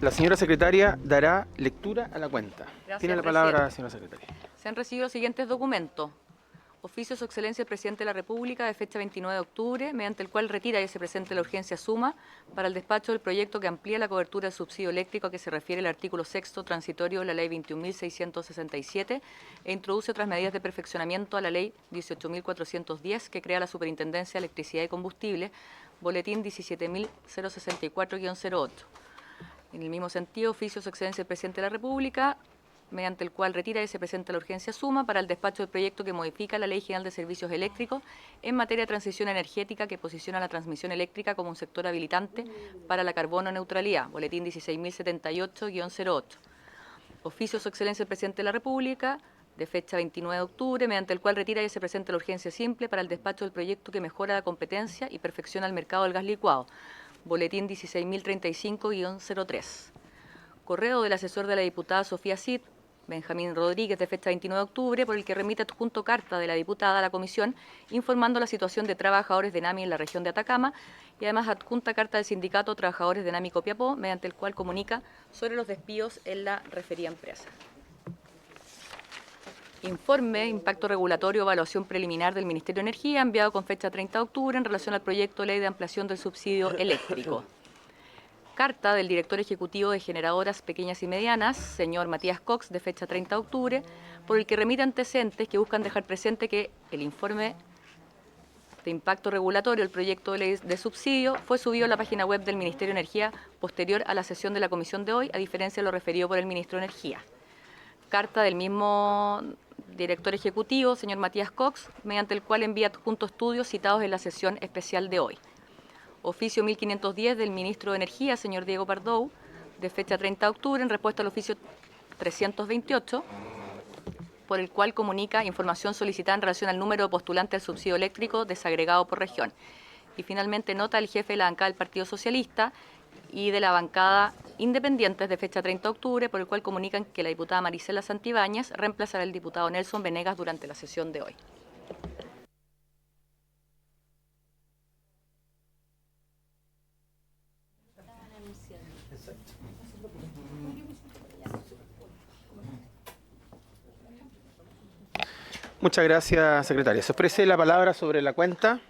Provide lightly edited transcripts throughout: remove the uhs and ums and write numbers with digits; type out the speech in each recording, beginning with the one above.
La señora secretaria dará lectura a la cuenta. Gracias, Tiene la palabra, presidente. señora secretaria. Se han recibido los siguientes documentos. Oficio de Su Excelencia el Presidente de la República de fecha 29 de octubre, mediante el cual retira y se presente la urgencia suma para el despacho del proyecto que amplía la cobertura del subsidio eléctrico a que se refiere el artículo 6º transitorio de la Ley 21.667 e introduce otras medidas de perfeccionamiento a la Ley 18.410 que crea la Superintendencia de Electricidad y Combustible, Boletín 17.064-08. En el mismo sentido, oficio de Su Excelencia el Presidente de la República, mediante el cual retira y se presenta la urgencia suma para el despacho del proyecto que modifica la Ley General de Servicios Eléctricos en materia de transición energética que posiciona la transmisión eléctrica como un sector habilitante para la carbono neutralidad, Boletín 16.078-08. Oficio de Su Excelencia el Presidente de la República, de fecha 29 de octubre, mediante el cual retira y se presenta la urgencia simple para el despacho del proyecto que mejora la competencia y perfecciona el mercado del gas licuado, Boletín 16.035-03. Correo del asesor de la diputada Sofía Cid, Benjamín Rodríguez, de fecha 29 de octubre, por el que remite adjunto carta de la diputada a la comisión informando la situación de trabajadores de ENAMI en la región de Atacama y además adjunta carta del sindicato Trabajadores de ENAMI Copiapó, mediante el cual comunica sobre los despidos en la referida empresa. Informe, impacto regulatorio, evaluación preliminar del Ministerio de Energía, enviado con fecha 30 de octubre en relación al proyecto de ley de ampliación del subsidio eléctrico. Carta del director ejecutivo de Generadoras Pequeñas y Medianas, señor Matías Cox, de fecha 30 de octubre, por el que remite antecedentes que buscan dejar presente que el informe de impacto regulatorio, el proyecto de ley de subsidio, fue subido a la página web del Ministerio de Energía posterior a la sesión de la comisión de hoy, a diferencia de lo referido por el ministro de Energía. Carta del mismo director ejecutivo, señor Matías Cox, mediante el cual envía adjuntos estudios citados en la sesión especial de hoy. Oficio 1510 del ministro de Energía, señor Diego Pardou, de fecha 30 de octubre, en respuesta al oficio 328, por el cual comunica información solicitada en relación al número de postulantes del subsidio eléctrico desagregado por región. Y finalmente nota del jefe de la bancada del Partido Socialista y de la bancada Independientes, de fecha 30 de octubre, por el cual comunican que la diputada Marisela Santibáñez reemplazará al diputado Nelson Venegas durante la sesión de hoy. Muchas gracias, secretaria. Se ofrece la palabra sobre la cuenta.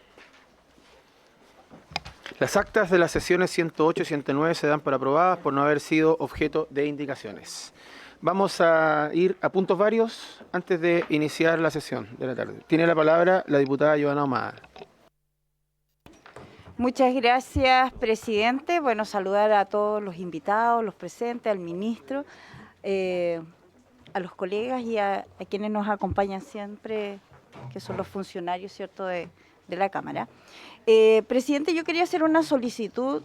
Las actas de las sesiones 108 y 109 se dan por aprobadas por no haber sido objeto de indicaciones. Vamos a ir a puntos varios antes de iniciar la sesión de la tarde. Tiene la palabra la diputada Joana Ahumada. Muchas gracias, presidente. Bueno, saludar a todos los invitados, los presentes, al ministro, a los colegas y a quienes nos acompañan siempre, que son los funcionarios, ¿cierto?, de la Cámara. Presidente, yo quería hacer una solicitud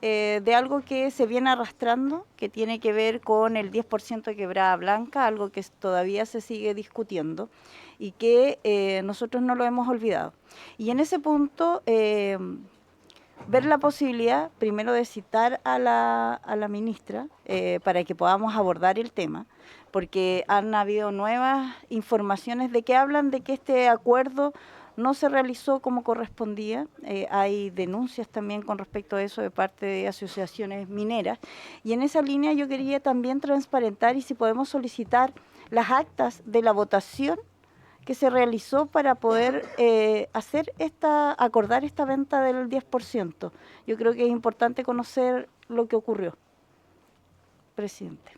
de algo que se viene arrastrando, que tiene que ver con el 10% de quebrada blanca, algo que todavía se sigue discutiendo y que nosotros no lo hemos olvidado. Y en ese punto, ver la posibilidad, primero, de citar a la ministra para que podamos abordar el tema, porque han habido nuevas informaciones de que hablan de que este acuerdo no se realizó como correspondía. Hay denuncias también con respecto a eso de parte de asociaciones mineras. Y en esa línea yo quería también transparentar y si podemos solicitar las actas de la votación que se realizó para poder acordar esta venta del 10%. Yo creo que es importante conocer lo que ocurrió, presidente.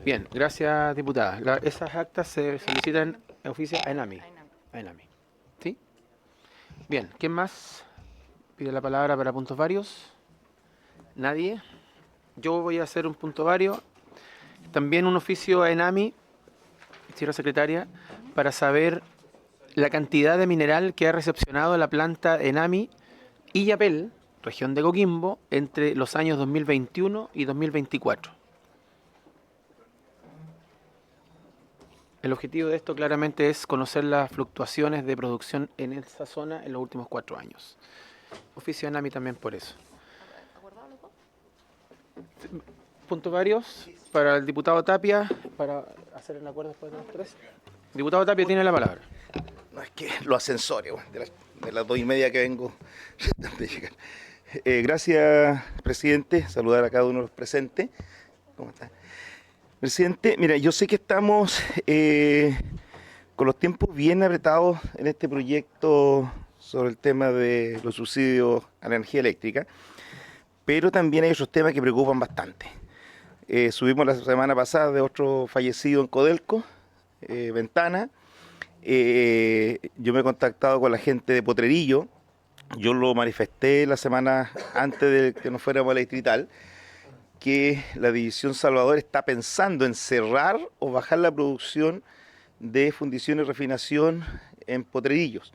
Bien, gracias, diputada. Esas actas se solicitan en oficio a ENAMI. ¿Sí? Bien, ¿quién más pide la palabra para puntos varios? ¿Nadie? Yo voy a hacer un punto vario. También un oficio a ENAMI, señora secretaria, para saber la cantidad de mineral que ha recepcionado la planta ENAMI Illapel, región de Coquimbo, entre los años 2021 y 2024. El objetivo de esto claramente es conocer las fluctuaciones de producción en esa zona en los últimos 4 años. Oficio ENAMI también por eso. Puntos varios para el diputado Tapia, para hacer el acuerdo después de los 3. Diputado Tapia tiene la palabra. No, es que los ascensores, de las 2:30 que vengo. Gracias, presidente. Saludar a cada uno de los presentes. ¿Cómo está? Presidente, mira, yo sé que estamos con los tiempos bien apretados en este proyecto sobre el tema de los subsidios a la energía eléctrica, pero también hay otros temas que preocupan bastante. Subimos la semana pasada de otro fallecido en Codelco, Ventana. Yo me he contactado con la gente de Potrerillo. Yo lo manifesté la semana antes de que nos fuéramos a la distrital, que la División Salvador está pensando en cerrar o bajar la producción de fundición y refinación en Potrerillos.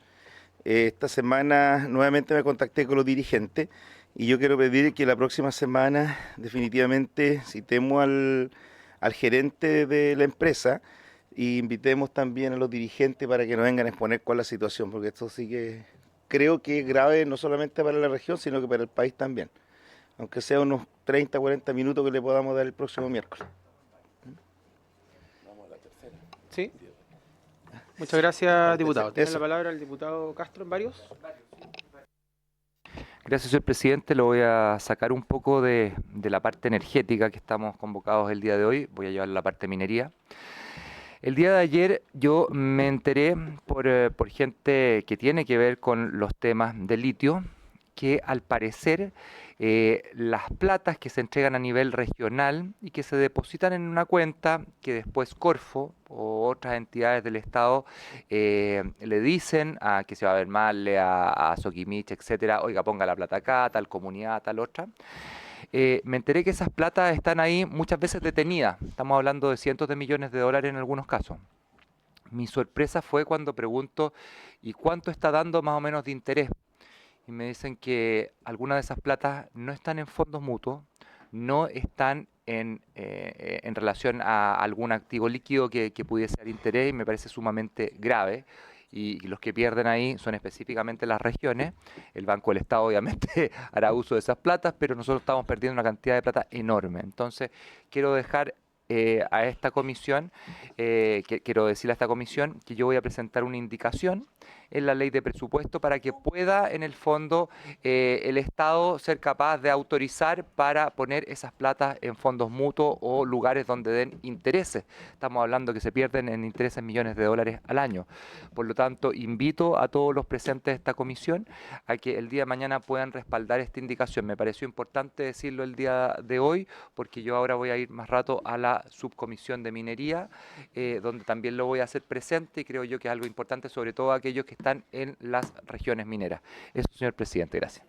Esta semana nuevamente me contacté con los dirigentes y yo quiero pedir que la próxima semana definitivamente citemos al gerente de la empresa e invitemos también a los dirigentes para que nos vengan a exponer cuál es la situación, porque esto sí que creo que es grave no solamente para la región, sino que para el país también, aunque sea unos 30, 40 minutos que le podamos dar el próximo miércoles. ¿Sí? Muchas gracias, diputado. Tiene Eso. la palabra el diputado Castro en varios. Gracias, señor presidente. Lo voy a sacar un poco de la parte energética que estamos convocados el día de hoy. Voy a llevar la parte minería. El día de ayer yo me enteré por gente que tiene que ver con los temas de litio, que al parecer las platas que se entregan a nivel regional y que se depositan en una cuenta que después Corfo o otras entidades del Estado le dicen a que se va a ver mal, a Soquimich, etcétera, oiga, ponga la plata acá, tal comunidad, tal otra. Me enteré que esas platas están ahí muchas veces detenidas. Estamos hablando de cientos de millones de dólares en algunos casos. Mi sorpresa fue cuando pregunto, ¿y cuánto está dando más o menos de interés? Y me dicen que algunas de esas platas no están en fondos mutuos, no están en relación a algún activo líquido que pudiese dar interés, y me parece sumamente grave. Y los que pierden ahí son específicamente las regiones. El Banco del Estado obviamente hará uso de esas platas, pero nosotros estamos perdiendo una cantidad de plata enorme. Entonces quiero dejar a esta comisión, quiero decirle a esta comisión que yo voy a presentar una indicación en la ley de presupuesto para que pueda en el fondo el Estado ser capaz de autorizar para poner esas platas en fondos mutuos o lugares donde den intereses. Estamos hablando que se pierden en intereses millones de dólares al año. Por lo tanto, invito a todos los presentes de esta comisión a que el día de mañana puedan respaldar esta indicación. Me pareció importante decirlo el día de hoy porque yo ahora voy a ir más rato a la subcomisión de minería, donde también lo voy a hacer presente, y creo yo que es algo importante, sobre todo aquellos que están en las regiones mineras. Eso, señor presidente, gracias.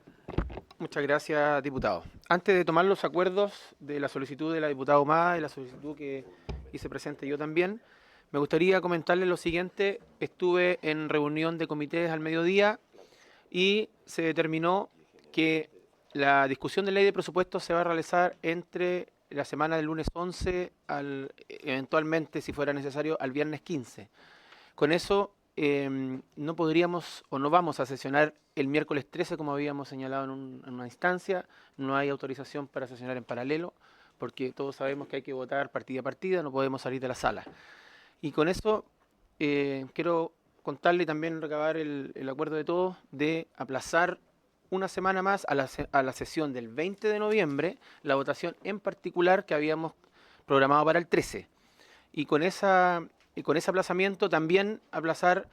Muchas gracias, diputado. Antes de tomar los acuerdos de la solicitud de la diputada Humada y la solicitud que hice presente yo también, me gustaría comentarles lo siguiente. Estuve en reunión de comités al mediodía y se determinó que la discusión de ley de presupuesto se va a realizar entre la semana del lunes 11 eventualmente, si fuera necesario, al viernes 15. Con eso no podríamos o no vamos a sesionar el miércoles 13 como habíamos señalado en una instancia. No hay autorización para sesionar en paralelo porque todos sabemos que hay que votar partida a partida, no podemos salir de la sala. Y con eso quiero contarle y también recabar el acuerdo de todos de aplazar una semana más a la sesión del 20 de noviembre la votación en particular que habíamos programado para el 13. Y con ese aplazamiento también aplazar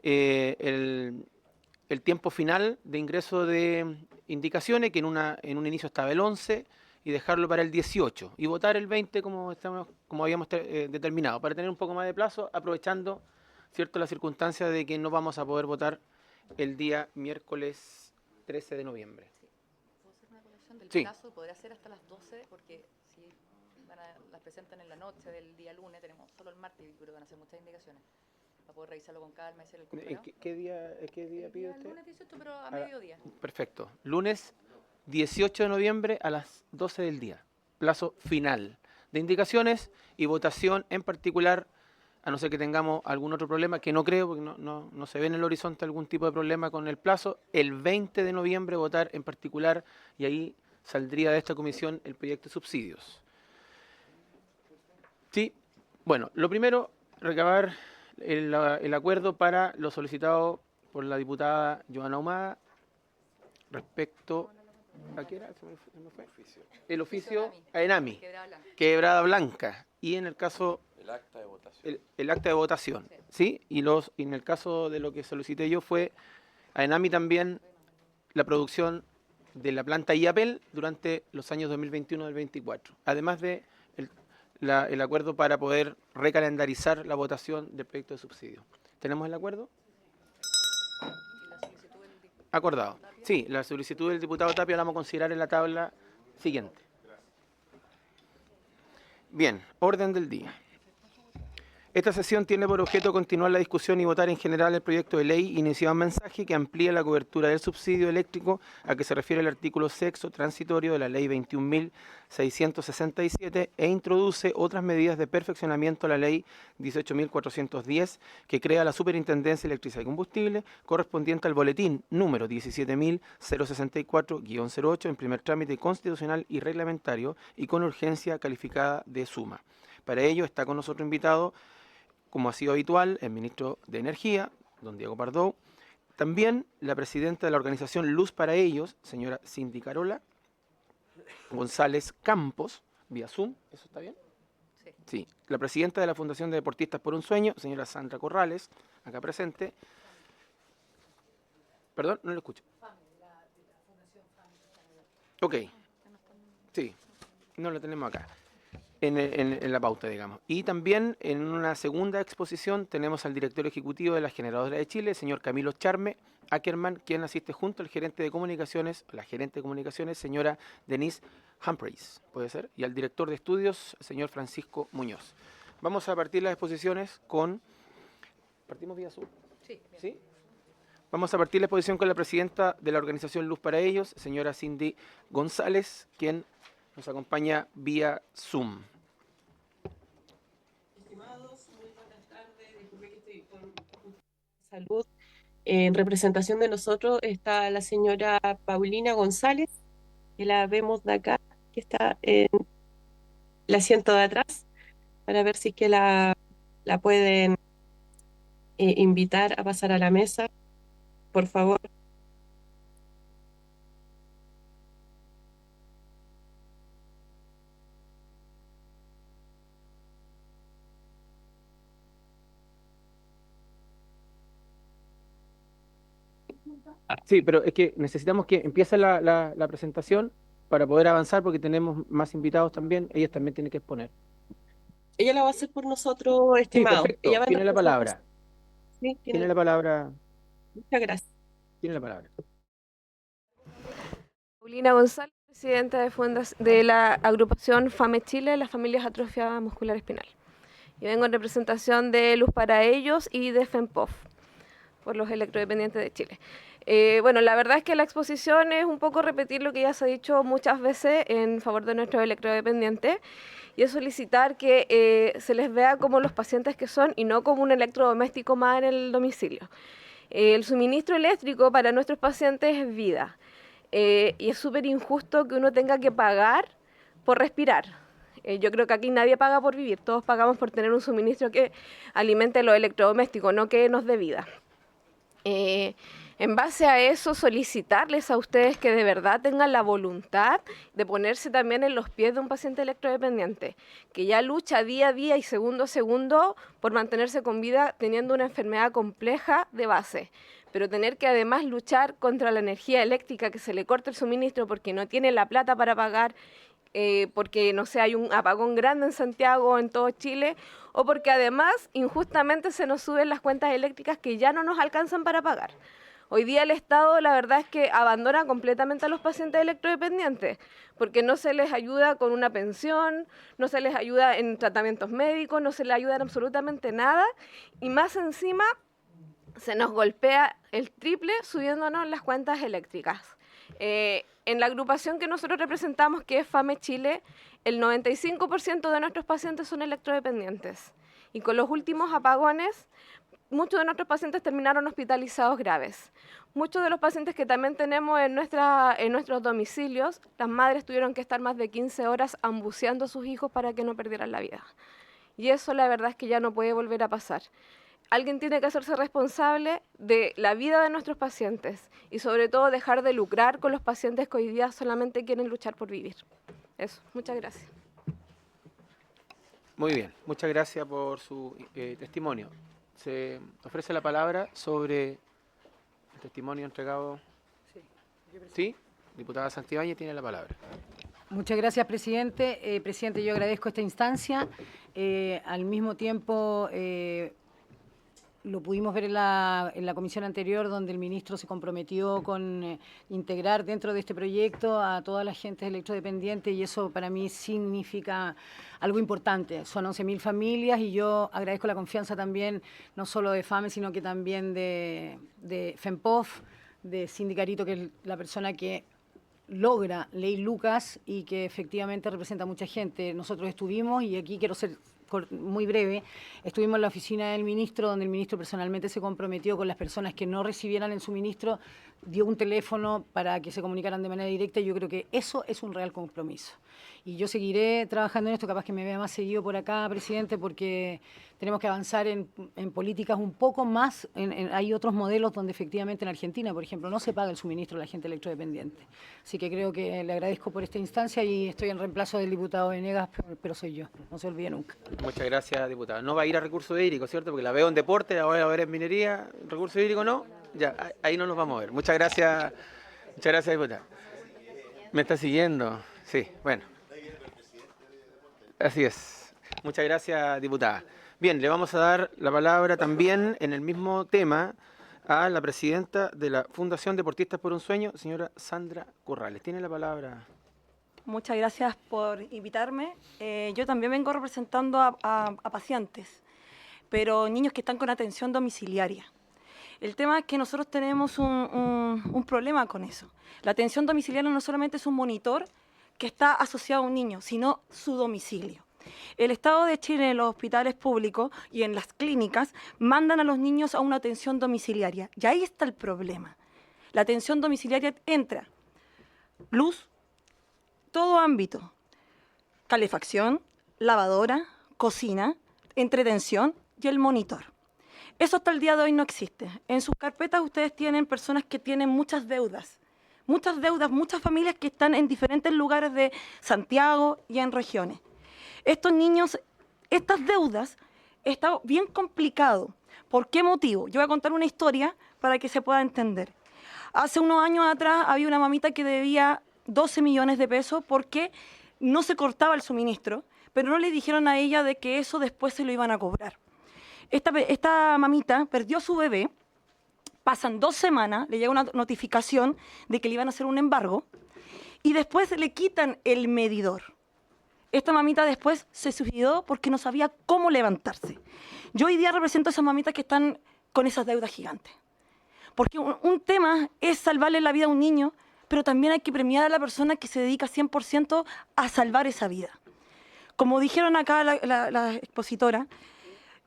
el tiempo final de ingreso de indicaciones, que en un inicio estaba el 11, y dejarlo para el 18, y votar el 20 como habíamos determinado, para tener un poco más de plazo, aprovechando, ¿cierto?, la circunstancia de que no vamos a poder votar el día miércoles 13 de noviembre. ¿Puedo hacer una colación del Sí. plazo? ¿Podrá ser hasta las 12? Porque si las presentan en la noche del día lunes, tenemos solo el martes y creo que van a hacer muchas indicaciones. Para poder revisarlo con calma y hacer el control. ¿Qué día pide usted? Lunes 18, pero a mediodía. Perfecto. Lunes 18 de noviembre a las 12 del día. Plazo final de indicaciones y votación en particular, a no ser que tengamos algún otro problema, que no creo, porque no se ve en el horizonte algún tipo de problema con el plazo. El 20 de noviembre votar en particular, y ahí saldría de esta comisión el proyecto de subsidios. Sí, bueno, lo primero, recabar el acuerdo para lo solicitado por la diputada Joana Humada respecto ¿A qué era? Se me fue. El oficio a ENAMI, Quebrada Blanca. Y en el caso... El acta de votación. El acta de votación, ¿sí? Y en el caso de lo que solicité yo fue a ENAMI también la producción de la planta IAPEL durante los años 2021-2024, además de el acuerdo para poder recalendarizar la votación del proyecto de subsidio. ¿Tenemos el acuerdo? Acordado. Sí, la solicitud del diputado Tapia la vamos a considerar en la tabla siguiente. Bien, orden del día. Esta sesión tiene por objeto continuar la discusión y votar en general el proyecto de ley iniciado en mensaje que amplía la cobertura del subsidio eléctrico a que se refiere el artículo sexto transitorio de la ley 21.667 e introduce otras medidas de perfeccionamiento a la ley 18.410 que crea la Superintendencia de Electricidad y Combustible correspondiente al boletín número 17.064-08 en primer trámite constitucional y reglamentario y con urgencia calificada de suma. Para ello está con nosotros invitado, como ha sido habitual, el ministro de Energía, don Diego Pardo, también la presidenta de la organización Luz para Ellos, señora Cindy Carola González Campos, vía Zoom, ¿eso está bien? Sí. Sí. La presidenta de la Fundación de Deportistas por un Sueño, señora Sandra Corrales, acá presente. Perdón, no lo escucho. Ok. Sí, no lo tenemos acá. En la pauta, digamos. Y también en una segunda exposición tenemos al director ejecutivo de la Generadora de Chile, señor Camilo Charme Ackerman, quien asiste junto al gerente de comunicaciones, la gerente de comunicaciones, señora Denise Humphreys, ¿puede ser? Y al director de estudios, señor Francisco Muñoz. Vamos a partir las exposiciones con... ¿Partimos vía Zoom? Sí. ¿Sí? Vamos a partir la exposición con la presidenta de la organización Luz para Ellos, señora Cindy González, quien nos acompaña vía Zoom. Estimados, muy buenas tardes. Disculpe que estoy con salud. En representación de nosotros está la señora Paulina González, que la vemos de acá, que está en el asiento de atrás, para ver si es que la pueden invitar a pasar a la mesa, por favor. Sí, pero es que necesitamos que empiece la presentación para poder avanzar porque tenemos más invitados también. Ellas también tienen que exponer. Ella la va a hacer por nosotros, Sí, estimado. perfecto. Ella va a Tiene la dar nosotros. palabra. Sí, Tiene la palabra. Muchas gracias. Tiene la palabra. Paulina González, presidenta de la agrupación FAME Chile, las familias atrofiadas muscular espinal. Y vengo en representación de Luz para Ellos y de FEMPOF, por los electrodependientes de Chile. Bueno, la verdad es que la exposición es un poco repetir lo que ya se ha dicho muchas veces en favor de nuestros electrodependientes, y es solicitar que se les vea como los pacientes que son y no como un electrodoméstico más en el domicilio. El suministro eléctrico para nuestros pacientes es vida. Y es súper injusto que uno tenga que pagar por respirar. Yo creo que aquí nadie paga por vivir, todos pagamos por tener un suministro que alimente los electrodomésticos, no que nos dé vida. En base a eso, solicitarles a ustedes que de verdad tengan la voluntad de ponerse también en los pies de un paciente electrodependiente, que ya lucha día a día y segundo a segundo por mantenerse con vida teniendo una enfermedad compleja de base. Pero tener que además luchar contra la energía eléctrica, que se le corte el suministro porque no tiene la plata para pagar, porque no sé, hay un apagón grande en Santiago o en todo Chile, o porque además injustamente se nos suben las cuentas eléctricas que ya no nos alcanzan para pagar. Hoy día el Estado, la verdad es que abandona completamente a los pacientes electrodependientes, porque no se les ayuda con una pensión, no se les ayuda en tratamientos médicos, no se les ayuda en absolutamente nada, y más encima se nos golpea el triple subiéndonos las cuentas eléctricas. En la agrupación que nosotros representamos, que es FAME Chile, el 95% de nuestros pacientes son electrodependientes. Y con los últimos apagones, muchos de nuestros pacientes terminaron hospitalizados graves. Muchos de los pacientes que también tenemos en nuestros domicilios, las madres tuvieron que estar más de 15 horas ambuceando a sus hijos para que no perdieran la vida. Y eso la verdad es que ya no puede volver a pasar. alguien tiene que hacerse responsable de la vida de nuestros pacientes y sobre todo dejar de lucrar con los pacientes que hoy día solamente quieren luchar por vivir. Eso, muchas gracias. Muy bien, muchas gracias por su testimonio. Se ofrece la palabra sobre el testimonio entregado. Sí, diputada Santibáñez tiene la palabra. Muchas gracias, presidente. Presidente, yo agradezco esta instancia. Al mismo tiempo, lo pudimos ver en la comisión anterior, donde el ministro se comprometió con integrar dentro de este proyecto a todas las gentes electrodependientes, y eso para mí significa algo importante. Son 11.000 familias y yo agradezco la confianza también, no solo de FAME, sino que también de FEMPOF, de Sindicarito, que es la persona que logra Ley Lucas y que efectivamente representa a mucha gente. Nosotros estuvimos, y aquí quiero ser muy breve, estuvimos en la oficina del ministro, donde el ministro personalmente se comprometió con las personas que no recibieran el suministro, dio un teléfono para que se comunicaran de manera directa, y yo creo que eso es un real compromiso. Y yo seguiré trabajando en esto, capaz que me vea más seguido por acá, presidente, porque tenemos que avanzar en políticas un poco más. Hay otros modelos donde efectivamente en Argentina, por ejemplo, no se paga el suministro a la gente electrodependiente. Así que creo que le agradezco por esta instancia y estoy en reemplazo del diputado Venegas, pero soy yo, no se olvide nunca. Muchas gracias, diputada. No va a ir a recursos hídricos, ¿cierto? Porque la veo en deporte, ahora va a ver en minería, recursos hídricos no, ya, ahí no nos vamos a ver. Muchas gracias, diputada. ¿Me está siguiendo? Sí, bueno. Así es. Muchas gracias, diputada. Bien, le vamos a dar la palabra también en el mismo tema a la presidenta de la Fundación Deportistas por un Sueño, señora Sandra Corrales. Tiene la palabra. Muchas gracias por invitarme. Yo también vengo representando a pacientes, pero niños que están con atención domiciliaria. El tema es que nosotros tenemos un problema con eso. La atención domiciliaria no solamente es un monitor que está asociado a un niño, sino su domicilio. El Estado de Chile en los hospitales públicos y en las clínicas mandan a los niños a una atención domiciliaria. Y ahí está el problema. La atención domiciliaria entra luz, todo ámbito, calefacción, lavadora, cocina, entretención y el monitor. Eso hasta el día de hoy no existe. En sus carpetas ustedes tienen personas que tienen muchas deudas, muchas familias que están en diferentes lugares de Santiago y en regiones. Estos niños, estas deudas, está bien complicado. ¿Por qué motivo? Yo voy a contar una historia para que se pueda entender. Hace unos años atrás había una mamita que debía 12 millones de pesos porque no se cortaba el suministro, pero no le dijeron a ella de que eso después se lo iban a cobrar. Esta mamita perdió a su bebé, pasan 2 semanas, le llega una notificación de que le iban a hacer un embargo y después le quitan el medidor. Esta mamita después se suicidó porque no sabía cómo levantarse. Yo hoy día represento a esas mamitas que están con esas deudas gigantes. Porque un tema es salvarle la vida a un niño, pero también hay que premiar a la persona que se dedica 100% a salvar esa vida. Como dijeron acá la expositora,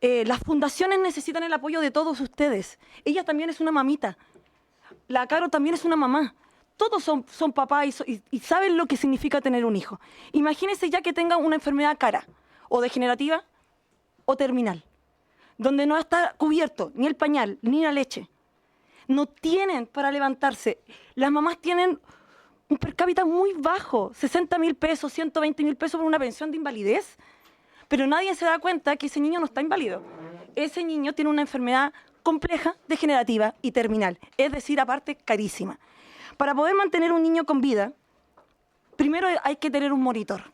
las fundaciones necesitan el apoyo de todos ustedes. Ella también es una mamita. La Caro también es una mamá. Todos son papás y saben lo que significa tener un hijo. Imagínense ya que tengan una enfermedad cara, o degenerativa, o terminal, donde no está cubierto ni el pañal, ni la leche. No tienen para levantarse. Las mamás tienen un per cápita muy bajo, 60.000 pesos, 120.000 pesos por una pensión de invalidez. Pero nadie se da cuenta que ese niño no está inválido. Ese niño tiene una enfermedad compleja, degenerativa y terminal. Es decir, aparte, carísima. Para poder mantener un niño con vida, primero hay que tener un monitor,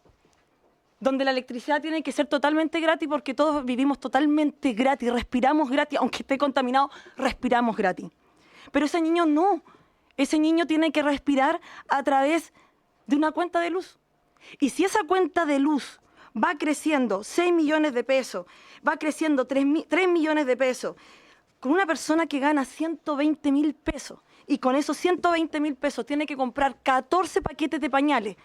donde la electricidad tiene que ser totalmente gratis porque todos vivimos totalmente gratis, respiramos gratis, aunque esté contaminado, respiramos gratis. Pero ese niño no. Ese niño tiene que respirar a través de una cuenta de luz. Y si esa cuenta de luz va creciendo 6 millones de pesos, va creciendo 3 millones de pesos, con una persona que gana 120.000 pesos, y con esos 120.000 pesos tiene que comprar 14 paquetes de pañales,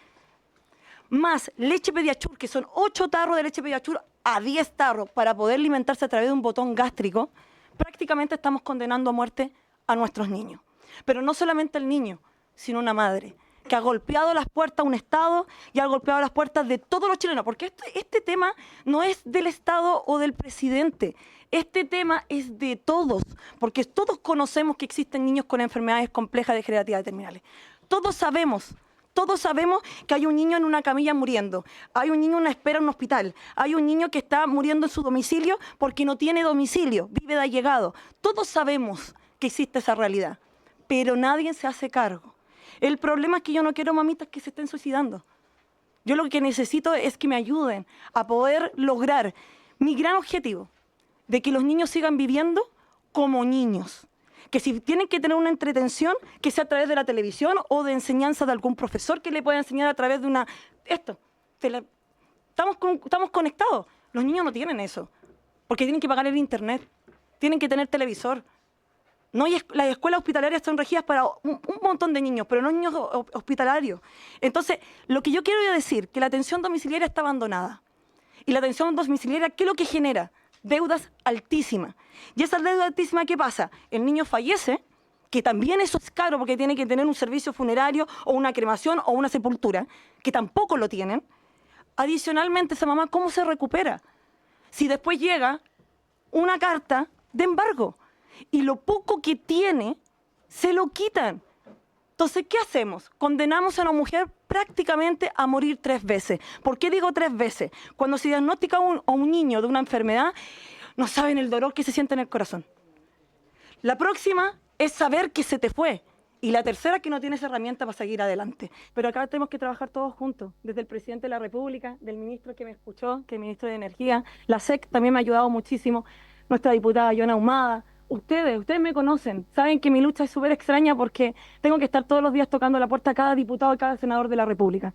más leche Pediachur, que son 8 tarros de leche Pediachur a 10 tarros, para poder alimentarse a través de un botón gástrico, prácticamente estamos condenando a muerte a nuestros niños. Pero no solamente al niño, sino una madre que ha golpeado las puertas a un Estado y ha golpeado las puertas de todos los chilenos, porque este tema no es del Estado o del presidente, este tema es de todos, porque todos conocemos que existen niños con enfermedades complejas degenerativas terminales. Todos sabemos que hay un niño en una camilla muriendo, hay un niño en una espera en un hospital, hay un niño que está muriendo en su domicilio porque no tiene domicilio, vive de allegado. Todos sabemos que existe esa realidad, pero nadie se hace cargo. El problema es que yo no quiero mamitas que se estén suicidando. Yo lo que necesito es que me ayuden a poder lograr mi gran objetivo de que los niños sigan viviendo como niños. Que si tienen que tener una entretención, que sea a través de la televisión o de enseñanza de algún profesor que le pueda enseñar a través de una... Estamos conectados. Los niños no tienen eso, porque tienen que pagar el internet, tienen que tener televisor. No hay las escuelas hospitalarias están regidas para un montón de niños, pero no niños hospitalarios. Entonces, lo que yo quiero decir, que la atención domiciliaria está abandonada. Y la atención domiciliaria, ¿qué es lo que genera? Deudas altísimas. Y esa deuda altísima, ¿qué pasa? El niño fallece, que también eso es caro porque tiene que tener un servicio funerario o una cremación o una sepultura, que tampoco lo tienen. Adicionalmente, esa mamá, ¿cómo se recupera? Si después llega una carta de embargo y lo poco que tiene, se lo quitan. Entonces, ¿qué hacemos? Condenamos a una mujer prácticamente a morir 3 veces. ¿Por qué digo 3 veces? Cuando se diagnostica a un niño de una enfermedad, no saben el dolor que se siente en el corazón. La próxima es saber que se te fue. Y la tercera, que no tienes herramienta para seguir adelante. Pero acá tenemos que trabajar todos juntos, desde el presidente de la República, del ministro que me escuchó, que es el ministro de Energía, la SEC también me ha ayudado muchísimo, nuestra diputada Yona Ahumada. Ustedes me conocen, saben que mi lucha es súper extraña porque tengo que estar todos los días tocando la puerta a cada diputado, a cada senador de la República.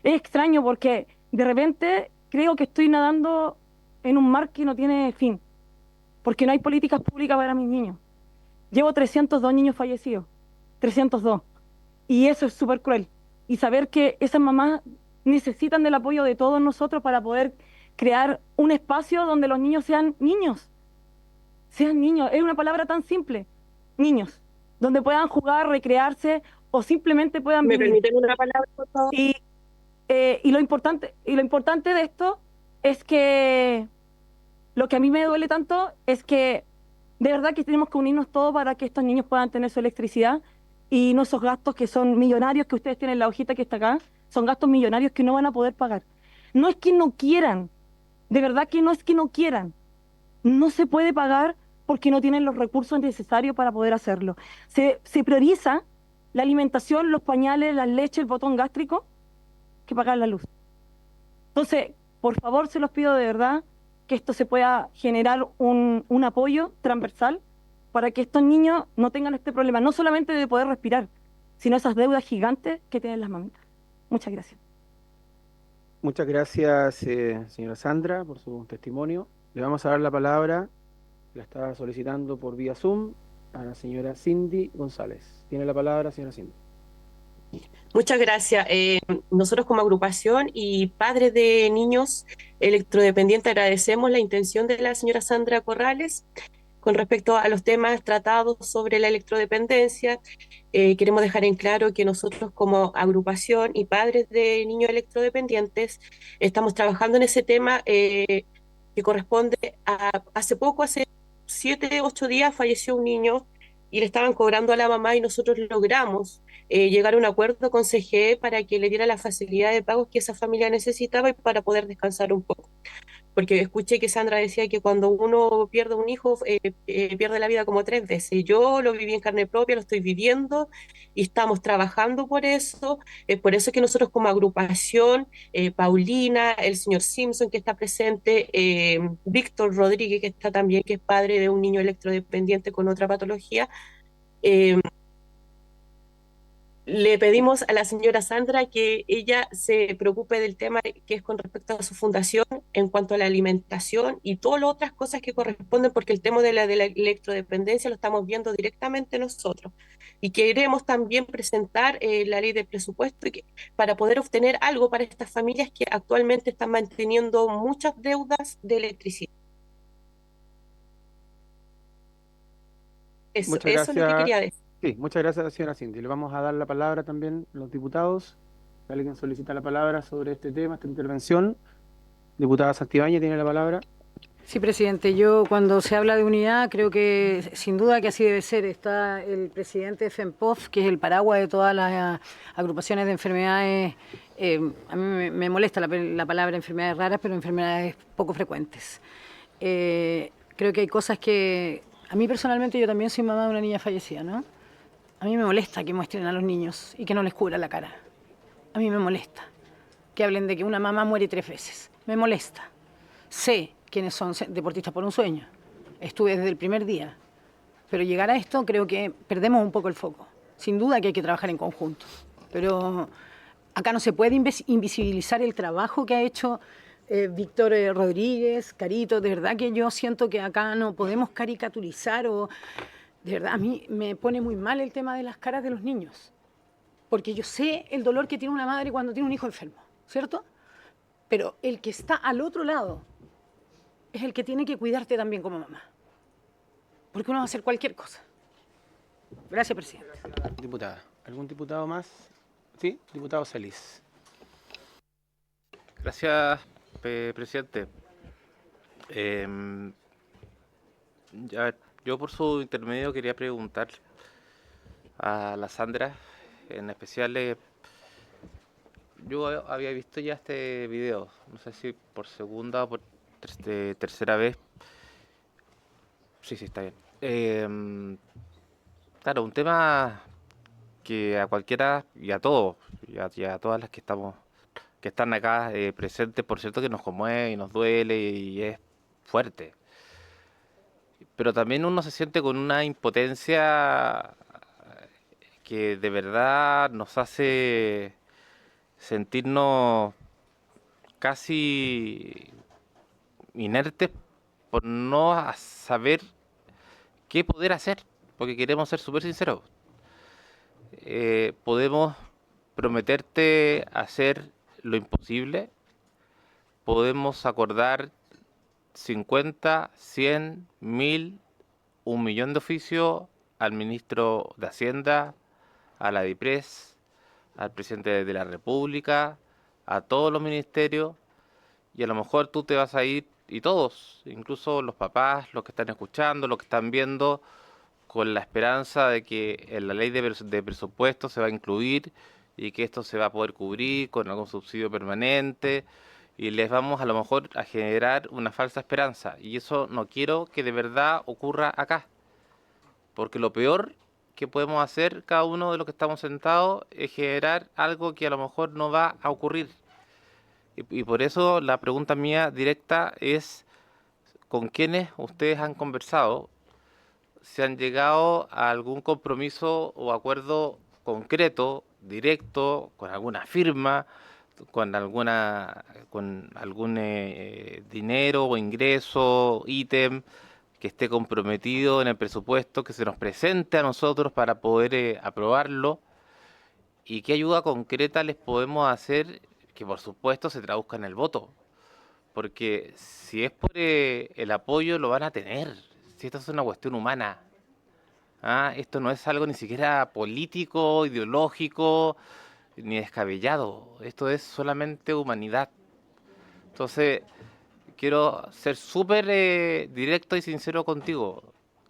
Es extraño porque de repente creo que estoy nadando en un mar que no tiene fin, porque no hay políticas públicas para mis niños. Llevo 302 niños fallecidos, 302, y eso es súper cruel. Y saber que esas mamás necesitan del apoyo de todos nosotros para poder crear un espacio donde los niños sean niños. Sean niños, es una palabra tan simple, niños, donde puedan jugar, recrearse o simplemente puedan ¿Me vivir. permiten una palabra, por favor? Y lo importante de esto es que lo que a mí me duele tanto es que de verdad que tenemos que unirnos todos para que estos niños puedan tener su electricidad y no esos gastos que son millonarios que ustedes tienen en la hojita que está acá, son gastos millonarios que no van a poder pagar. No es que no quieran, de verdad que no es que no quieran. No se puede pagar porque no tienen los recursos necesarios para poder hacerlo. Se prioriza la alimentación, los pañales, la leche, el botón gástrico, que pagar la luz. Entonces, por favor, se los pido de verdad que esto se pueda generar un apoyo transversal para que estos niños no tengan este problema, no solamente de poder respirar, sino esas deudas gigantes que tienen las mamitas. Muchas gracias. Muchas gracias, señora Sandra, por su testimonio. Le vamos a dar la palabra, la estaba solicitando por vía Zoom, a la señora Cindy González. Tiene la palabra, señora Cindy. Muchas gracias. Nosotros como agrupación y padres de niños electrodependientes agradecemos la intención de la señora Sandra Corrales con respecto a los temas tratados sobre la electrodependencia. Queremos dejar en claro que nosotros como agrupación y padres de niños electrodependientes estamos trabajando en ese tema que corresponde a hace 7, 8 días falleció un niño y le estaban cobrando a la mamá y nosotros logramos llegar a un acuerdo con CGE para que le diera la facilidad de pagos que esa familia necesitaba y para poder descansar un poco. Porque escuché que Sandra decía que cuando uno pierde un hijo, pierde la vida como 3 veces. Yo lo viví en carne propia, lo estoy viviendo y estamos trabajando por eso. Es por eso que nosotros como agrupación, Paulina, el señor Simpson que está presente, Víctor Rodríguez que está también, que es padre de un niño electrodependiente con otra patología, le pedimos a la señora Sandra que ella se preocupe del tema que es con respecto a su fundación en cuanto a la alimentación y todas las otras cosas que corresponden, porque el tema de la electrodependencia lo estamos viendo directamente nosotros. Y queremos también presentar la ley de presupuesto para poder obtener algo para estas familias que actualmente están manteniendo muchas deudas de electricidad. Eso es lo que quería decir. Sí, muchas gracias, señora Cindy. Le vamos a dar la palabra también a los diputados. Si alguien solicita la palabra sobre este tema, esta intervención. Diputada Santibáñez tiene la palabra. Sí, presidente, yo cuando se habla de unidad creo que sin duda que así debe ser. Está el presidente de FEMPOF, que es el paraguas de todas las agrupaciones de enfermedades. A mí me molesta la palabra enfermedades raras, pero enfermedades poco frecuentes. Creo que hay cosas que... A mí personalmente, yo también soy mamá de una niña fallecida, ¿no? A mí me molesta que muestren a los niños y que no les cubra la cara. A mí me molesta que hablen de que una mamá muere 3 veces. Me molesta. Sé quiénes son deportistas por un sueño. Estuve desde el primer día. Pero llegar a esto creo que perdemos un poco el foco. Sin duda que hay que trabajar en conjunto. Pero acá no se puede invisibilizar el trabajo que ha hecho Víctor Rodríguez, Carito. De verdad que yo siento que acá no podemos caricaturizar o... De verdad, a mí me pone muy mal el tema de las caras de los niños. Porque yo sé el dolor que tiene una madre cuando tiene un hijo enfermo, ¿cierto? Pero el que está al otro lado es el que tiene que cuidarte también como mamá. Porque uno va a hacer cualquier cosa. Gracias, presidente. Diputada. ¿Algún diputado más? Sí, diputado Celis. Gracias, presidente. Yo por su intermedio quería preguntar a la Sandra, en especial, yo había visto ya este video, no sé si por segunda o por tercera vez. Sí, está bien. Claro, un tema que a cualquiera y a todos, y a todas las que están acá presentes, por cierto, que nos conmueve y nos duele y es fuerte. Pero también uno se siente con una impotencia que de verdad nos hace sentirnos casi inertes por no saber qué poder hacer, porque queremos ser súper sinceros. Podemos prometerte hacer lo imposible, podemos acordar 50, 100, 1000, 1.000.000 de oficios al ministro de Hacienda, a la DIPRES, al presidente de la República, a todos los ministerios, y a lo mejor tú te vas a ir, y todos, incluso los papás, los que están escuchando, los que están viendo, con la esperanza de que en la ley de presupuesto se va a incluir y que esto se va a poder cubrir con algún subsidio permanente, y les vamos a lo mejor a generar una falsa esperanza, y eso no quiero que de verdad ocurra acá, porque lo peor que podemos hacer cada uno de los que estamos sentados es generar algo que a lo mejor no va a ocurrir. Y por eso la pregunta mía directa es, ¿con quiénes ustedes han conversado? ¿Se han llegado a algún compromiso o acuerdo concreto, directo, con alguna firma, con algún dinero o ingreso, ítem que esté comprometido en el presupuesto, que se nos presente a nosotros para poder aprobarlo? ¿Y qué ayuda concreta les podemos hacer que por supuesto se traduzca en el voto? Porque si es por el apoyo lo van a tener, si esto es una cuestión humana. Esto no es algo ni siquiera político, ideológico, ni descabellado. Esto es solamente humanidad. Entonces, quiero ser súper directo y sincero contigo.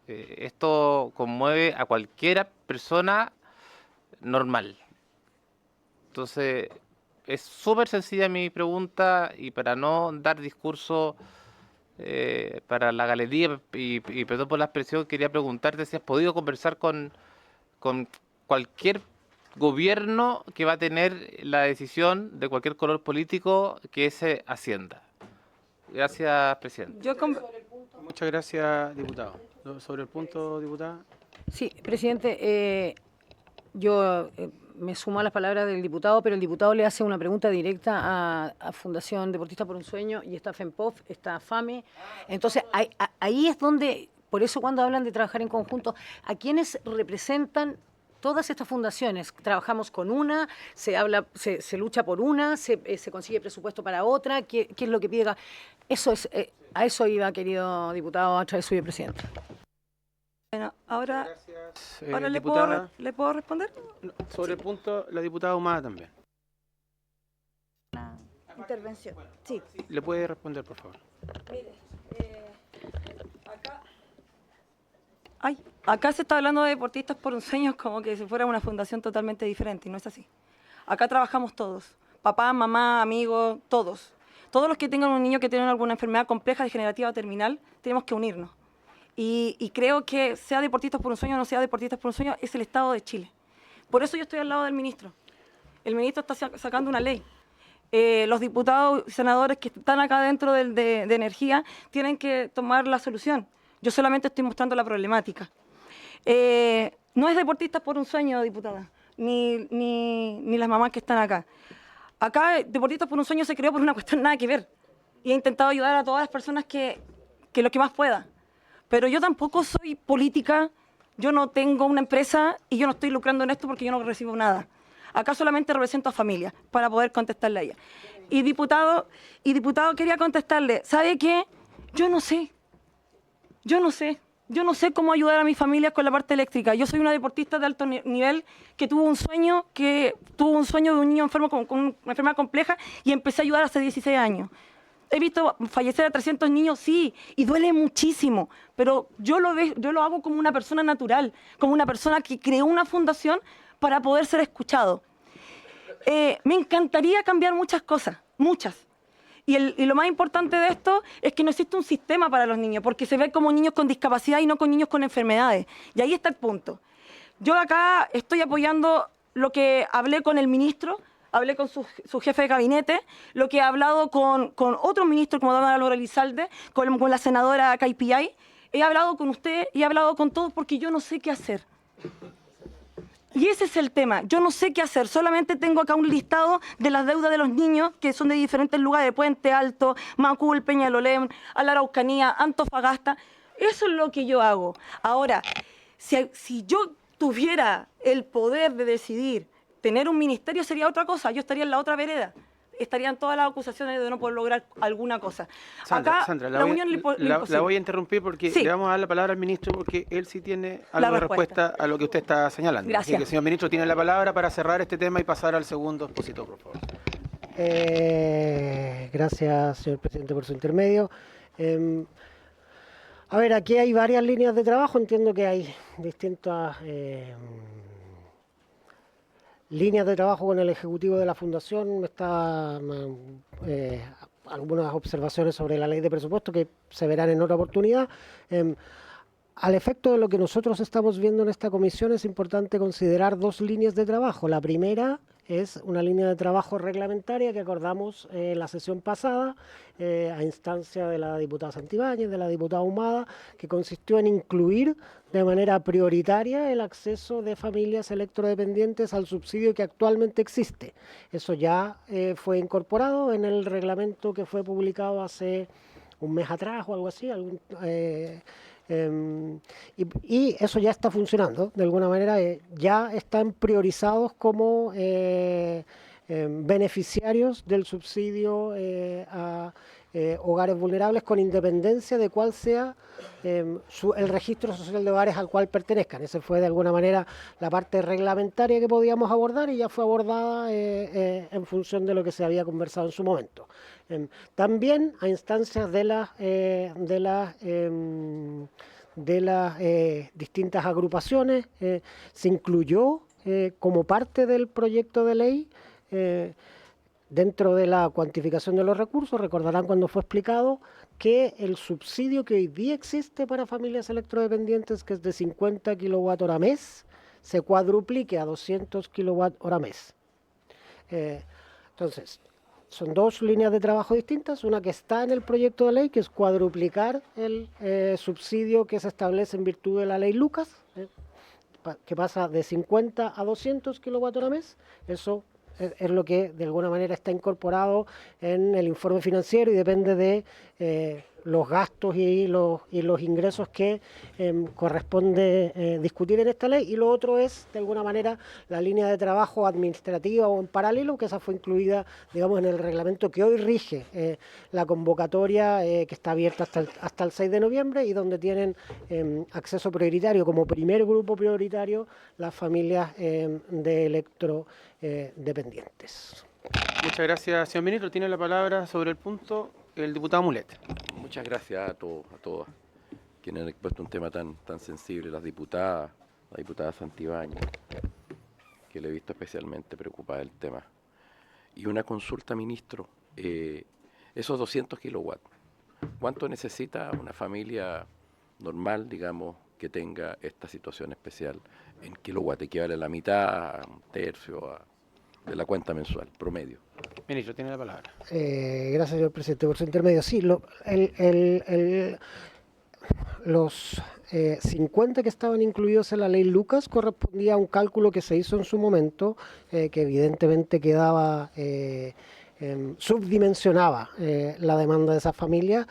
Esto conmueve a cualquier persona normal. Entonces, es súper sencilla mi pregunta, y para no dar discurso para la galería y perdón por la expresión, quería preguntarte si has podido conversar con cualquier gobierno que va a tener la decisión de cualquier color político que es Hacienda. Gracias, presidente. Muchas gracias, diputado. Sobre el punto, diputada. Sí, presidente, yo me sumo a las palabras del diputado, pero el diputado le hace una pregunta directa a Fundación Deportistas por un Sueño, y está FEMPOF, está FAME. Entonces, ahí es donde, por eso cuando hablan de trabajar en conjunto, ¿a quiénes representan todas estas fundaciones? Trabajamos con una, se lucha por una, se consigue presupuesto para otra, ¿qué es lo que pide? Eso es, a eso iba, querido diputado, a través suyo, presidente. Bueno, ahora, Gracias, ahora diputada. ¿le puedo responder? No, sobre el punto, la diputada Humada también. Intervención. Sí. ¿Le puede responder, por favor? Mire, acá se está hablando de Deportistas por un Sueño como que si fuera una fundación totalmente diferente, y no es así. Acá trabajamos todos, papá, mamá, amigos, todos. Todos los que tengan un niño que tiene alguna enfermedad compleja, degenerativa o terminal, tenemos que unirnos. Y creo que sea Deportistas por un Sueño o no sea Deportistas por un Sueño, es el Estado de Chile. Por eso yo estoy al lado del ministro. El ministro está sacando una ley. Los diputados y senadores que están acá dentro de energía tienen que tomar la solución. Yo solamente estoy mostrando la problemática. No es Deportistas por un Sueño, diputada, ni las mamás que están acá. Acá Deportistas por un Sueño se creó por una cuestión nada que ver. Y he intentado ayudar a todas las personas que lo que más pueda. Pero yo tampoco soy política, yo no tengo una empresa y yo no estoy lucrando en esto porque yo no recibo nada. Acá solamente represento a familias para poder contestarle a ella. Y diputado, quería contestarle, ¿sabe qué? Yo no sé cómo ayudar a mi familia con la parte eléctrica. Yo soy una deportista de alto nivel que tuvo un sueño de un niño enfermo con una enfermedad compleja y empecé a ayudar hace 16 años. He visto fallecer a 300 niños, sí, y duele muchísimo, pero yo lo hago como una persona natural, como una persona que creó una fundación para poder ser escuchado. Me encantaría cambiar muchas cosas, muchas. Y lo más importante de esto es que no existe un sistema para los niños, porque se ve como niños con discapacidad y no con niños con enfermedades. Y ahí está el punto. Yo acá estoy apoyando lo que hablé con el ministro, hablé con su jefe de gabinete, lo que he hablado con otros ministros como Dona Laura Elizalde, con la senadora Caypillay. He hablado con usted y he hablado con todos porque yo no sé qué hacer. Y ese es el tema, yo no sé qué hacer, solamente tengo acá un listado de las deudas de los niños que son de diferentes lugares, Puente Alto, Macul, Peñalolén, a la Araucanía, Antofagasta, eso es lo que yo hago. Ahora, si yo tuviera el poder de decidir tener un ministerio sería otra cosa, yo estaría en la otra vereda. Estarían todas las acusaciones de no poder lograr alguna cosa. Sandra, la voy a interrumpir porque Sí. le vamos a dar la palabra al ministro porque él sí tiene algo de respuesta a lo que usted está señalando. Gracias. Así que, señor ministro, tiene la palabra para cerrar este tema y pasar al segundo expositor, por favor. Gracias, señor presidente, por su intermedio. A ver, aquí hay varias líneas de trabajo. Entiendo que hay distintas líneas de trabajo con el ejecutivo de la fundación. Algunas observaciones sobre la ley de presupuesto que se verán en otra oportunidad. Al efecto de lo que nosotros estamos viendo en esta comisión, es importante considerar dos líneas de trabajo. La primera es una línea de trabajo reglamentaria que acordamos en la sesión pasada, a instancia de la diputada Santibáñez, de la diputada Humada, que consistió en incluir de manera prioritaria el acceso de familias electrodependientes al subsidio que actualmente existe. Eso ya fue incorporado en el reglamento que fue publicado hace un mes atrás o algo así, y eso ya está funcionando, de alguna manera ya están priorizados como beneficiarios del subsidio a hogares vulnerables con independencia de cuál sea el registro social de hogares al cual pertenezcan. Esa fue de alguna manera la parte reglamentaria que podíamos abordar y ya fue abordada en función de lo que se había conversado en su momento. También a instancias de las distintas agrupaciones se incluyó como parte del proyecto de ley dentro de la cuantificación de los recursos. Recordarán cuando fue explicado que el subsidio que hoy día existe para familias electrodependientes, que es de 50 kWh mes, se cuadruplique a 200 kWh mes. Entonces, son dos líneas de trabajo distintas, una que está en el proyecto de ley, que es cuadruplicar el subsidio que se establece en virtud de la ley Lucas, que pasa de 50 a 200 kWh mes. Eso es lo que de alguna manera está incorporado en el informe financiero y depende de los gastos y los ingresos que corresponde discutir en esta ley, y lo otro es, de alguna manera, la línea de trabajo administrativa o en paralelo, que esa fue incluida, digamos, en el reglamento que hoy rige la convocatoria que está abierta hasta el 6 de noviembre y donde tienen acceso prioritario, como primer grupo prioritario, las familias de electrodependientes. Muchas gracias, señor ministro. Tiene la palabra sobre el punto el diputado Mulet. Muchas gracias a todos, a todas quienes han expuesto un tema tan sensible, la diputada Santibáñez, que le he visto especialmente preocupada del tema. Y una consulta, ministro, esos 200 kilowatts, ¿cuánto necesita una familia normal, digamos, que tenga esta situación especial en kilowatts? ¿Equivale a la mitad, a un tercio de la cuenta mensual, promedio? Ministro, tiene la palabra. Gracias, señor presidente, por su intermedio. Sí, los 50 que estaban incluidos en la ley Lucas correspondía a un cálculo que se hizo en su momento, que evidentemente quedaba subdimensionaba la demanda de esas familias.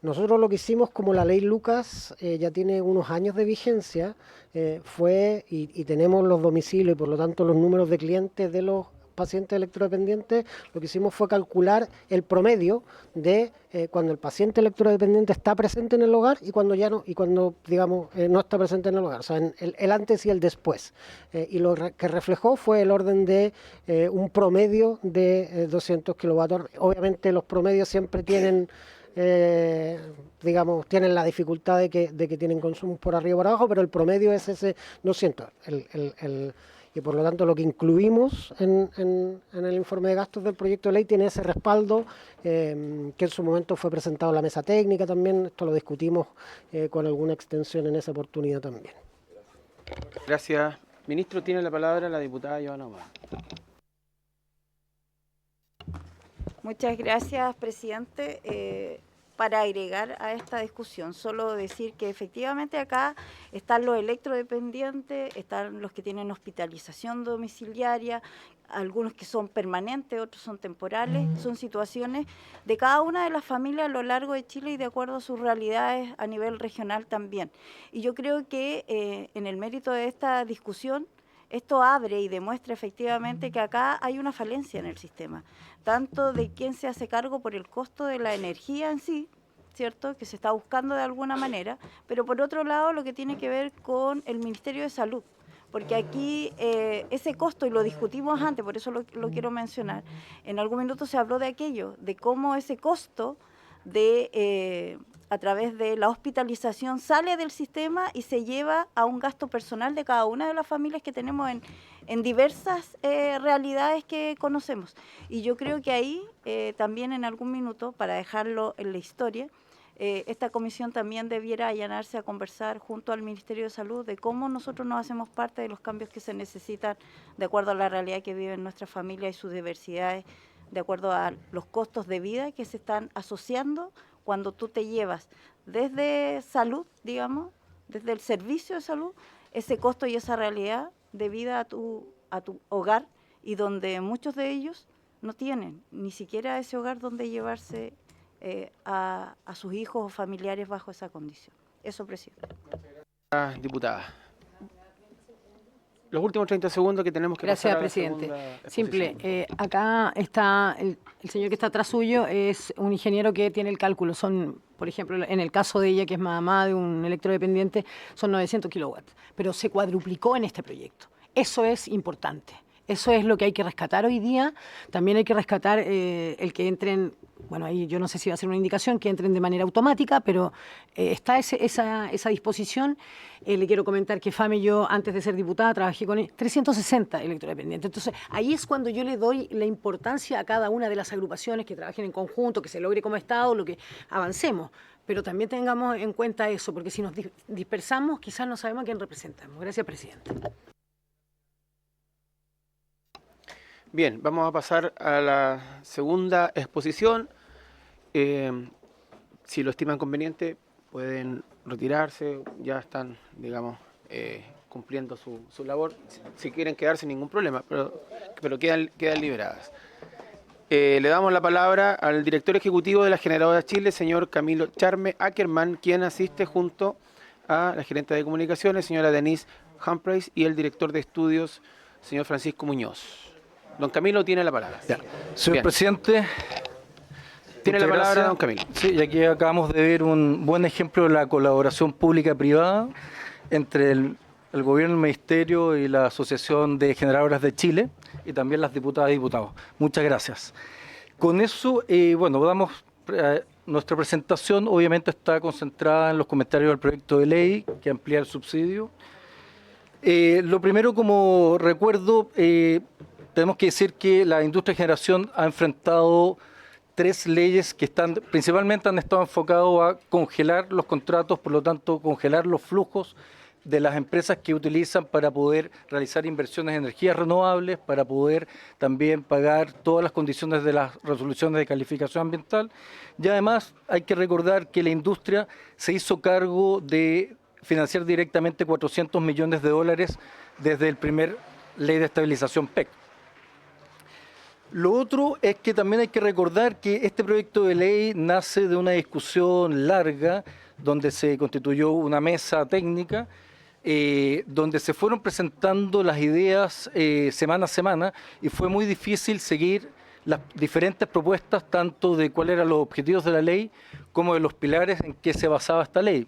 Nosotros lo que hicimos, como la ley Lucas ya tiene unos años de vigencia, y tenemos los domicilios y por lo tanto los números de clientes de los pacientes electrodependientes, lo que hicimos fue calcular el promedio de cuando el paciente electrodependiente está presente en el hogar y cuando ya no, y cuando, digamos, no está presente en el hogar, o sea, en el antes y el después. Y lo que reflejó fue el orden de un promedio de 200 kilovatios. Obviamente los promedios siempre tienen digamos, tienen la dificultad de que tienen consumos por arriba y por abajo, pero el promedio es ese 200. Y por lo tanto lo que incluimos en el informe de gastos del proyecto de ley tiene ese respaldo, que en su momento fue presentado a la mesa técnica también. Esto lo discutimos con alguna extensión en esa oportunidad también. Gracias. Ministro, tiene la palabra la diputada Joana Ahumada. Muchas gracias, presidente. Para agregar a esta discusión, solo decir que efectivamente acá están los electrodependientes, están los que tienen hospitalización domiciliaria, algunos que son permanentes, otros son temporales, son situaciones de cada una de las familias a lo largo de Chile y de acuerdo a sus realidades a nivel regional también. Y yo creo que en el mérito de esta discusión, esto abre y demuestra efectivamente que acá hay una falencia en el sistema, tanto de quién se hace cargo por el costo de la energía en sí, ¿cierto?, que se está buscando de alguna manera, pero por otro lado lo que tiene que ver con el Ministerio de Salud, porque aquí ese costo, y lo discutimos antes, por eso lo quiero mencionar, en algún minuto se habló de aquello, de cómo ese costo a través de la hospitalización sale del sistema y se lleva a un gasto personal de cada una de las familias que tenemos en diversas realidades que conocemos. Y yo creo que ahí también en algún minuto, para dejarlo en la historia, esta comisión también debiera allanarse a conversar junto al Ministerio de Salud de cómo nosotros nos hacemos parte de los cambios que se necesitan de acuerdo a la realidad que viven nuestras familias y sus diversidades, de acuerdo a los costos de vida que se están asociando cuando tú te llevas desde salud, digamos, desde el servicio de salud, ese costo y esa realidad de vida a tu hogar, y donde muchos de ellos no tienen ni siquiera ese hogar donde llevarse a sus hijos o familiares bajo esa condición. Eso, presidente. Diputada. Los últimos 30 segundos que tenemos que Gracias, pasar a la presidente. segunda Simple. exposición. Acá está el señor que está atrás suyo, es un ingeniero que tiene el cálculo. Son, por ejemplo, en el caso de ella, que es mamá de un electrodependiente, son 900 kilowatts. Pero se cuadruplicó en este proyecto. Eso es importante. Eso es lo que hay que rescatar hoy día. También hay que rescatar el que entren, bueno, ahí yo no sé si va a ser una indicación, que entren de manera automática, pero está esa disposición. Le quiero comentar que FAME, yo antes de ser diputada trabajé con 360 electrodependientes. Entonces, ahí es cuando yo le doy la importancia a cada una de las agrupaciones que trabajen en conjunto, que se logre como Estado, lo que avancemos. Pero también tengamos en cuenta eso, porque si nos dispersamos, quizás no sabemos a quién representamos. Gracias, presidente. Bien, vamos a pasar a la segunda exposición. Si lo estiman conveniente, pueden retirarse, ya están, digamos, cumpliendo su labor. Si quieren quedarse, ningún problema, pero quedan liberadas. Le damos la palabra al director ejecutivo de la Generadora Chile, señor Camilo Charme Ackerman, quien asiste junto a la gerente de comunicaciones, señora Denise Humphreys, y el director de estudios, señor Francisco Muñoz. Don Camilo tiene la palabra. Ya. Señor Bien. presidente, Tiene la muchas palabra, gracias. don Camilo. Sí, y aquí acabamos de ver un buen ejemplo de la colaboración pública-privada entre el Gobierno, el Ministerio y la Asociación de Generadoras de Chile, y también las diputadas y diputados. Muchas gracias. Con eso, bueno, damos nuestra presentación, obviamente está concentrada en los comentarios del proyecto de ley que amplía el subsidio. Lo primero, como recuerdo, tenemos que decir que la industria de generación ha enfrentado 3 leyes que principalmente han estado enfocados a congelar los contratos, por lo tanto, congelar los flujos de las empresas que utilizan para poder realizar inversiones en energías renovables, para poder también pagar todas las condiciones de las resoluciones de calificación ambiental. Y además hay que recordar que la industria se hizo cargo de financiar directamente $400 millones desde el primer ley de estabilización PEC. Lo otro es que también hay que recordar que este proyecto de ley nace de una discusión larga donde se constituyó una mesa técnica, donde se fueron presentando las ideas semana a semana, y fue muy difícil seguir las diferentes propuestas, tanto de cuáles eran los objetivos de la ley como de los pilares en que se basaba esta ley.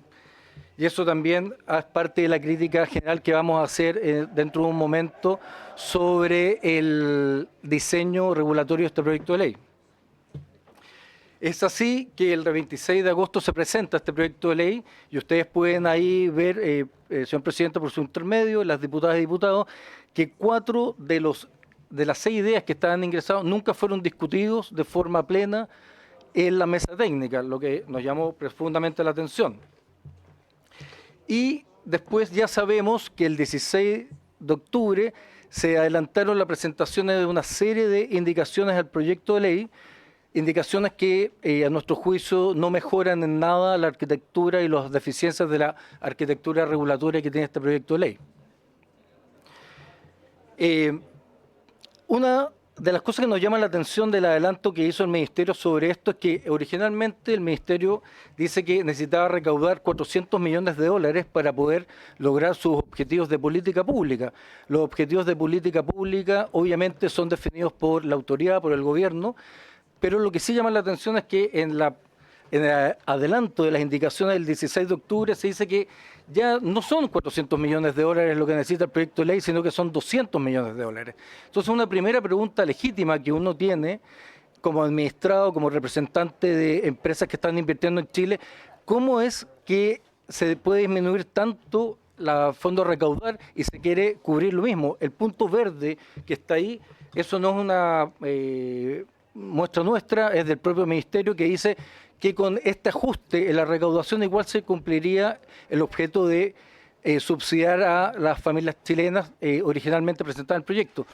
Y eso también es parte de la crítica general que vamos a hacer dentro de un momento sobre el diseño regulatorio de este proyecto de ley. Es así que el 26 de agosto se presenta este proyecto de ley y ustedes pueden ahí ver, señor presidente, por su intermedio, las diputadas y diputados, que 4 de las 6 ideas que estaban ingresadas nunca fueron discutidos de forma plena en la mesa técnica, lo que nos llamó profundamente la atención. Y después ya sabemos que el 16 de octubre se adelantaron las presentaciones de una serie de indicaciones al proyecto de ley, indicaciones que a nuestro juicio no mejoran en nada la arquitectura y las deficiencias de la arquitectura regulatoria que tiene este proyecto de ley. Una de las cosas que nos llama la atención del adelanto que hizo el Ministerio sobre esto es que originalmente el Ministerio dice que necesitaba recaudar $400 millones para poder lograr sus objetivos de política pública. Los objetivos de política pública obviamente son definidos por la autoridad, por el gobierno, pero lo que sí llama la atención es que en el adelanto de las indicaciones del 16 de octubre se dice que ya no son $400 millones lo que necesita el proyecto de ley, sino que son $200 millones. Entonces, una primera pregunta legítima que uno tiene como administrado, como representante de empresas que están invirtiendo en Chile, ¿cómo es que se puede disminuir tanto la fondo a recaudar y se quiere cubrir lo mismo? El punto verde que está ahí, eso no es una muestra nuestra, es del propio Ministerio, que dice que con este ajuste en la recaudación igual se cumpliría el objeto de subsidiar a las familias chilenas originalmente presentadas en el proyecto.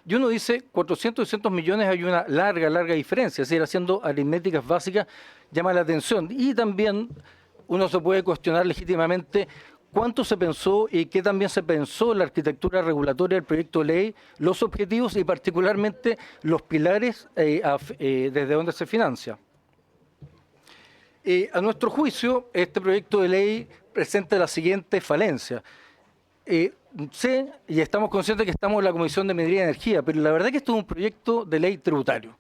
Y uno dice, 400, 200 millones, hay una larga diferencia, es decir, haciendo aritméticas básicas llama la atención. Y también uno se puede cuestionar legítimamente cuánto se pensó y qué también se pensó en la arquitectura regulatoria del proyecto de ley, los objetivos y particularmente los pilares desde donde se financia. A nuestro juicio, este proyecto de ley presenta la siguiente falencia. Sé y estamos conscientes que estamos en la Comisión de Minería y Energía, pero la verdad es que esto es un proyecto de ley tributario.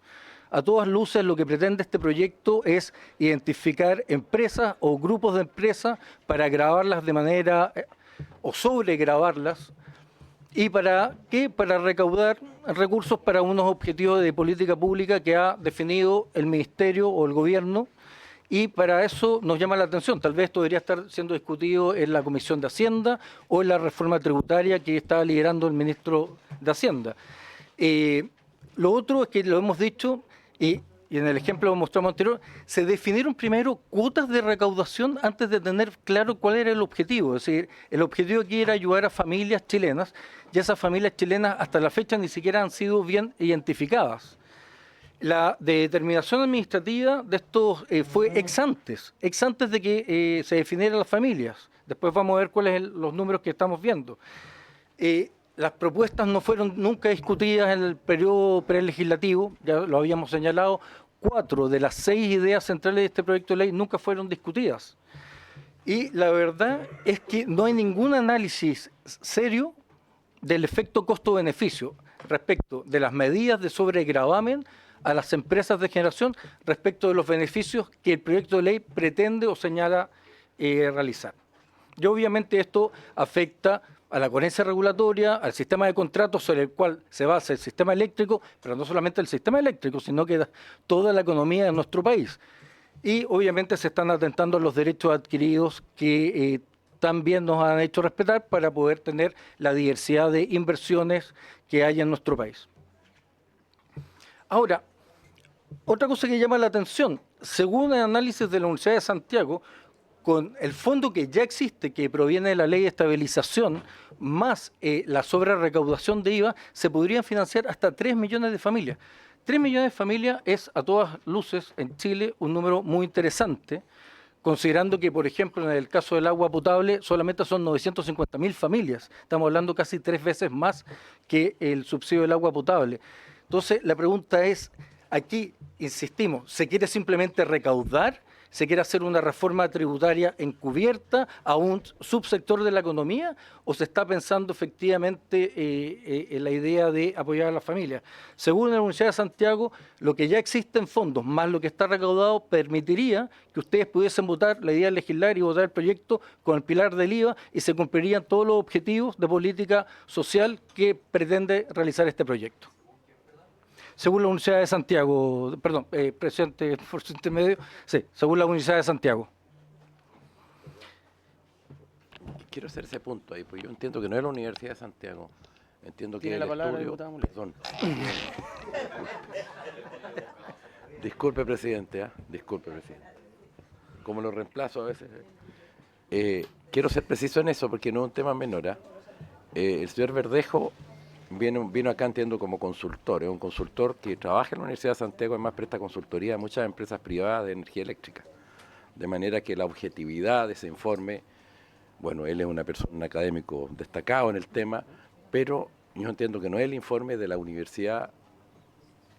A todas luces, lo que pretende este proyecto es identificar empresas o grupos de empresas para gravarlas de manera o sobregravarlas. ¿Y para qué? Para recaudar recursos para unos objetivos de política pública que ha definido el Ministerio o el Gobierno. Y para eso nos llama la atención, tal vez esto debería estar siendo discutido en la Comisión de Hacienda o en la reforma tributaria que está liderando el ministro de Hacienda. Lo otro es que lo hemos dicho, y en el ejemplo que mostramos anterior, se definieron primero cuotas de recaudación antes de tener claro cuál era el objetivo. Es decir, el objetivo aquí era ayudar a familias chilenas, y esas familias chilenas hasta la fecha ni siquiera han sido bien identificadas. La determinación administrativa de estos fue ex antes de que se definieran las familias. Después vamos a ver cuáles son los números que estamos viendo. las propuestas no fueron nunca discutidas en el periodo prelegislativo, ya lo habíamos señalado. 4 de las 6 ideas centrales de este proyecto de ley nunca fueron discutidas. Y la verdad es que no hay ningún análisis serio del efecto costo-beneficio respecto de las medidas de sobregravamen a las empresas de generación respecto de los beneficios que el proyecto de ley pretende o señala realizar. Y obviamente esto afecta a la coherencia regulatoria, al sistema de contratos sobre el cual se basa el sistema eléctrico, pero no solamente el sistema eléctrico, sino que toda la economía de nuestro país. Y obviamente se están atentando a los derechos adquiridos que también nos han hecho respetar para poder tener la diversidad de inversiones que hay en nuestro país. Ahora, otra cosa que llama la atención, según el análisis de la Universidad de Santiago, con el fondo que ya existe, que proviene de la Ley de Estabilización, más la sobrerecaudación de IVA, se podrían financiar hasta 3 millones de familias. 3 millones de familias es, a todas luces, en Chile, un número muy interesante, considerando que, por ejemplo, en el caso del agua potable, solamente son 950.000 familias. Estamos hablando casi 3 veces más que el subsidio del agua potable. Entonces, la pregunta es, aquí, insistimos, ¿se quiere simplemente recaudar? ¿Se quiere hacer una reforma tributaria encubierta a un subsector de la economía? ¿O se está pensando efectivamente en la idea de apoyar a las familias? Según la Universidad de Santiago, lo que ya existe en fondos, más lo que está recaudado, permitiría que ustedes pudiesen votar la idea de legislar y votar el proyecto con el pilar del IVA y se cumplirían todos los objetivos de política social que pretende realizar este proyecto. Según la Universidad de Santiago, perdón, presidente, por su intermedio, sí, según la Universidad de Santiago. Quiero hacer ese punto ahí, porque yo entiendo que no es la Universidad de Santiago. Entiendo que Tiene el la palabra, estudio... diputado Molina. Perdón. Disculpe, presidente, disculpe, presidente. Como lo reemplazo a veces. Quiero ser preciso en eso, porque no es un tema menor. El señor Verdejo vino acá, entiendo, como consultor. Es un consultor que trabaja en la Universidad de Santiago, además presta consultoría a muchas empresas privadas de energía eléctrica. De manera que la objetividad de ese informe, bueno, él es una persona, un académico destacado en el tema, pero yo entiendo que no es el informe de la Universidad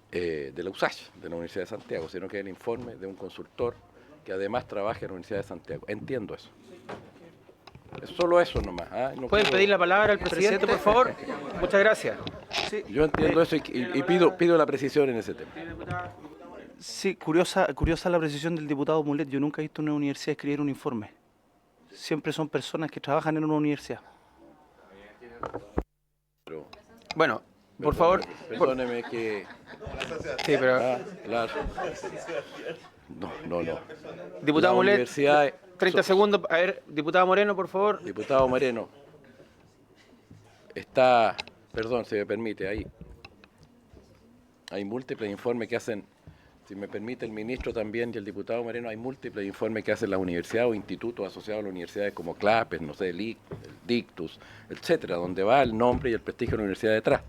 de la USACH, de la Universidad de Santiago, sino que es el informe de un consultor que además trabaja en la Universidad de Santiago. Entiendo eso. Es solo eso nomás. No ¿Pueden quiero... pedir la palabra al presidente, por favor? Muchas gracias. Sí. Yo entiendo eso y pido la precisión en ese tema. Sí, curiosa la precisión del diputado Mulet. Yo nunca he visto una universidad escribir un informe. Siempre son personas que trabajan en una universidad. Bueno, por favor. Perdóneme que... Sí, pero... claro. No. Diputado Mulet, Universidad... 30 segundos. A ver, diputado Moreno, por favor. Diputado Moreno. Está... Perdón, si me permite, ahí. Hay múltiples informes que hacen... Si me permite el ministro también y el diputado Moreno, hay múltiples informes que hacen las universidades o institutos asociados a las universidades como CLAPES, no sé, el Dictus, etcétera, donde va el nombre y el prestigio de la universidad detrás.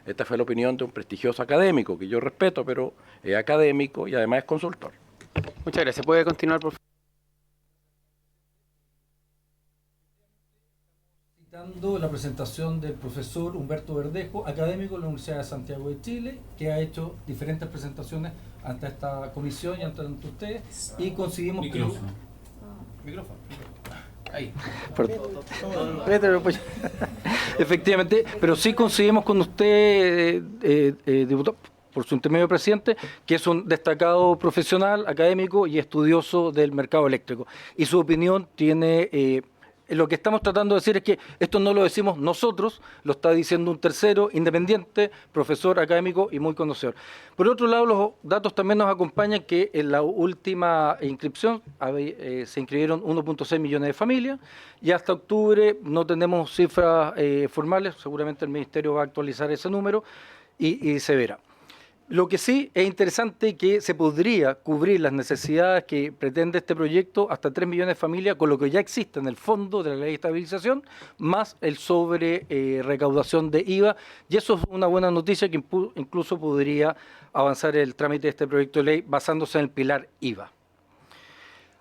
Esta fue la opinión de un prestigioso académico, que yo respeto, pero es académico y además es consultor. Muchas gracias. ¿Puede continuar, por favor? Citando la presentación del profesor Humberto Verdejo, académico de la Universidad de Santiago de Chile, que ha hecho diferentes presentaciones ante esta comisión y ante ustedes, y conseguimos Micrófono. Micrófono. Ahí. Efectivamente, pero sí conseguimos con usted, diputado, por su intermedio presidente, que es un destacado profesional, académico y estudioso del mercado eléctrico. Y su opinión tiene... lo que estamos tratando de decir es que esto no lo decimos nosotros, lo está diciendo un tercero, independiente, profesor, académico y muy conocedor. Por otro lado, los datos también nos acompañan que en la última inscripción se inscribieron 1.6 millones de familias y hasta octubre no tenemos cifras formales, seguramente el Ministerio va a actualizar ese número y se verá. Lo que sí es interesante que se podría cubrir las necesidades que pretende este proyecto hasta 3 millones de familias con lo que ya existe en el fondo de la ley de estabilización, más el sobre recaudación de IVA, y eso es una buena noticia que incluso podría avanzar el trámite de este proyecto de ley basándose en el pilar IVA.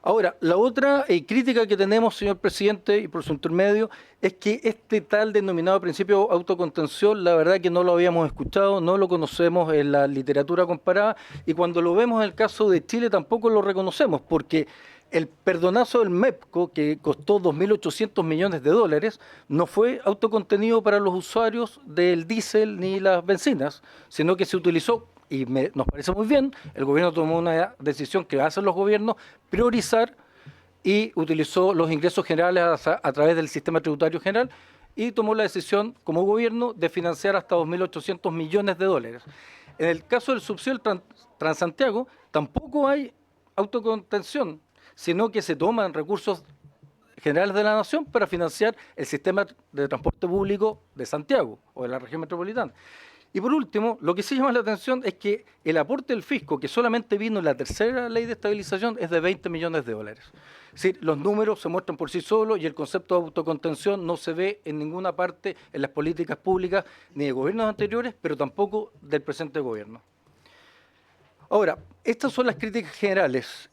Ahora, la otra crítica que tenemos, señor presidente, y por su intermedio, es que este tal denominado principio de autocontención, la verdad que no lo habíamos escuchado, no lo conocemos en la literatura comparada, y cuando lo vemos en el caso de Chile tampoco lo reconocemos, porque el perdonazo del MEPCO, que costó 2.800 millones de dólares, no fue autocontenido para los usuarios del diésel ni las bencinas, sino que se utilizó, y nos parece muy bien, el gobierno tomó una decisión que hacen los gobiernos, priorizar, y utilizó los ingresos generales a través del sistema tributario general, y tomó la decisión como gobierno de financiar hasta 2.800 millones de dólares. En el caso del subsidio Transantiago, tampoco hay autocontención, sino que se toman recursos generales de la nación para financiar el sistema de transporte público de Santiago o de la región metropolitana. Y por último, lo que sí llama la atención es que el aporte del fisco, que solamente vino en la tercera ley de estabilización, es de 20 millones de dólares. Es decir, los números se muestran por sí solos y el concepto de autocontención no se ve en ninguna parte en las políticas públicas ni de gobiernos anteriores, pero tampoco del presente gobierno. Ahora, estas son las críticas generales.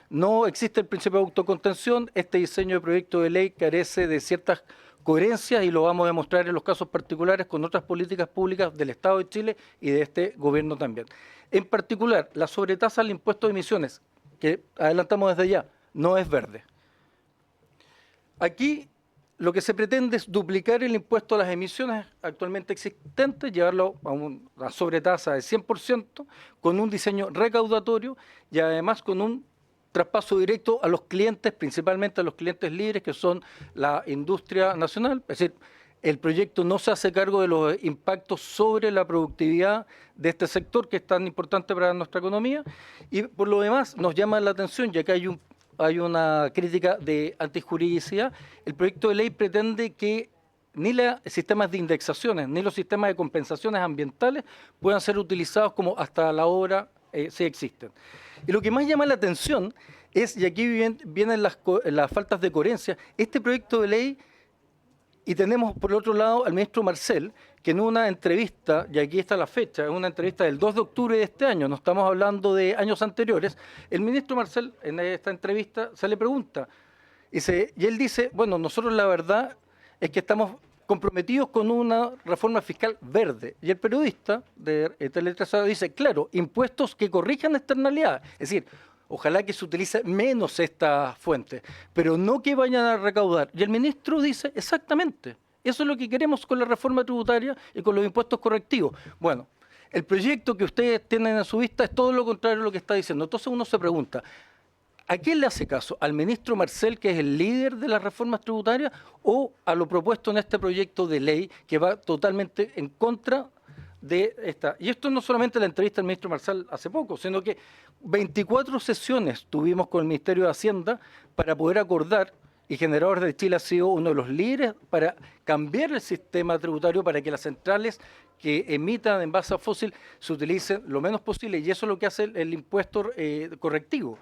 No existe el principio de autocontención, este diseño de proyecto de ley carece de ciertas coherencias y lo vamos a demostrar en los casos particulares con otras políticas públicas del Estado de Chile y de este gobierno también. En particular, la sobretasa del impuesto de emisiones, que adelantamos desde ya, no es verde. Aquí lo que se pretende es duplicar el impuesto a las emisiones actualmente existentes, llevarlo a una sobretasa de 100%, con un diseño recaudatorio y además con un traspaso directo a los clientes, principalmente a los clientes libres, que son la industria nacional. Es decir, el proyecto no se hace cargo de los impactos sobre la productividad de este sector, que es tan importante para nuestra economía. Y por lo demás, nos llama la atención, ya que hay una crítica de antijuridicidad, el proyecto de ley pretende que ni los sistemas de indexaciones, ni los sistemas de compensaciones ambientales puedan ser utilizados como hasta la hora sí existen. Y lo que más llama la atención es, y aquí vienen las faltas de coherencia, este proyecto de ley, y tenemos por el otro lado al ministro Marcel, que en una entrevista, y aquí está la fecha, en una entrevista del 2 de octubre de este año, no estamos hablando de años anteriores, el ministro Marcel en esta entrevista se le pregunta, y él dice, bueno, nosotros la verdad es que estamos comprometidos con una reforma fiscal verde. Y el periodista de Tele 13 dice, claro, impuestos que corrijan externalidades. Es decir, ojalá que se utilice menos esta fuente, pero no que vayan a recaudar. Y el ministro dice, exactamente, eso es lo que queremos con la reforma tributaria y con los impuestos correctivos. Bueno, el proyecto que ustedes tienen en su vista es todo lo contrario a lo que está diciendo. Entonces uno se pregunta, ¿a quién le hace caso? ¿Al ministro Marcel, que es el líder de las reformas tributarias, o a lo propuesto en este proyecto de ley que va totalmente en contra de esta? Y esto no solamente la entrevista del ministro Marcel hace poco, sino que 24 sesiones tuvimos con el Ministerio de Hacienda para poder acordar, y Generadores de Chile ha sido uno de los líderes para cambiar el sistema tributario para que las centrales que emitan en base a fósil se utilicen lo menos posible, y eso es lo que hace el impuesto correctivo.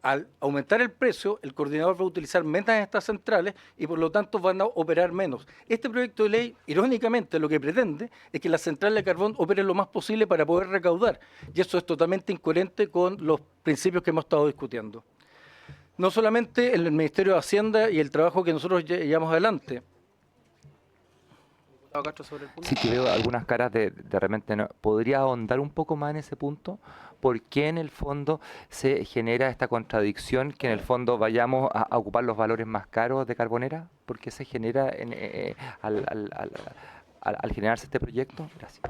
Al aumentar el precio, el coordinador va a utilizar menos estas centrales y por lo tanto van a operar menos. Este proyecto de ley, irónicamente, lo que pretende es que las centrales de carbón operen lo más posible para poder recaudar. Y eso es totalmente incoherente con los principios que hemos estado discutiendo. No solamente el Ministerio de Hacienda y el trabajo que nosotros llevamos adelante. Sí, que veo algunas caras de repente. ¿No? ¿Podría ahondar un poco más en ese punto? ¿Por qué en el fondo se genera esta contradicción que en el fondo vayamos a ocupar los valores más caros de Carbonera? ¿Por qué se genera al generarse este proyecto? Gracias.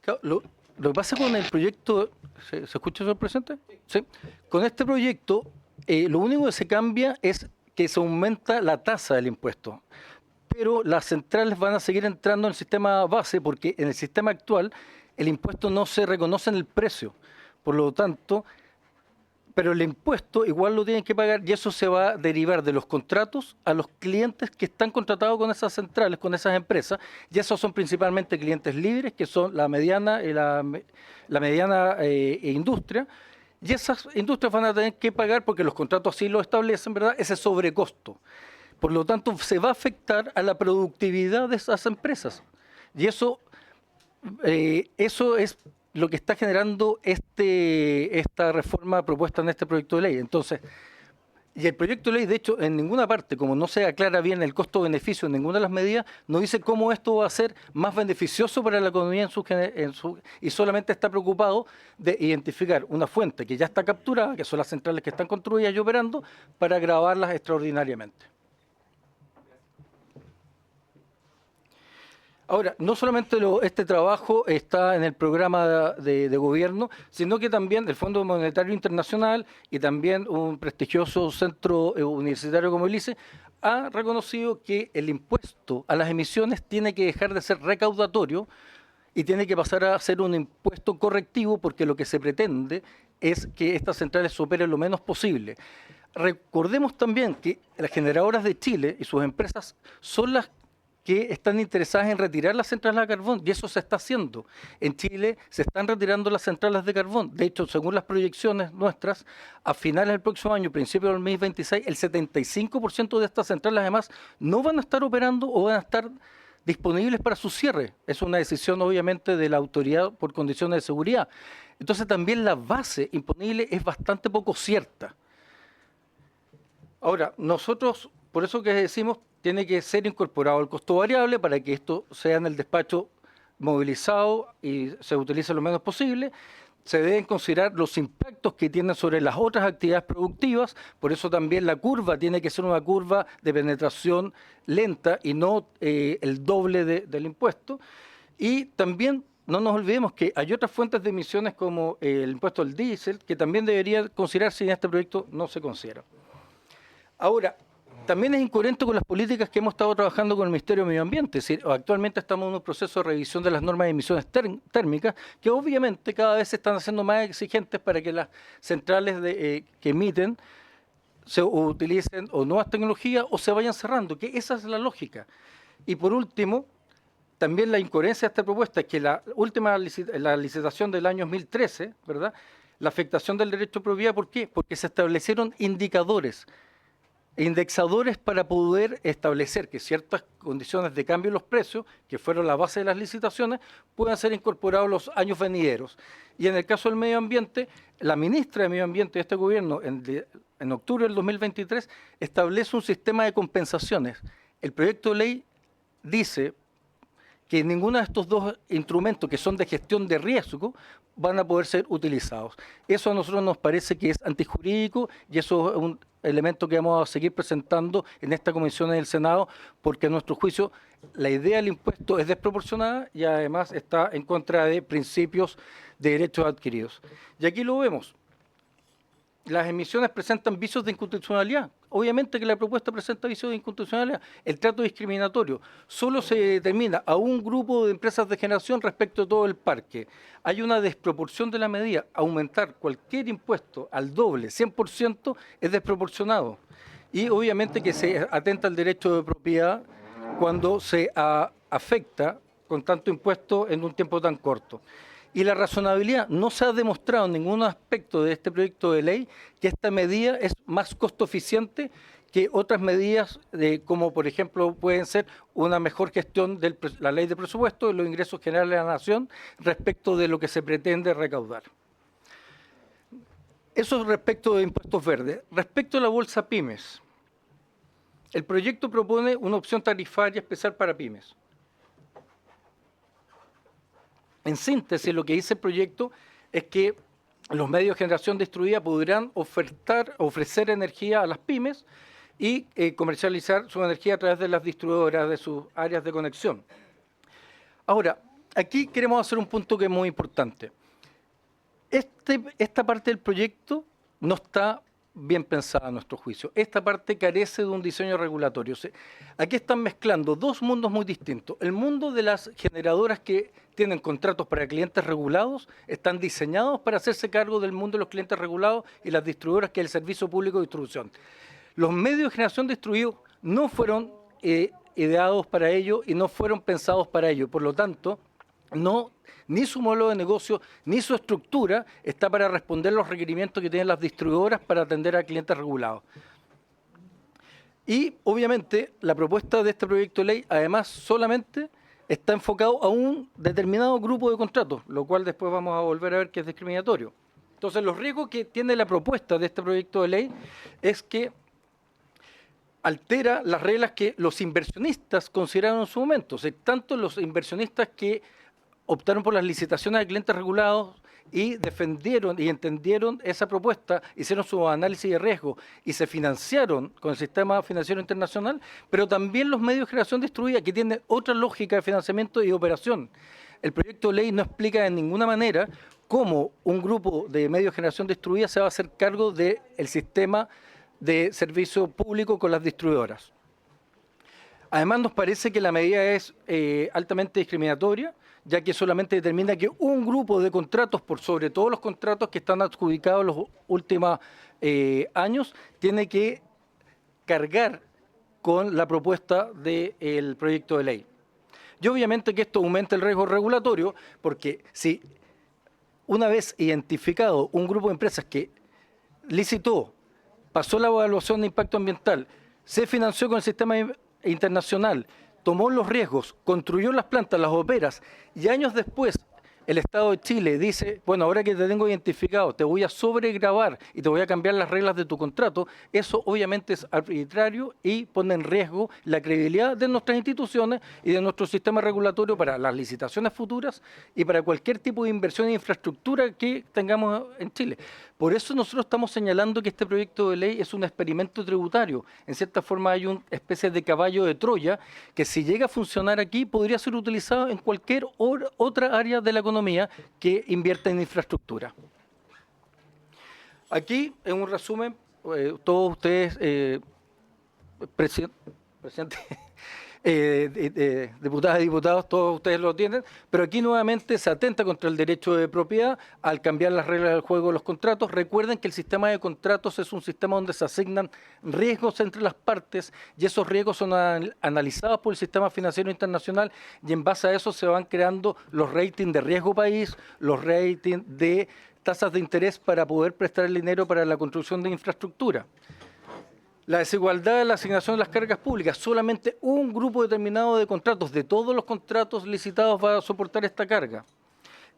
Claro, lo que pasa con el proyecto, ¿se escucha, señor presidente? Sí. Con este proyecto, lo único que se cambia es que se aumenta la tasa del impuesto. Pero las centrales van a seguir entrando en el sistema base porque en el sistema actual el impuesto no se reconoce en el precio. Por lo tanto, pero el impuesto igual lo tienen que pagar y eso se va a derivar de los contratos a los clientes que están contratados con esas centrales, con esas empresas, y esos son principalmente clientes libres, que son la mediana industria, y esas industrias van a tener que pagar, porque los contratos así lo establecen, ¿verdad?, ese sobrecosto. Por lo tanto, se va a afectar a la productividad de esas empresas. Y eso es lo que está generando esta reforma propuesta en este proyecto de ley. Entonces, y el proyecto de ley, de hecho, en ninguna parte, como no se aclara bien el costo-beneficio en ninguna de las medidas, no dice cómo esto va a ser más beneficioso para la economía y solamente está preocupado de identificar una fuente que ya está capturada, que son las centrales que están construidas y operando, para grabarlas extraordinariamente. Ahora, no solamente este trabajo está en el programa de gobierno, sino que también el Fondo Monetario Internacional y también un prestigioso centro universitario como el ICE ha reconocido que el impuesto a las emisiones tiene que dejar de ser recaudatorio y tiene que pasar a ser un impuesto correctivo, porque lo que se pretende es que estas centrales operen lo menos posible. Recordemos también que las generadoras de Chile y sus empresas son las que están interesadas en retirar las centrales de carbón, y eso se está haciendo. En Chile se están retirando las centrales de carbón. De hecho, según las proyecciones nuestras, a finales del próximo año, principio del 2026, el 75% de estas centrales además no van a estar operando o van a estar disponibles para su cierre. Es una decisión obviamente de la autoridad por condiciones de seguridad. Entonces también la base imponible es bastante poco cierta. Ahora, nosotros, por eso que decimos, tiene que ser incorporado el costo variable para que esto sea en el despacho movilizado y se utilice lo menos posible. Se deben considerar los impactos que tienen sobre las otras actividades productivas, por eso también la curva tiene que ser una curva de penetración lenta y no el doble del impuesto. Y también no nos olvidemos que hay otras fuentes de emisiones como el impuesto al diésel que también debería considerarse y en este proyecto no se considera. Ahora, también es incoherente con las políticas que hemos estado trabajando con el Ministerio de Medio Ambiente. Es decir, actualmente estamos en un proceso de revisión de las normas de emisiones térmicas, que obviamente cada vez se están haciendo más exigentes para que las centrales que emiten se utilicen o nuevas tecnologías o se vayan cerrando, que esa es la lógica. Y por último, también la incoherencia de esta propuesta es que la licitación del año 2013, ¿verdad? La afectación del derecho de propiedad, ¿por qué? Porque se establecieron indicadores indexadores para poder establecer que ciertas condiciones de cambio en los precios, que fueron la base de las licitaciones, puedan ser incorporados los años venideros. Y en el caso del medio ambiente, la ministra de Medio Ambiente de este gobierno, en octubre del 2023, establece un sistema de compensaciones. El proyecto de ley dice que ninguno de estos dos instrumentos que son de gestión de riesgo van a poder ser utilizados. Eso a nosotros nos parece que es antijurídico y eso es un elemento que vamos a seguir presentando en esta comisión del Senado, porque a nuestro juicio la idea del impuesto es desproporcionada y además está en contra de principios de derechos adquiridos. Y aquí lo vemos. Las emisiones presentan vicios de inconstitucionalidad. Obviamente que la propuesta presenta vicios de inconstitucionalidad. El trato discriminatorio solo se determina a un grupo de empresas de generación respecto a todo el parque. Hay una desproporción de la medida. Aumentar cualquier impuesto al doble, 100%, es desproporcionado. Y obviamente que se atenta al derecho de propiedad cuando se afecta con tanto impuesto en un tiempo tan corto. Y la razonabilidad, no se ha demostrado en ningún aspecto de este proyecto de ley que esta medida es más costo eficiente que otras medidas, como por ejemplo pueden ser una mejor gestión de la ley de presupuesto y los ingresos generales de la nación respecto de lo que se pretende recaudar. Eso respecto de impuestos verdes. Respecto a la bolsa pymes, el proyecto propone una opción tarifaria especial para pymes. En síntesis, lo que dice el proyecto es que los medios de generación distribuida podrán ofrecer energía a las pymes y comercializar su energía a través de las distribuidoras de sus áreas de conexión. Ahora, aquí queremos hacer un punto que es muy importante. Esta parte del proyecto no está bien pensada a nuestro juicio. Esta parte carece de un diseño regulatorio. Aquí están mezclando dos mundos muy distintos. El mundo de las generadoras que tienen contratos para clientes regulados están diseñados para hacerse cargo del mundo de los clientes regulados y las distribuidoras, que es el servicio público de distribución. Los medios de generación distribuidos no fueron ideados para ello y no fueron pensados para ello. Por lo tanto, ni su modelo de negocio ni su estructura está para responder los requerimientos que tienen las distribuidoras para atender a clientes regulados. Y obviamente la propuesta de este proyecto de ley además solamente está enfocado a un determinado grupo de contratos, lo cual después vamos a volver a ver que es discriminatorio. Entonces, los riesgos que tiene la propuesta de este proyecto de ley es que altera las reglas que los inversionistas consideraron en su momento. O sea, tanto los inversionistas que optaron por las licitaciones de clientes regulados y defendieron y entendieron esa propuesta, hicieron su análisis de riesgo y se financiaron con el sistema financiero internacional, pero también los medios de generación distribuida que tienen otra lógica de financiamiento y operación. El proyecto de ley no explica de ninguna manera cómo un grupo de medios de generación distribuida se va a hacer cargo del sistema de servicio público con las distribuidoras. Además, nos parece que la medida es altamente discriminatoria, ya que solamente determina que un grupo de contratos, por sobre todos los contratos que están adjudicados en los últimos años, tiene que cargar con la propuesta del proyecto de ley. Y obviamente que esto aumenta el riesgo regulatorio, porque si una vez identificado un grupo de empresas que licitó, pasó la evaluación de impacto ambiental, se financió con el sistema internacional, tomó los riesgos, construyó las plantas, las operas, y años después el Estado de Chile dice, bueno, ahora que te tengo identificado, te voy a sobregravar y te voy a cambiar las reglas de tu contrato, eso obviamente es arbitrario y pone en riesgo la credibilidad de nuestras instituciones y de nuestro sistema regulatorio para las licitaciones futuras y para cualquier tipo de inversión en infraestructura que tengamos en Chile. Por eso nosotros estamos señalando que este proyecto de ley es un experimento tributario. En cierta forma hay una especie de caballo de Troya que si llega a funcionar aquí podría ser utilizado en cualquier otra área de la economía que invierta en infraestructura. Aquí, en un resumen, todos ustedes, presidente, diputadas y diputados, todos ustedes lo tienen, pero aquí nuevamente se atenta contra el derecho de propiedad al cambiar las reglas del juego de los contratos. Recuerden que el sistema de contratos es un sistema donde se asignan riesgos entre las partes y esos riesgos son analizados por el sistema financiero internacional y en base a eso se van creando los ratings de riesgo país, los ratings de tasas de interés para poder prestar el dinero para la construcción de infraestructura. La desigualdad de la asignación de las cargas públicas. Solamente un grupo determinado de contratos, de todos los contratos licitados, va a soportar esta carga.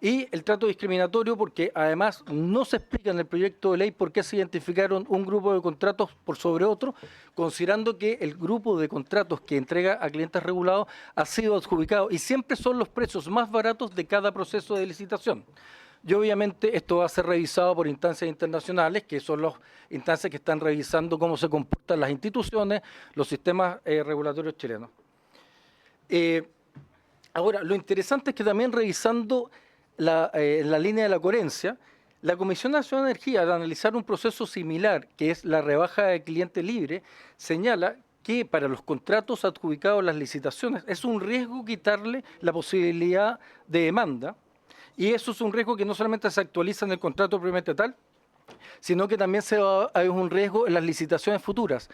Y el trato discriminatorio, porque además no se explica en el proyecto de ley por qué se identificaron un grupo de contratos por sobre otro, considerando que el grupo de contratos que entrega a clientes regulados ha sido adjudicado y siempre son los precios más baratos de cada proceso de licitación. Y obviamente esto va a ser revisado por instancias internacionales, que son las instancias que están revisando cómo se comportan las instituciones, los sistemas regulatorios chilenos. Ahora, lo interesante es que también revisando la línea de la coherencia, la Comisión Nacional de Energía, al analizar un proceso similar, que es la rebaja de cliente libre, señala que para los contratos adjudicados a las licitaciones es un riesgo quitarle la posibilidad de demanda. Y eso es un riesgo que no solamente se actualiza en el contrato propiamente tal, sino que también hay un riesgo en las licitaciones futuras.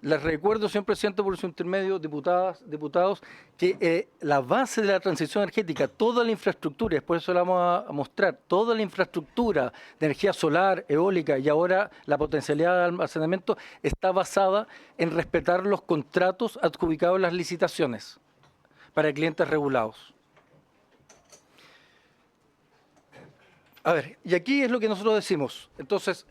Les recuerdo, señor presidente, por su intermedio, diputadas, diputados, que la base de la transición energética, toda la infraestructura, y después eso la vamos a mostrar, toda la infraestructura de energía solar, eólica y ahora la potencialidad de almacenamiento está basada en respetar los contratos adjudicados en las licitaciones para clientes regulados. A ver, y aquí es lo que nosotros decimos. Entonces,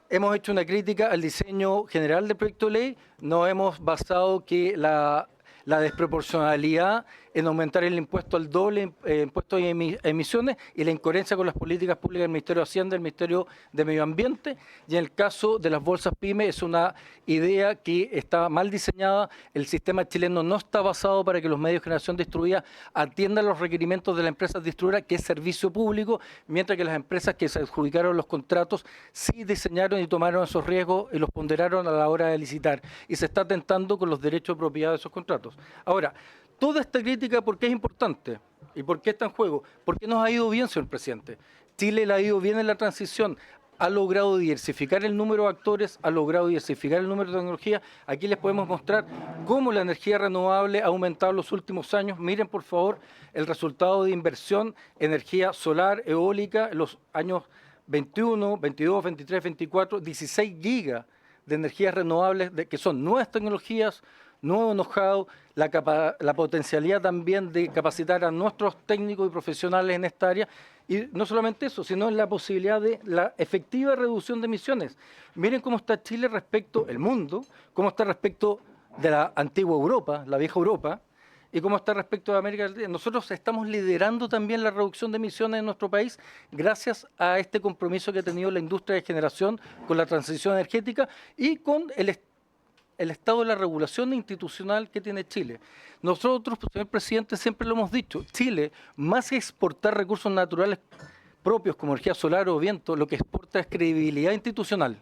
hemos hecho una crítica al diseño general del proyecto de ley, no hemos basado que la desproporcionalidad en aumentar el impuesto al doble, impuesto a emisiones y la incoherencia con las políticas públicas del Ministerio de Hacienda, del Ministerio de Medio Ambiente. Y en el caso de las bolsas PYME es una idea que está mal diseñada. El sistema chileno no está basado para que los medios de generación distribuida atiendan los requerimientos de la empresa distribuidora, que es servicio público, mientras que las empresas que se adjudicaron los contratos sí diseñaron y tomaron esos riesgos y los ponderaron a la hora de licitar. Y se está atentando con los derechos de propiedad de esos contratos. Ahora, toda esta crítica, ¿por qué es importante? ¿Y por qué está en juego? Porque nos ha ido bien, señor presidente. Chile le ha ido bien en la transición, ha logrado diversificar el número de actores, ha logrado diversificar el número de tecnologías. Aquí les podemos mostrar cómo la energía renovable ha aumentado en los últimos años. Miren, por favor, el resultado de inversión en energía solar, eólica, en los años 21, 22, 23, 24, 16 gigas de energías renovables, que son nuevas tecnologías, nuevo know-how, la potencialidad también de capacitar a nuestros técnicos y profesionales en esta área. Y no solamente eso, sino en la posibilidad de la efectiva reducción de emisiones. Miren cómo está Chile respecto al mundo, cómo está respecto de la antigua Europa, la vieja Europa, y cómo está respecto a América Latina. Nosotros estamos liderando también la reducción de emisiones en nuestro país gracias a este compromiso que ha tenido la industria de generación con la transición energética y con el estado de la regulación institucional que tiene Chile. Nosotros, señor presidente, siempre lo hemos dicho, Chile, más que exportar recursos naturales propios como energía solar o viento, lo que exporta es credibilidad institucional.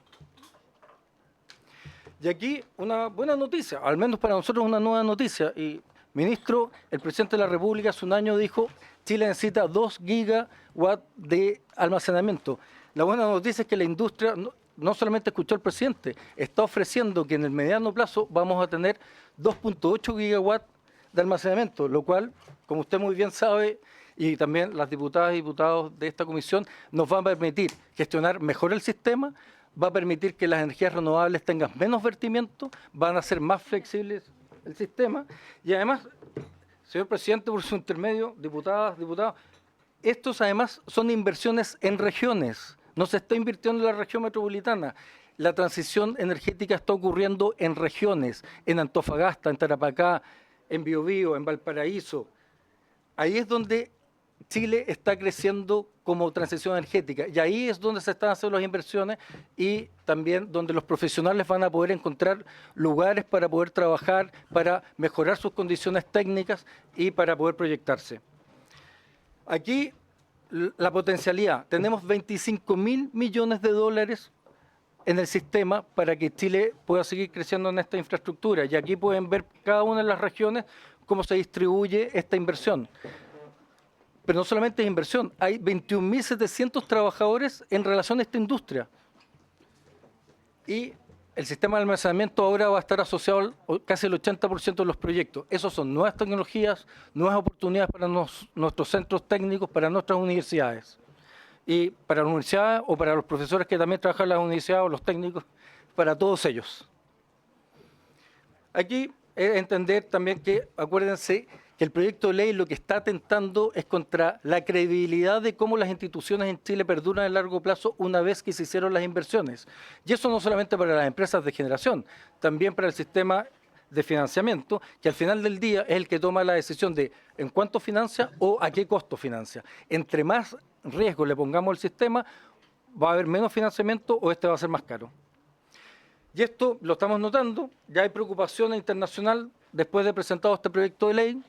Y aquí una buena noticia, al menos para nosotros una nueva noticia. Y, ministro, el presidente de la República hace un año dijo, Chile necesita 2 gigawatts de almacenamiento. La buena noticia es que la industria no solamente escuchó al presidente, está ofreciendo que en el mediano plazo vamos a tener 2.8 gigawatts de almacenamiento, lo cual, como usted muy bien sabe, y también las diputadas y diputados de esta comisión, nos va a permitir gestionar mejor el sistema, va a permitir que las energías renovables tengan menos vertimiento, van a ser más flexibles el sistema, y además, señor presidente, por su intermedio, diputadas, diputados, estos además son inversiones en regiones. No se está invirtiendo en la región metropolitana. La transición energética está ocurriendo en regiones, en Antofagasta, en Tarapacá, en Biobío, en Valparaíso. Ahí es donde Chile está creciendo como transición energética y ahí es donde se están haciendo las inversiones y también donde los profesionales van a poder encontrar lugares para poder trabajar, para mejorar sus condiciones técnicas y para poder proyectarse. Aquí la potencialidad, tenemos 25.000 millones de dólares en el sistema para que Chile pueda seguir creciendo en esta infraestructura. Y aquí pueden ver cada una de las regiones cómo se distribuye esta inversión. Pero no solamente es inversión, hay 21.700 trabajadores en relación a esta industria. Y el sistema de almacenamiento ahora va a estar asociado casi el 80% de los proyectos. Esos son nuevas tecnologías, nuevas oportunidades para nuestros centros técnicos, para nuestras universidades. Y para las universidades o para los profesores que también trabajan en las universidades o los técnicos, para todos ellos. Aquí es entender también que, acuérdense, que el proyecto de ley lo que está atentando es contra la credibilidad de cómo las instituciones en Chile perduran a largo plazo una vez que se hicieron las inversiones. Y eso no solamente para las empresas de generación, también para el sistema de financiamiento, que al final del día es el que toma la decisión de en cuánto financia o a qué costo financia. Entre más riesgo le pongamos al sistema, va a haber menos financiamiento o este va a ser más caro. Y esto lo estamos notando, ya hay preocupación internacional después de presentado este proyecto de ley.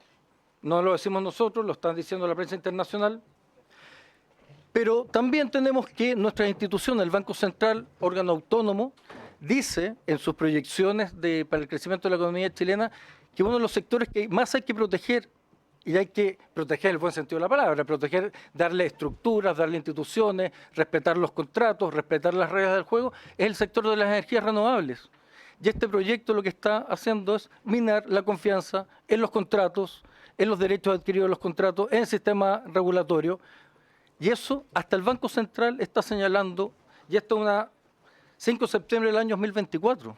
No lo decimos nosotros, lo están diciendo la prensa internacional. Pero también tenemos que nuestras instituciones, el Banco Central, órgano autónomo, dice en sus proyecciones para el crecimiento de la economía chilena que uno de los sectores que más hay que proteger, y hay que proteger en el buen sentido de la palabra, proteger, darle estructuras, darle instituciones, respetar los contratos, respetar las reglas del juego, es el sector de las energías renovables. Y este proyecto lo que está haciendo es minar la confianza en los contratos, en los derechos adquiridos de los contratos, en el sistema regulatorio. Y eso hasta el Banco Central está señalando, y esto es una 5 de septiembre del año 2024.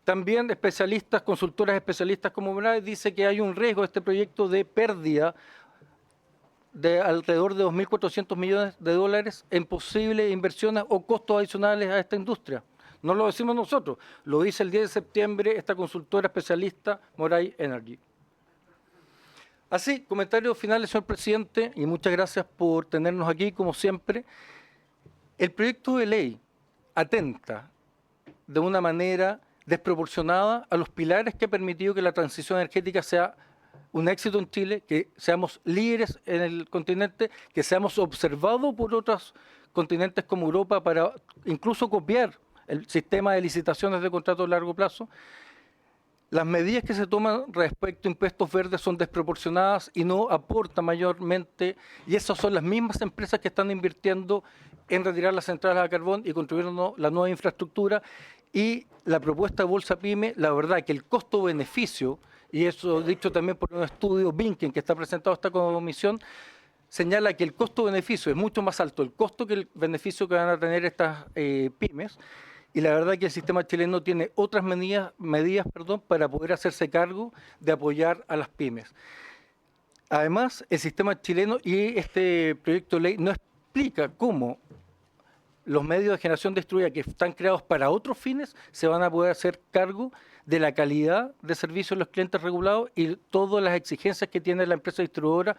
También especialistas, consultoras especialistas como Moraes, dice que hay un riesgo de este proyecto de pérdida de alrededor de 2.400 millones de dólares en posibles inversiones o costos adicionales a esta industria. No lo decimos nosotros, lo dice el 10 de septiembre esta consultora especialista Moray Energy. Así, comentarios finales, señor presidente, y muchas gracias por tenernos aquí, como siempre. El proyecto de ley atenta de una manera desproporcionada a los pilares que ha permitido que la transición energética sea un éxito en Chile, que seamos líderes en el continente, que seamos observados por otros continentes como Europa para incluso copiar el sistema de licitaciones de contratos a largo plazo. Las medidas que se toman respecto a impuestos verdes son desproporcionadas y no aportan mayormente, y esas son las mismas empresas que están invirtiendo en retirar las centrales a carbón y construyendo la nueva infraestructura. Y la propuesta de Bolsa Pyme, la verdad que el costo-beneficio, y eso dicho también por un estudio Binken que está presentado a esta comisión, señala que el costo-beneficio es mucho más alto, el costo que el beneficio que van a tener estas pymes, y la verdad que el sistema chileno tiene otras medidas para poder hacerse cargo de apoyar a las pymes. Además, el sistema chileno y este proyecto de ley no explica cómo los medios de generación distribuida que están creados para otros fines se van a poder hacer cargo de la calidad de servicio de los clientes regulados y todas las exigencias que tiene la empresa distribuidora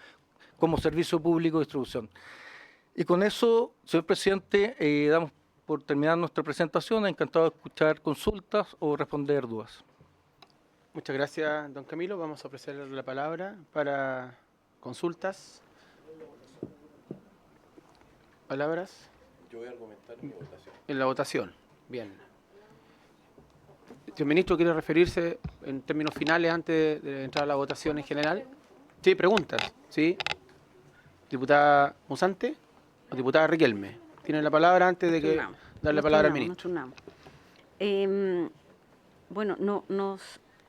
como servicio público de distribución. Y con eso, señor presidente, damos por terminar nuestra presentación. Encantado de escuchar consultas o responder dudas. Muchas gracias, don Camilo. Vamos a ofrecer la palabra para consultas. ¿Palabras? Yo voy a argumentar en mi votación. En la votación. Bien. ¿El ministro quiere referirse en términos finales antes de entrar a la votación en general? Sí, preguntas. ¿Sí? ¿Diputada Musante o diputada Riquelme? Tienen la palabra antes de que darle la palabra al ministro.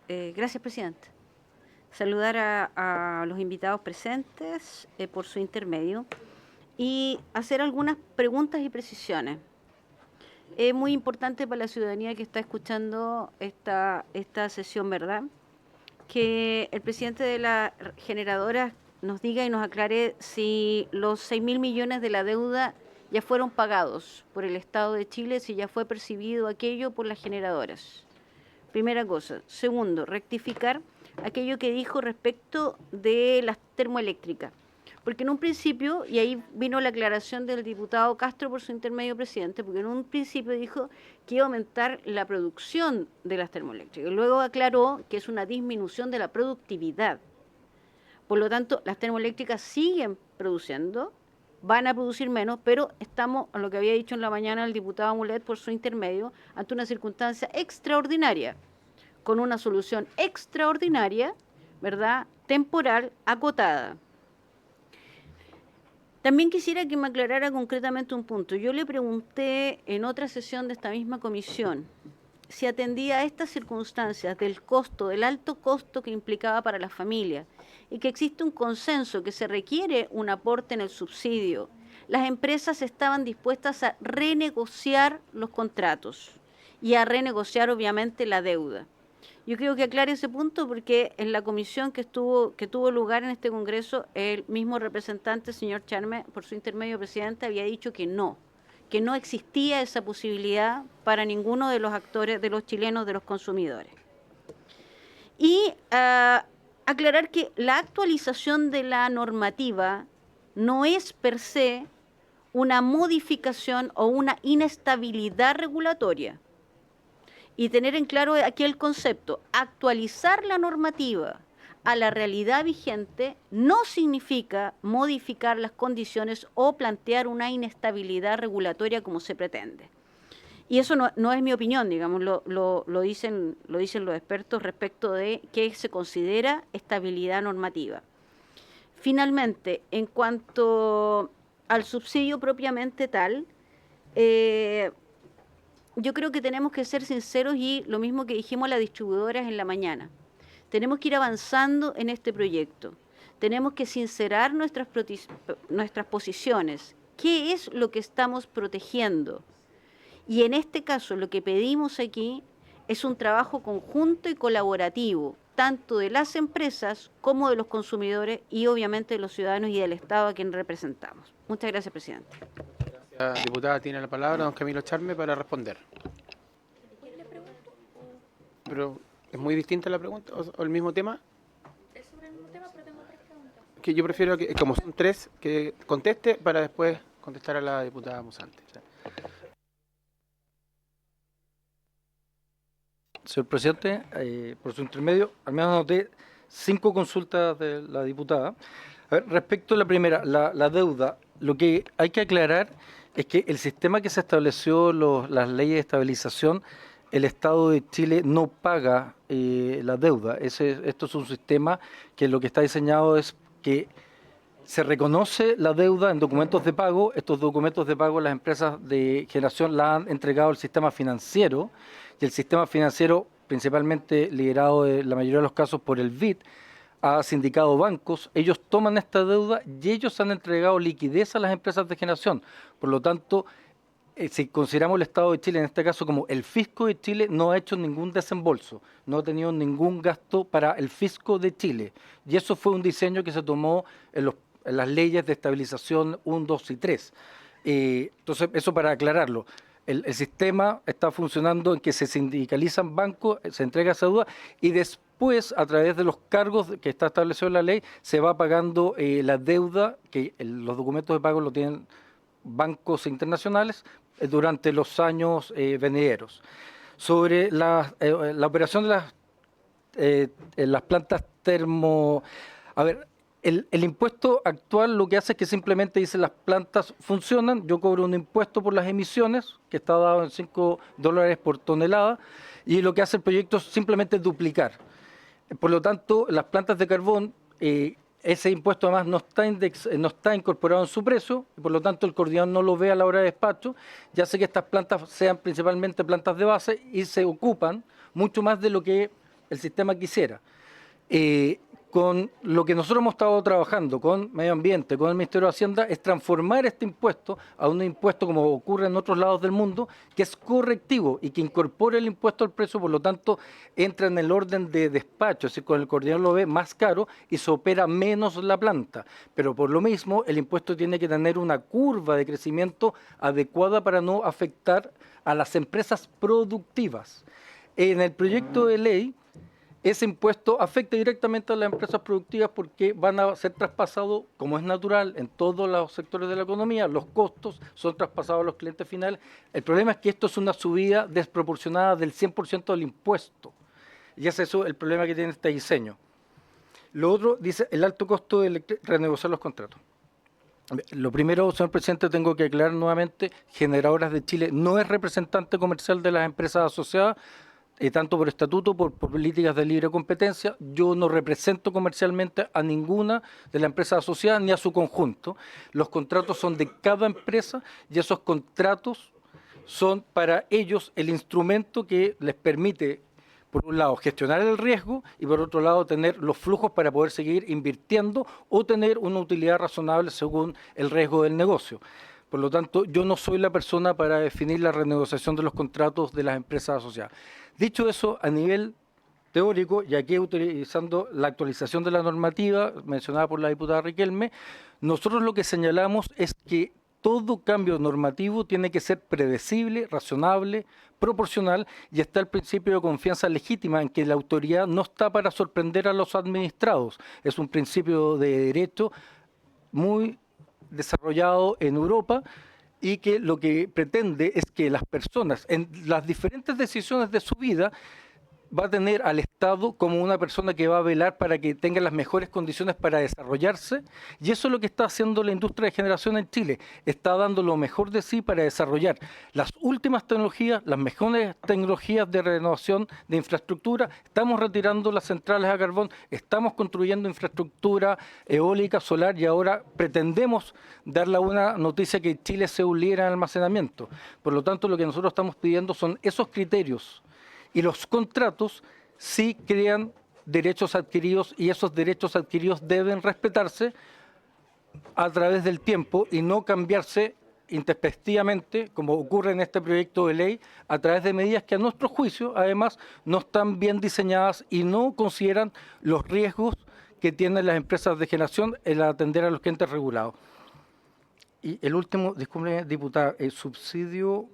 Gracias, presidente. Saludar a los invitados presentes por su intermedio y hacer algunas preguntas y precisiones. Es muy importante para la ciudadanía que está escuchando esta sesión, ¿verdad?, que el presidente de la generadora nos diga y nos aclare si los 6.000 millones de la deuda ya fueron pagados por el Estado de Chile, si ya fue percibido aquello por las generadoras. Primera cosa. Segundo, rectificar aquello que dijo respecto de las termoeléctricas. Porque en un principio, y ahí vino la aclaración del diputado Castro por su intermedio, presidente, porque en un principio dijo que iba a aumentar la producción de las termoeléctricas. Luego aclaró que es una disminución de la productividad. Por lo tanto, las termoeléctricas siguen produciendo, van a producir menos, pero estamos, a lo que había dicho en la mañana el diputado Mulet por su intermedio, ante una circunstancia extraordinaria, con una solución extraordinaria, ¿verdad?, temporal, acotada. También quisiera que me aclarara concretamente un punto. Yo le pregunté en otra sesión de esta misma comisión si atendía a estas circunstancias del costo, del alto costo que implicaba para las familias, y que existe un consenso que se requiere un aporte en el subsidio. Las empresas estaban dispuestas a renegociar los contratos y a renegociar obviamente la deuda. Yo creo que aclare ese punto porque en la comisión que tuvo lugar en este Congreso, el mismo representante, señor Charme, por su intermedio, presidente, había dicho que no existía esa posibilidad para ninguno de los actores, de los chilenos, de los consumidores. Y aclarar que la actualización de la normativa no es per se una modificación o una inestabilidad regulatoria. Y tener en claro aquí el concepto, actualizar la normativa a la realidad vigente no significa modificar las condiciones o plantear una inestabilidad regulatoria como se pretende. Y eso no es mi opinión, digamos, lo dicen los expertos respecto de qué se considera estabilidad normativa. Finalmente, en cuanto al subsidio propiamente tal, yo creo que tenemos que ser sinceros y lo mismo que dijimos a las distribuidoras en la mañana. Tenemos que ir avanzando en este proyecto. Tenemos que sincerar nuestras posiciones. ¿Qué es lo que estamos protegiendo? Y en este caso lo que pedimos aquí es un trabajo conjunto y colaborativo, tanto de las empresas como de los consumidores y obviamente de los ciudadanos y del Estado a quien representamos. Muchas gracias, presidente. La diputada tiene la palabra, don Camilo Charme, para responder. Pero es muy distinta la pregunta, o el mismo tema. Es sobre el mismo tema, pero tengo otras preguntas. Que yo prefiero que, como son tres, que conteste para después contestar a la diputada Musante. Señor presidente, por su intermedio, al menos anoté 5 consultas de la diputada. A ver, respecto a la primera, la deuda, lo que hay que aclarar es que el sistema que se estableció, las leyes de estabilización, el Estado de Chile no paga la deuda. Esto es un sistema que lo que está diseñado es que se reconoce la deuda en documentos de pago. Estos documentos de pago las empresas de generación la han entregado al sistema financiero, y el sistema financiero, principalmente liderado en la mayoría de los casos por el BID, ha sindicado bancos, ellos toman esta deuda y ellos han entregado liquidez a las empresas de generación. Por lo tanto, si consideramos el Estado de Chile, en este caso como el fisco de Chile, no ha hecho ningún desembolso, no ha tenido ningún gasto para el fisco de Chile. Y eso fue un diseño que se tomó en las leyes de estabilización 1, 2 y 3. Entonces, eso para aclararlo. El sistema está funcionando en que se sindicalizan bancos, se entrega esa deuda y después, a través de los cargos que está establecido en la ley, se va pagando la deuda, que los documentos de pago lo tienen bancos internacionales durante los años venideros. Sobre la operación de las plantas termo... A ver, el impuesto actual lo que hace es que simplemente dice las plantas funcionan, yo cobro un impuesto por las emisiones, que está dado en $5 por tonelada, y lo que hace el proyecto es simplemente duplicar. Por lo tanto, las plantas de carbón, ese impuesto además no está incorporado en su precio, y por lo tanto el coordinador no lo ve a la hora de despacho, ya sé que estas plantas sean principalmente plantas de base y se ocupan mucho más de lo que el sistema quisiera. Con lo que nosotros hemos estado trabajando con Medio Ambiente, con el Ministerio de Hacienda, es transformar este impuesto a un impuesto como ocurre en otros lados del mundo, que es correctivo y que incorpore el impuesto al precio, por lo tanto entra en el orden de despacho, es decir, con el coordinador lo ve más caro y se opera menos la planta. Pero por lo mismo el impuesto tiene que tener una curva de crecimiento adecuada para no afectar a las empresas productivas. En el proyecto de ley, ese impuesto afecta directamente a las empresas productivas porque van a ser traspasados, como es natural en todos los sectores de la economía, los costos son traspasados a los clientes finales. El problema es que esto es una subida desproporcionada del 100% del impuesto. Y es eso el problema que tiene este diseño. Lo otro, dice, el alto costo de renegociar los contratos. Lo primero, señor presidente, tengo que aclarar nuevamente, Generadoras de Chile no es representante comercial de las empresas asociadas, tanto por estatuto, por políticas de libre competencia. Yo no represento comercialmente a ninguna de las empresas asociadas ni a su conjunto. Los contratos son de cada empresa y esos contratos son para ellos el instrumento que les permite, por un lado, gestionar el riesgo y por otro lado, tener los flujos para poder seguir invirtiendo o tener una utilidad razonable según el riesgo del negocio. Por lo tanto, yo no soy la persona para definir la renegociación de los contratos de las empresas asociadas. Dicho eso, a nivel teórico, y aquí utilizando la actualización de la normativa mencionada por la diputada Riquelme, nosotros lo que señalamos es que todo cambio normativo tiene que ser predecible, razonable, proporcional, y está el principio de confianza legítima en que la autoridad no está para sorprender a los administrados. Es un principio de derecho muy desarrollado en Europa y que lo que pretende es que las personas en las diferentes decisiones de su vida va a tener al Estado como una persona que va a velar para que tenga las mejores condiciones para desarrollarse, y eso es lo que está haciendo la industria de generación en Chile, está dando lo mejor de sí para desarrollar las últimas tecnologías, las mejores tecnologías de renovación de infraestructura. Estamos retirando las centrales a carbón, estamos construyendo infraestructura eólica, solar, y ahora pretendemos dar la buena noticia que Chile sea un líder en almacenamiento. Por lo tanto, lo que nosotros estamos pidiendo son esos criterios. Y los contratos sí crean derechos adquiridos y esos derechos adquiridos deben respetarse a través del tiempo y no cambiarse intempestivamente, como ocurre en este proyecto de ley, a través de medidas que a nuestro juicio, además, no están bien diseñadas y no consideran los riesgos que tienen las empresas de generación en atender a los clientes regulados. Y el último, disculpe, diputada, ¿el subsidio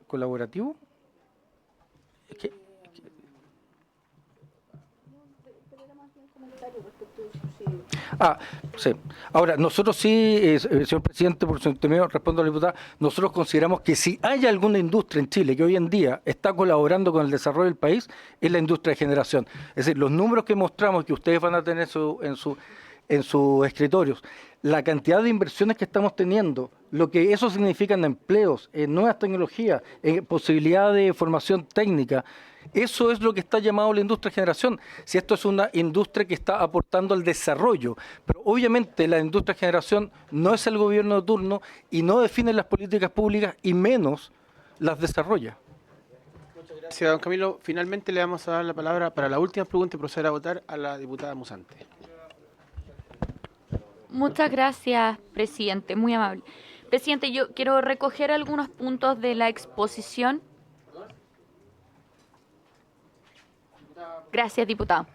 colaborativo? Sí. Ahora, nosotros sí, señor presidente, por su intermedio, respondo a la diputada, nosotros consideramos que si hay alguna industria en Chile que hoy en día está colaborando con el desarrollo del país, es la industria de generación. Es decir, los números que mostramos que ustedes van a tener en sus escritorios, la cantidad de inversiones que estamos teniendo, lo que eso significa en empleos, en nuevas tecnologías, en posibilidad de formación técnica, eso es lo que está llamado la industria de generación. Si esto es una industria que está aportando al desarrollo, pero obviamente la industria de generación no es el gobierno de turno y no define las políticas públicas y menos las desarrolla. Muchas Gracias, don Camilo. Finalmente le vamos a dar la palabra para la última pregunta y proceder a votar a la diputada Musante. Muchas gracias, presidente, muy amable. Presidente, yo quiero recoger algunos puntos de la exposición. Gracias, diputado.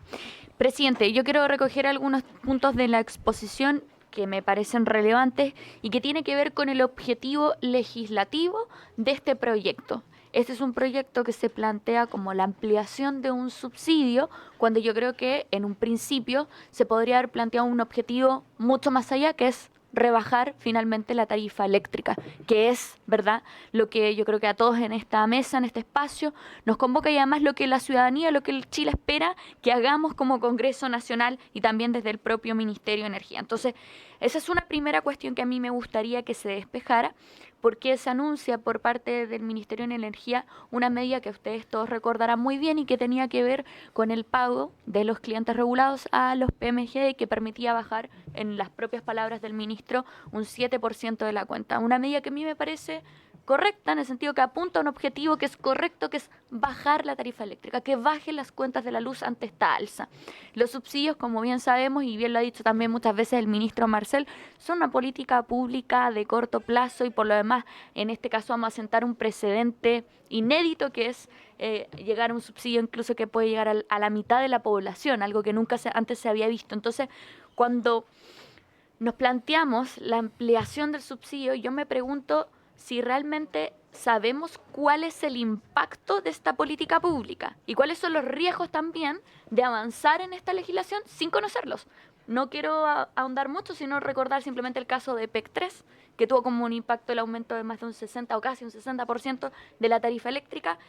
Presidente, yo quiero recoger algunos puntos de la exposición que me parecen relevantes y que tiene que ver con el objetivo legislativo de este proyecto. Este es un proyecto que se plantea como la ampliación de un subsidio, cuando yo creo que en un principio se podría haber planteado un objetivo mucho más allá, que es rebajar finalmente la tarifa eléctrica, que es, ¿verdad?, lo que yo creo que a todos en esta mesa, en este espacio, nos convoca y además lo que la ciudadanía, lo que el Chile espera que hagamos como Congreso Nacional y también desde el propio Ministerio de Energía. Entonces, esa es una primera cuestión que a mí me gustaría que se despejara, porque se anuncia por parte del Ministerio de Energía una medida que ustedes todos recordarán muy bien y que tenía que ver con el pago de los clientes regulados a los PMG y que permitía bajar, en las propias palabras del ministro, un 7% de la cuenta. Una medida que a mí me parece correcta, en el sentido que apunta a un objetivo que es correcto, que es bajar la tarifa eléctrica, que baje las cuentas de la luz ante esta alza. Los subsidios, como bien sabemos, y bien lo ha dicho también muchas veces el ministro Marcel, son una política pública de corto plazo y por lo demás, en este caso vamos a sentar un precedente inédito que es llegar a un subsidio incluso que puede llegar a la mitad de la población, algo que nunca antes se había visto. Entonces, cuando nos planteamos la ampliación del subsidio, yo me pregunto si realmente sabemos cuál es el impacto de esta política pública y cuáles son los riesgos también de avanzar en esta legislación sin conocerlos. No quiero ahondar mucho, sino recordar simplemente el caso de PEC 3, que tuvo como un impacto el aumento de más de un 60 o casi un 60% de la tarifa eléctrica,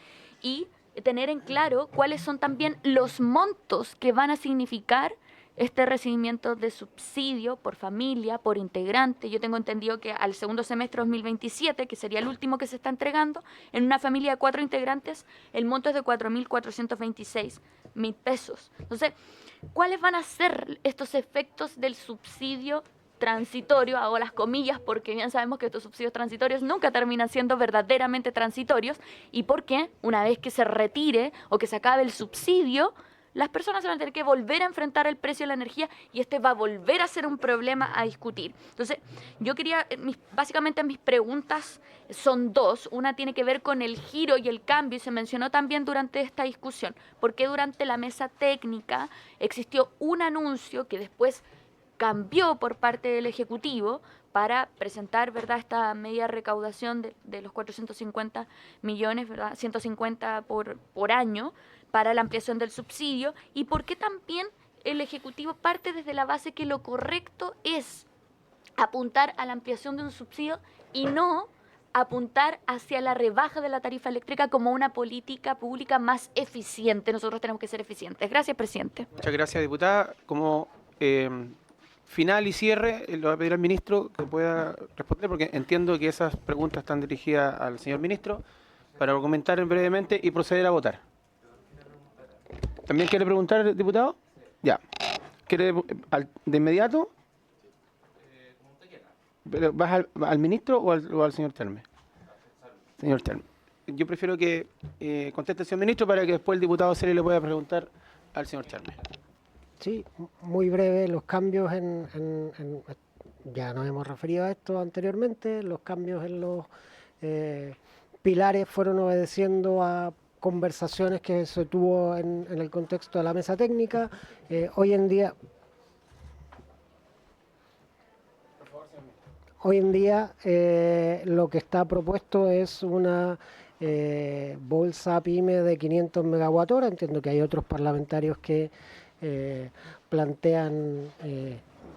y tener en claro cuáles son también los montos que van a significar este recibimiento de subsidio por familia, por integrante. Yo tengo entendido que al segundo semestre de 2027, que sería el último que se está entregando, en una familia de 4 integrantes, el monto es de 4.426.000 pesos. Entonces, ¿cuáles van a ser estos efectos del subsidio transitorio? Hago las comillas porque bien sabemos que estos subsidios transitorios nunca terminan siendo verdaderamente transitorios, y porque una vez que se retire o que se acabe el subsidio, las personas se van a tener que volver a enfrentar el precio de la energía y este va a volver a ser un problema a discutir. Entonces, yo quería, básicamente mis preguntas son dos. Una tiene que ver con el giro y el cambio, y se mencionó también durante esta discusión, porque durante la mesa técnica existió un anuncio que después cambió por parte del Ejecutivo para presentar, ¿verdad?, esta medida de recaudación de los 450 millones, ¿verdad?, 150 por año, para la ampliación del subsidio, y por qué también el Ejecutivo parte desde la base que lo correcto es apuntar a la ampliación de un subsidio y no apuntar hacia la rebaja de la tarifa eléctrica como una política pública más eficiente. Nosotros tenemos que ser eficientes. Gracias, presidente. Muchas gracias, diputada. Como final y cierre, le voy a pedir al ministro que pueda responder, porque entiendo que esas preguntas están dirigidas al señor ministro, para comentar brevemente y proceder a votar. ¿También quiere preguntar, diputado? Ya. ¿Quiere de inmediato? ¿Pero vas al ministro o al señor Terme? Señor Terme. Yo prefiero que conteste el señor ministro para que después el diputado Celi le pueda preguntar al señor Terme. Sí, muy breve. Los cambios ya nos hemos referido a esto anteriormente, los cambios en los pilares fueron obedeciendo a conversaciones que se tuvo en el contexto de la mesa técnica. Hoy en día lo que está propuesto es una bolsa PYME de 500 megawatt-hora. Entiendo que hay otros parlamentarios que plantean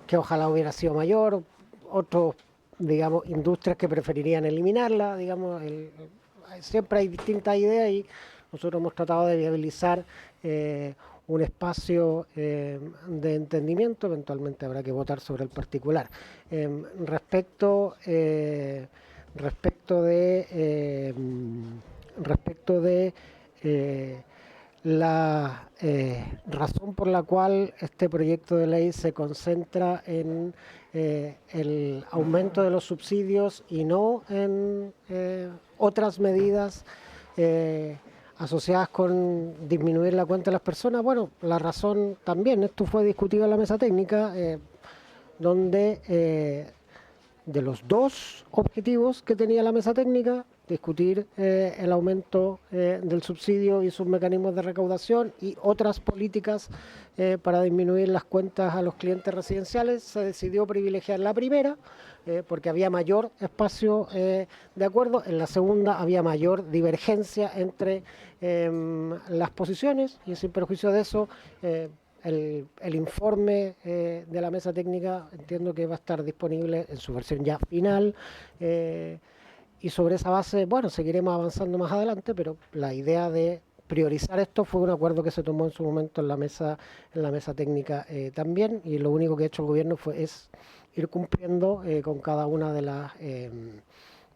que ojalá hubiera sido mayor, otros, digamos, industrias que preferirían eliminarla, digamos, siempre hay distintas ideas y nosotros hemos tratado de viabilizar un espacio de entendimiento. Eventualmente habrá que votar sobre el particular. Respecto de la razón por la cual este proyecto de ley se concentra en el aumento de los subsidios y no en otras medidas, asociadas con disminuir la cuenta de las personas. Bueno, la razón también, esto fue discutido en la mesa técnica, donde de los dos objetivos que tenía la mesa técnica, discutir el aumento del subsidio y sus mecanismos de recaudación y otras políticas para disminuir las cuentas a los clientes residenciales, se decidió privilegiar la primera porque había mayor espacio de acuerdo. En la segunda había mayor divergencia entre las posiciones, y sin perjuicio de eso el informe de la mesa técnica entiendo que va a estar disponible en su versión ya final, y sobre esa base, bueno, seguiremos avanzando más adelante, pero la idea de priorizar esto fue un acuerdo que se tomó en su momento en la mesa técnica también, y lo único que ha hecho el gobierno es ir cumpliendo con cada una de las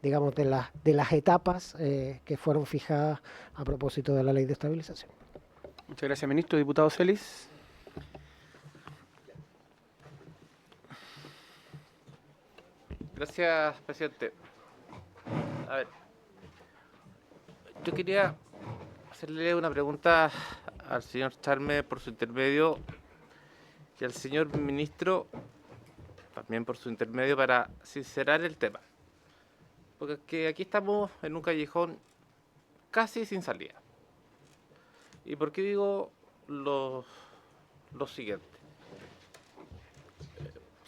digamos de las etapas que fueron fijadas a propósito de la ley de estabilización. Muchas gracias, ministro. Diputado Celis. Gracias, presidente. A ver, yo quería hacerle una pregunta al señor Charme por su intermedio y al señor ministro también por su intermedio para sincerar el tema. Porque es que aquí estamos en un callejón casi sin salida. ¿Y por qué digo lo siguiente?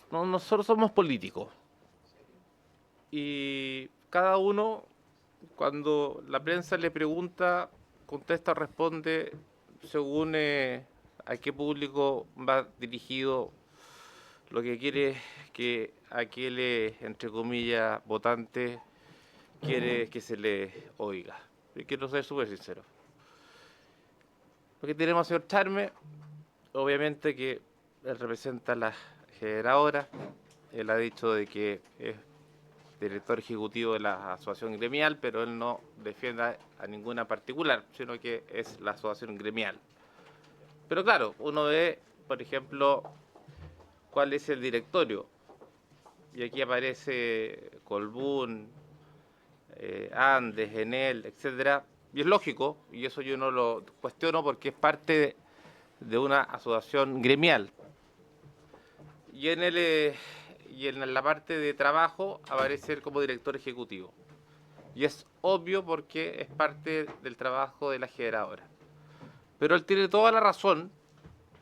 Nosotros somos políticos y cada uno, cuando la prensa le pregunta, contesta o responde según a qué público va dirigido lo que quiere que aquel, entre comillas, votante quiere que se le oiga. Y quiero ser súper sincero. Porque tenemos al señor Charme, obviamente que él representa a la generadora, él ha dicho de que es director ejecutivo de la asociación gremial, pero él no defiende a ninguna particular, sino que es la asociación gremial. Pero claro, uno ve, por ejemplo, cuál es el directorio, y aquí aparece Colbún, Andes, Enel, etcétera, y es lógico, y eso yo no lo cuestiono porque es parte de una asociación gremial. Y en la parte de trabajo aparece él como director ejecutivo. Y es obvio porque es parte del trabajo de la generadora. Pero él tiene toda la razón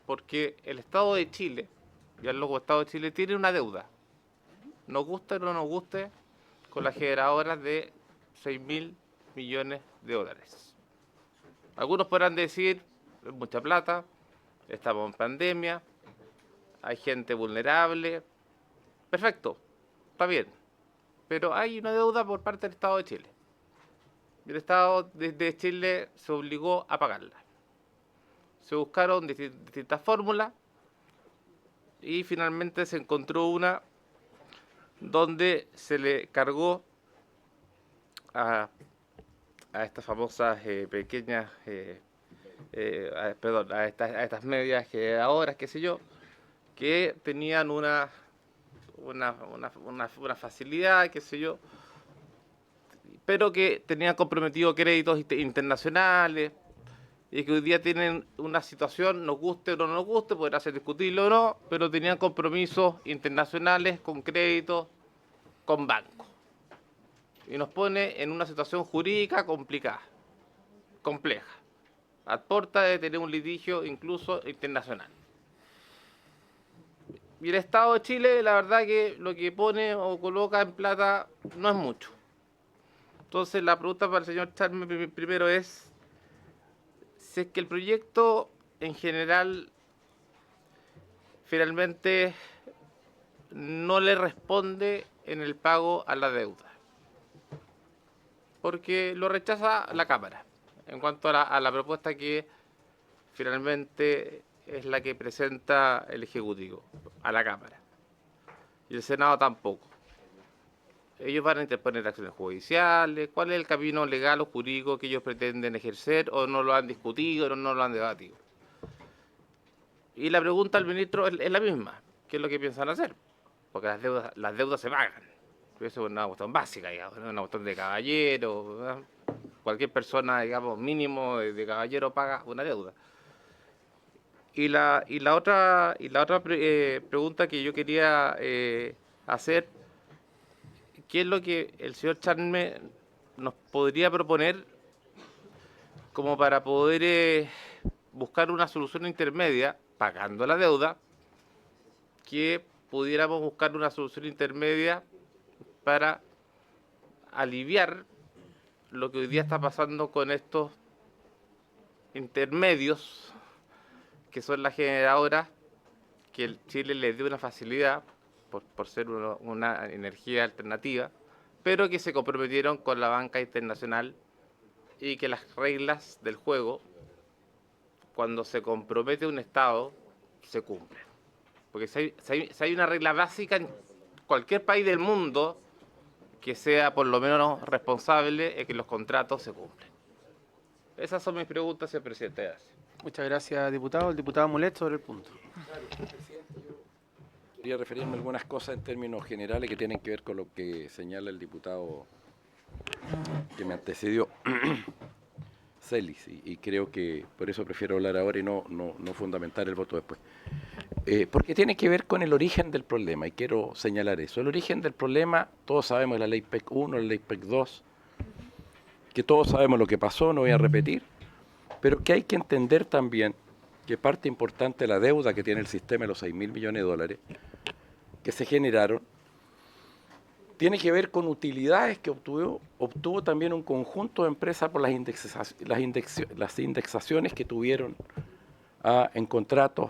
porque el Estado de Chile, y el loco Estado de Chile, tiene una deuda. Nos guste o no nos guste, con las generadoras de 6.000 millones de dólares. Algunos podrán decir, es mucha plata, estamos en pandemia, hay gente vulnerable. Perfecto, está bien, pero hay una deuda por parte del Estado de Chile. Y el Estado de Chile se obligó a pagarla. Se buscaron distintas fórmulas y finalmente se encontró una donde se le cargó a estas famosas pequeñas, a estas medias generadoras, qué sé yo, que tenían una facilidad, qué sé yo, pero que tenían comprometido créditos internacionales y que hoy día tienen una situación, nos guste o no nos guste, podrá ser discutible o no, pero tenían compromisos internacionales con créditos, con bancos. Y nos pone en una situación jurídica complicada, compleja, a puerta de tener un litigio incluso internacional. Y el Estado de Chile, la verdad que lo que pone o coloca en plata no es mucho. Entonces la pregunta para el señor Charme primero es si es que el proyecto en general finalmente no le responde en el pago a la deuda. Porque lo rechaza la Cámara en cuanto a la propuesta que finalmente es la que presenta el Ejecutivo a la Cámara. Y el Senado tampoco. Ellos van a interponer acciones judiciales. ¿Cuál es el camino legal o jurídico que ellos pretenden ejercer o no lo han discutido o no lo han debatido? Y la pregunta al ministro es la misma. ¿Qué es lo que piensan hacer? Porque las deudas se pagan. Eso es una cuestión básica, digamos, una cuestión de caballero, ¿verdad? cualquier persona, digamos, mínimo de caballero paga una deuda. Y la otra pregunta que yo quería hacer, ¿qué es lo que el señor Charme nos podría proponer como para poder buscar una solución intermedia, pagando la deuda, que pudiéramos buscar una solución intermedia para aliviar lo que hoy día está pasando con estos intermedios, que son las generadoras, que el Chile les dio una facilidad por ser una energía alternativa, pero que se comprometieron con la banca internacional y que las reglas del juego, cuando se compromete un Estado, se cumplen. Porque si hay una regla básica en cualquier país del mundo que sea por lo menos responsable, es que los contratos se cumplen. Esas son mis preguntas, señor presidente. Gracias. Muchas gracias, diputado. El diputado Mulet sobre el punto. Quería referirme a algunas cosas en términos generales que tienen que ver con lo que señala el diputado que me antecedió, Celis, y creo que por eso prefiero hablar ahora y no fundamentar el voto después. Porque tiene que ver con el origen del problema, y quiero señalar eso. El origen del problema, todos sabemos la ley PEC 1, la ley PEC 2, que todos sabemos lo que pasó, no voy a repetir, pero que hay que entender también que parte importante de la deuda que tiene el sistema, los 6.000 millones de dólares, que se generaron, tiene que ver con utilidades que obtuvo también un conjunto de empresas por las indexaciones que tuvieron en contratos,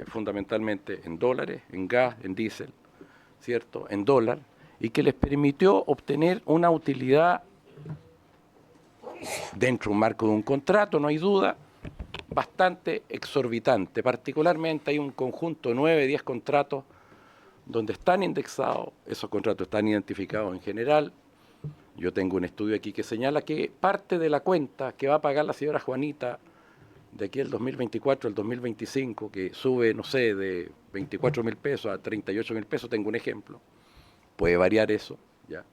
fundamentalmente en dólares, en gas, en diésel, ¿cierto?, en dólar, y que les permitió obtener una utilidad dentro de un marco de un contrato, no hay duda, bastante exorbitante. Particularmente hay un conjunto de 9, 10 contratos donde están indexados, esos contratos están identificados en general. Yo tengo un estudio aquí que señala que parte de la cuenta que va a pagar la señora Juanita de aquí el 2024 al 2025, que sube, no sé, de 24.000 pesos a 38.000 pesos, tengo un ejemplo, puede variar eso, ¿ya?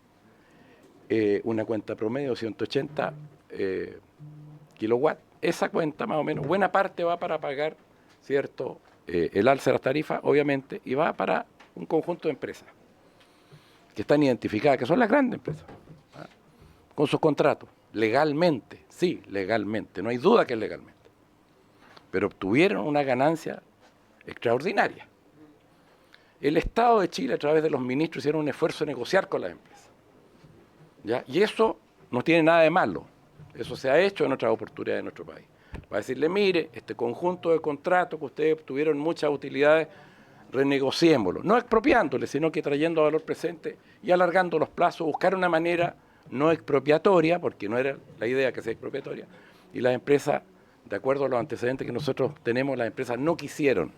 Una cuenta promedio de 180 kilowatts, esa cuenta más o menos, buena parte va para pagar, ¿cierto?, el alza de las tarifas, obviamente, y va para un conjunto de empresas que están identificadas, que son las grandes empresas, ¿ah?, con sus contratos, legalmente, sí, legalmente, no hay duda que es legalmente, pero obtuvieron una ganancia extraordinaria. El Estado de Chile, a través de los ministros, hicieron un esfuerzo de negociar con las empresas, ¿ya? Y eso no tiene nada de malo, eso se ha hecho en otras oportunidades en nuestro país. Para decirle, mire, este conjunto de contratos que ustedes obtuvieron muchas utilidades, renegociémoslo, no expropiándole, sino que trayendo valor presente y alargando los plazos, buscar una manera no expropiatoria, porque no era la idea que sea expropiatoria, y las empresas, de acuerdo a los antecedentes que nosotros tenemos, las empresas no quisieron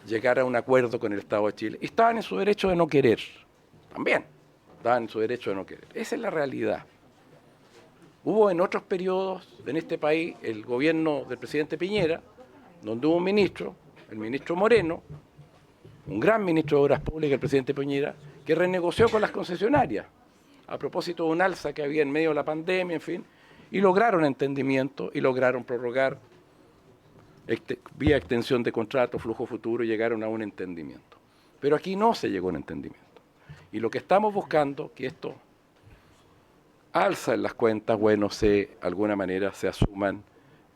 llegar a un acuerdo con el Estado de Chile, y estaban en su derecho de no querer, también, estaban en su derecho de no querer. Esa es la realidad. Hubo en otros periodos en este país el gobierno del presidente Piñera, donde hubo un ministro, el ministro Moreno, un gran ministro de Obras Públicas, el presidente Piñera, que renegoció con las concesionarias a propósito de un alza que había en medio de la pandemia, en fin, y lograron entendimiento y lograron prorrogar vía extensión de contrato, flujo futuro, y llegaron a un entendimiento. Pero aquí no se llegó a un entendimiento. Y lo que estamos buscando, que esto alza en las cuentas, bueno, de alguna manera se asuman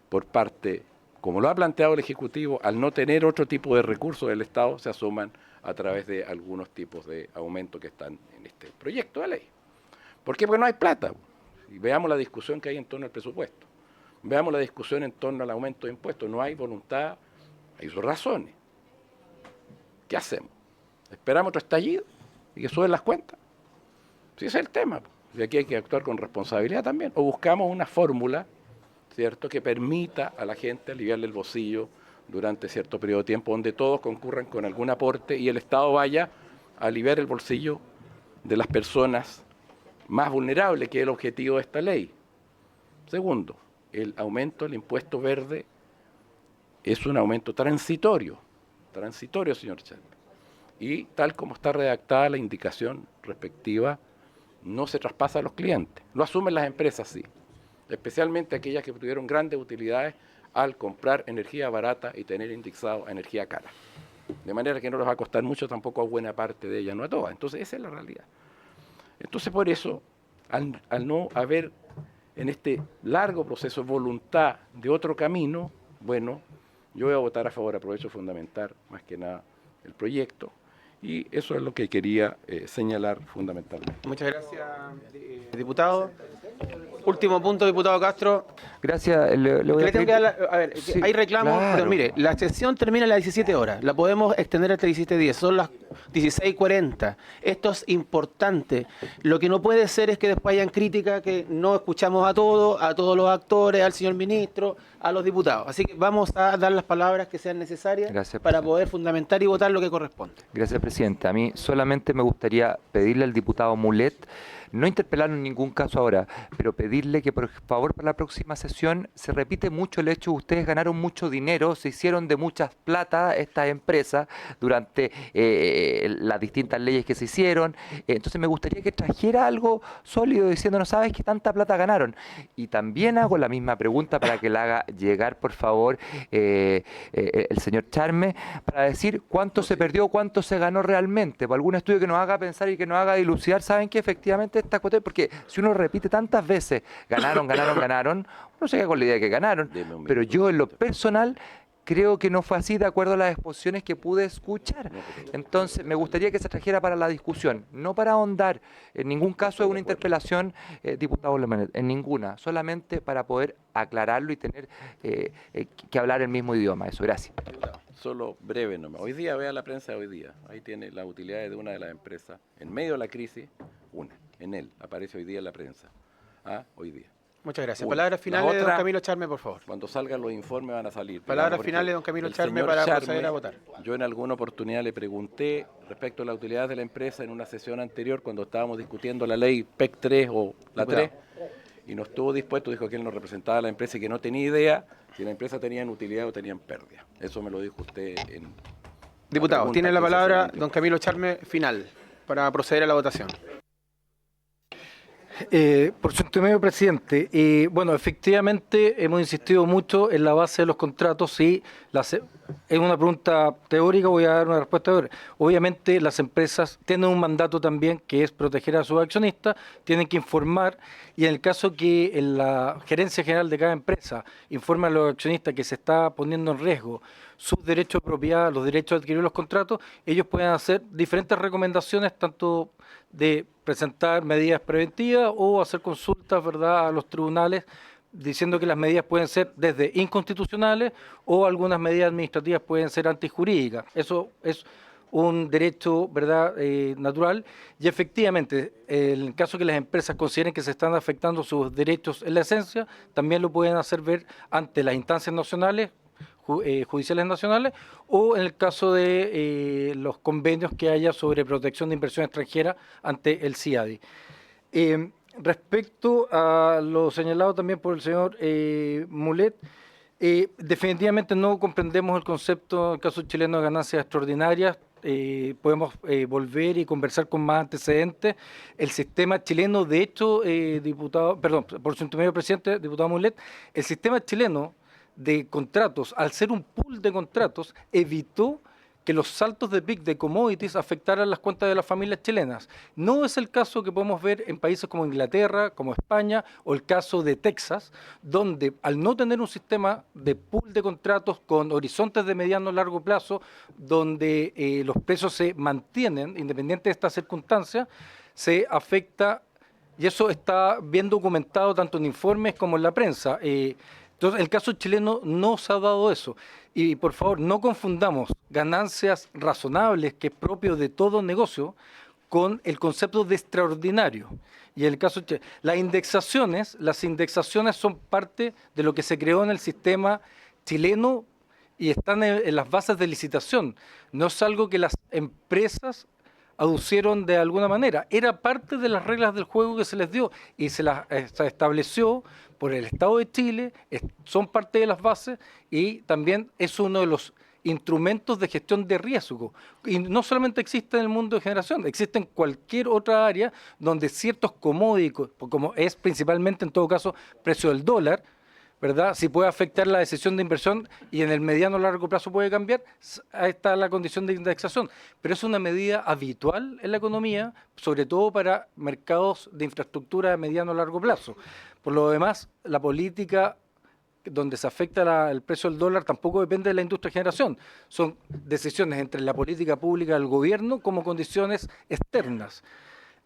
por parte, como lo ha planteado el Ejecutivo, al no tener otro tipo de recursos del Estado, se asuman a través de algunos tipos de aumento que están en este proyecto de ley. ¿Por qué? Porque no hay plata. Y veamos la discusión que hay en torno al presupuesto. Veamos la discusión en torno al aumento de impuestos. No hay voluntad, hay razones. ¿Qué hacemos? ¿Esperamos otro estallido y que suben las cuentas? Sí, ese es el tema. Y aquí hay que actuar con responsabilidad también. O buscamos una fórmula, ¿cierto?, que permita a la gente aliviarle el bolsillo durante cierto periodo de tiempo, donde todos concurran con algún aporte y el Estado vaya a aliviar el bolsillo de las personas más vulnerables, que es el objetivo de esta ley. Segundo, el aumento del impuesto verde es un aumento transitorio, señor Chávez. Y tal como está redactada la indicación respectiva, no se traspasa a los clientes. Lo asumen las empresas, sí, especialmente aquellas que tuvieron grandes utilidades al comprar energía barata y tener indexado a energía cara. De manera que no les va a costar mucho tampoco a buena parte de ellas, no a todas. Entonces esa es la realidad. Entonces por eso, al no haber en este largo proceso voluntad de otro camino, bueno, yo voy a votar a favor, aprovecho fundamental más que nada el proyecto, y eso es lo que quería señalar fundamentalmente. Muchas gracias, diputado. Último punto, diputado Castro. Gracias. Le voy a pedir... a ver, Sí, hay reclamos, claro. pero mire, la sesión termina a las 17 horas. La podemos extender hasta 17:10. Son las 16:40. Esto es importante. Lo que no puede ser es que después hayan críticas, que no escuchamos a todos los actores, al señor ministro, a los diputados. Así que vamos a dar las palabras que sean necesarias para poder fundamentar y votar lo que corresponde. Gracias, presidente. A mí solamente me gustaría pedirle al diputado Mulet, no interpelarlo en ningún caso ahora, pero pedirle que por favor para la próxima sesión se repite mucho el hecho de que ustedes ganaron mucho dinero, se hicieron de muchas plata estas empresas durante las distintas leyes que se hicieron. Entonces me gustaría que trajera algo sólido diciéndonos, ¿sabes qué tanta plata ganaron? Y también hago la misma pregunta para que la haga llegar, por favor, el señor Charme, para decir cuánto se perdió, cuánto se ganó realmente, por algún estudio que nos haga pensar y que nos haga dilucidar, ¿saben qué? Efectivamente esta cuestión, porque si uno repite tantas veces, ganaron, uno se queda con la idea de que ganaron, pero yo en lo personal creo que no fue así de acuerdo a las exposiciones que pude escuchar. Entonces me gustaría que se trajera para la discusión, no para ahondar, en ningún caso es una interpelación, diputado Lemonet, en ninguna, solamente para poder aclararlo y tener que hablar el mismo idioma. Eso, gracias. Solo breve nomás. Hoy día, vea la prensa de hoy día. Ahí tiene las utilidades de una de las empresas. En medio de la crisis, en él, aparece hoy día en la prensa. Hoy día. Muchas gracias. Palabras finales de don Camilo Charme, por favor. Cuando salgan los informes van a salir. Palabras finales de don Camilo Charme para proceder a votar. Yo en alguna oportunidad le pregunté respecto a las utilidades de la empresa en una sesión anterior cuando estábamos discutiendo la ley PEC 3 o la 3, y no estuvo dispuesto, dijo que él no representaba a la empresa y que no tenía idea si la empresa tenían utilidad o tenían pérdida. Eso me lo dijo usted en... Diputado, tiene la palabra don Camilo Charme final para proceder a la votación. Por su intermedio, presidente, bueno, efectivamente hemos insistido mucho en la base de los contratos y es una pregunta teórica, voy a dar una respuesta teórica. Obviamente las empresas tienen un mandato también que es proteger a sus accionistas, tienen que informar, y en el caso que la gerencia general de cada empresa informe a los accionistas que se está poniendo en riesgo sus derechos de propiedad, los derechos de adquirir los contratos, ellos pueden hacer diferentes recomendaciones, tanto de presentar medidas preventivas o hacer consultas, ¿verdad?, a los tribunales, diciendo que las medidas pueden ser desde inconstitucionales o algunas medidas administrativas pueden ser antijurídicas. Eso es un derecho, ¿verdad?, natural, y efectivamente, en el caso que las empresas consideren que se están afectando sus derechos en la esencia, también lo pueden hacer ver ante las instancias nacionales, judiciales nacionales, o en el caso de los convenios que haya sobre protección de inversión extranjera ante el CIADI. Respecto a lo señalado también por el señor Mulet, definitivamente no comprendemos el concepto, en el caso chileno, de ganancias extraordinarias. Podemos volver y conversar con más antecedentes. El sistema chileno, de hecho, por su intermedio, presidente, diputado Mulet, el sistema chileno de contratos, al ser un pool de contratos, evitó que los saltos de PIC de commodities afectaran las cuentas de las familias chilenas. No es el caso que podemos ver en países como Inglaterra, como España, o el caso de Texas, donde al no tener un sistema de pool de contratos con horizontes de mediano a largo plazo, donde los precios se mantienen, independiente de estas circunstancias, se afecta, y eso está bien documentado tanto en informes como en la prensa. Entonces, el caso chileno no se ha dado eso. Y por favor, no confundamos ganancias razonables, que es propio de todo negocio, con el concepto de extraordinario. Y en el caso chileno, las indexaciones son parte de lo que se creó en el sistema chileno y están en las bases de licitación. No es algo que las empresas aducieron de alguna manera. Era parte de las reglas del juego que se les dio y se las estableció por el Estado de Chile, son parte de las bases, y también es uno de los instrumentos de gestión de riesgo. Y no solamente existe en el mundo de generación, existe en cualquier otra área donde ciertos commodities, como es principalmente en todo caso precio del dólar, ¿verdad? Si puede afectar la decisión de inversión y en el mediano o largo plazo puede cambiar, ahí está la condición de indexación. Pero es una medida habitual en la economía, sobre todo para mercados de infraestructura de mediano o largo plazo. Por lo demás, la política donde se afecta el precio del dólar tampoco depende de la industria de generación. Son decisiones entre la política pública del gobierno como condiciones externas.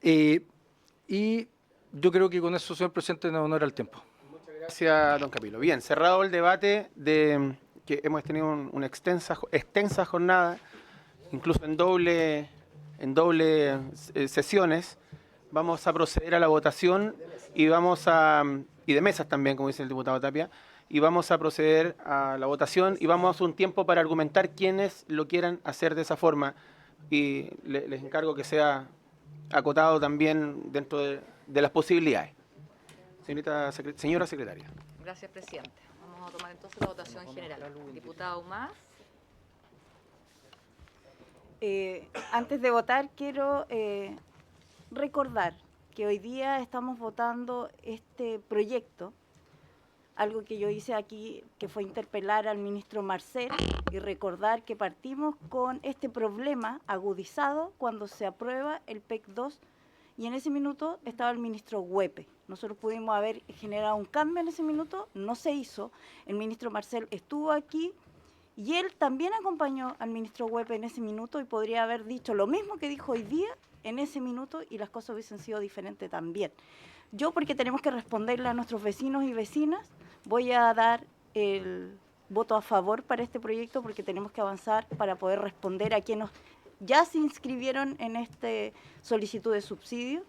Y yo creo que con eso, señor presidente, nos honora el tiempo. Gracias, don Camilo. Bien, cerrado el debate de que hemos tenido una extensa jornada, incluso en doble sesiones. Vamos a proceder a la votación y de mesas también, como dice el diputado Tapia, y vamos a proceder a la votación y vamos a un tiempo para argumentar quienes lo quieran hacer de esa forma, y les encargo que acotado también dentro de las posibilidades. Señora secretaria. Gracias, presidente. Vamos a tomar entonces la votación general. Diputado Humás. Antes de votar, quiero recordar que hoy día estamos votando este proyecto, algo que yo hice aquí, que fue interpelar al ministro Marcel y recordar que partimos con este problema agudizado cuando se aprueba el PEC 2, y en ese minuto estaba el ministro Huepe. Nosotros pudimos haber generado un cambio en ese minuto, no se hizo. El ministro Marcel estuvo aquí y él también acompañó al ministro Huepe en ese minuto y podría haber dicho lo mismo que dijo hoy día en ese minuto y las cosas hubiesen sido diferentes también. Yo, porque tenemos que responderle a nuestros vecinos y vecinas, voy a dar el voto a favor para este proyecto porque tenemos que avanzar para poder responder a quienes ya se inscribieron en esta solicitud de subsidio,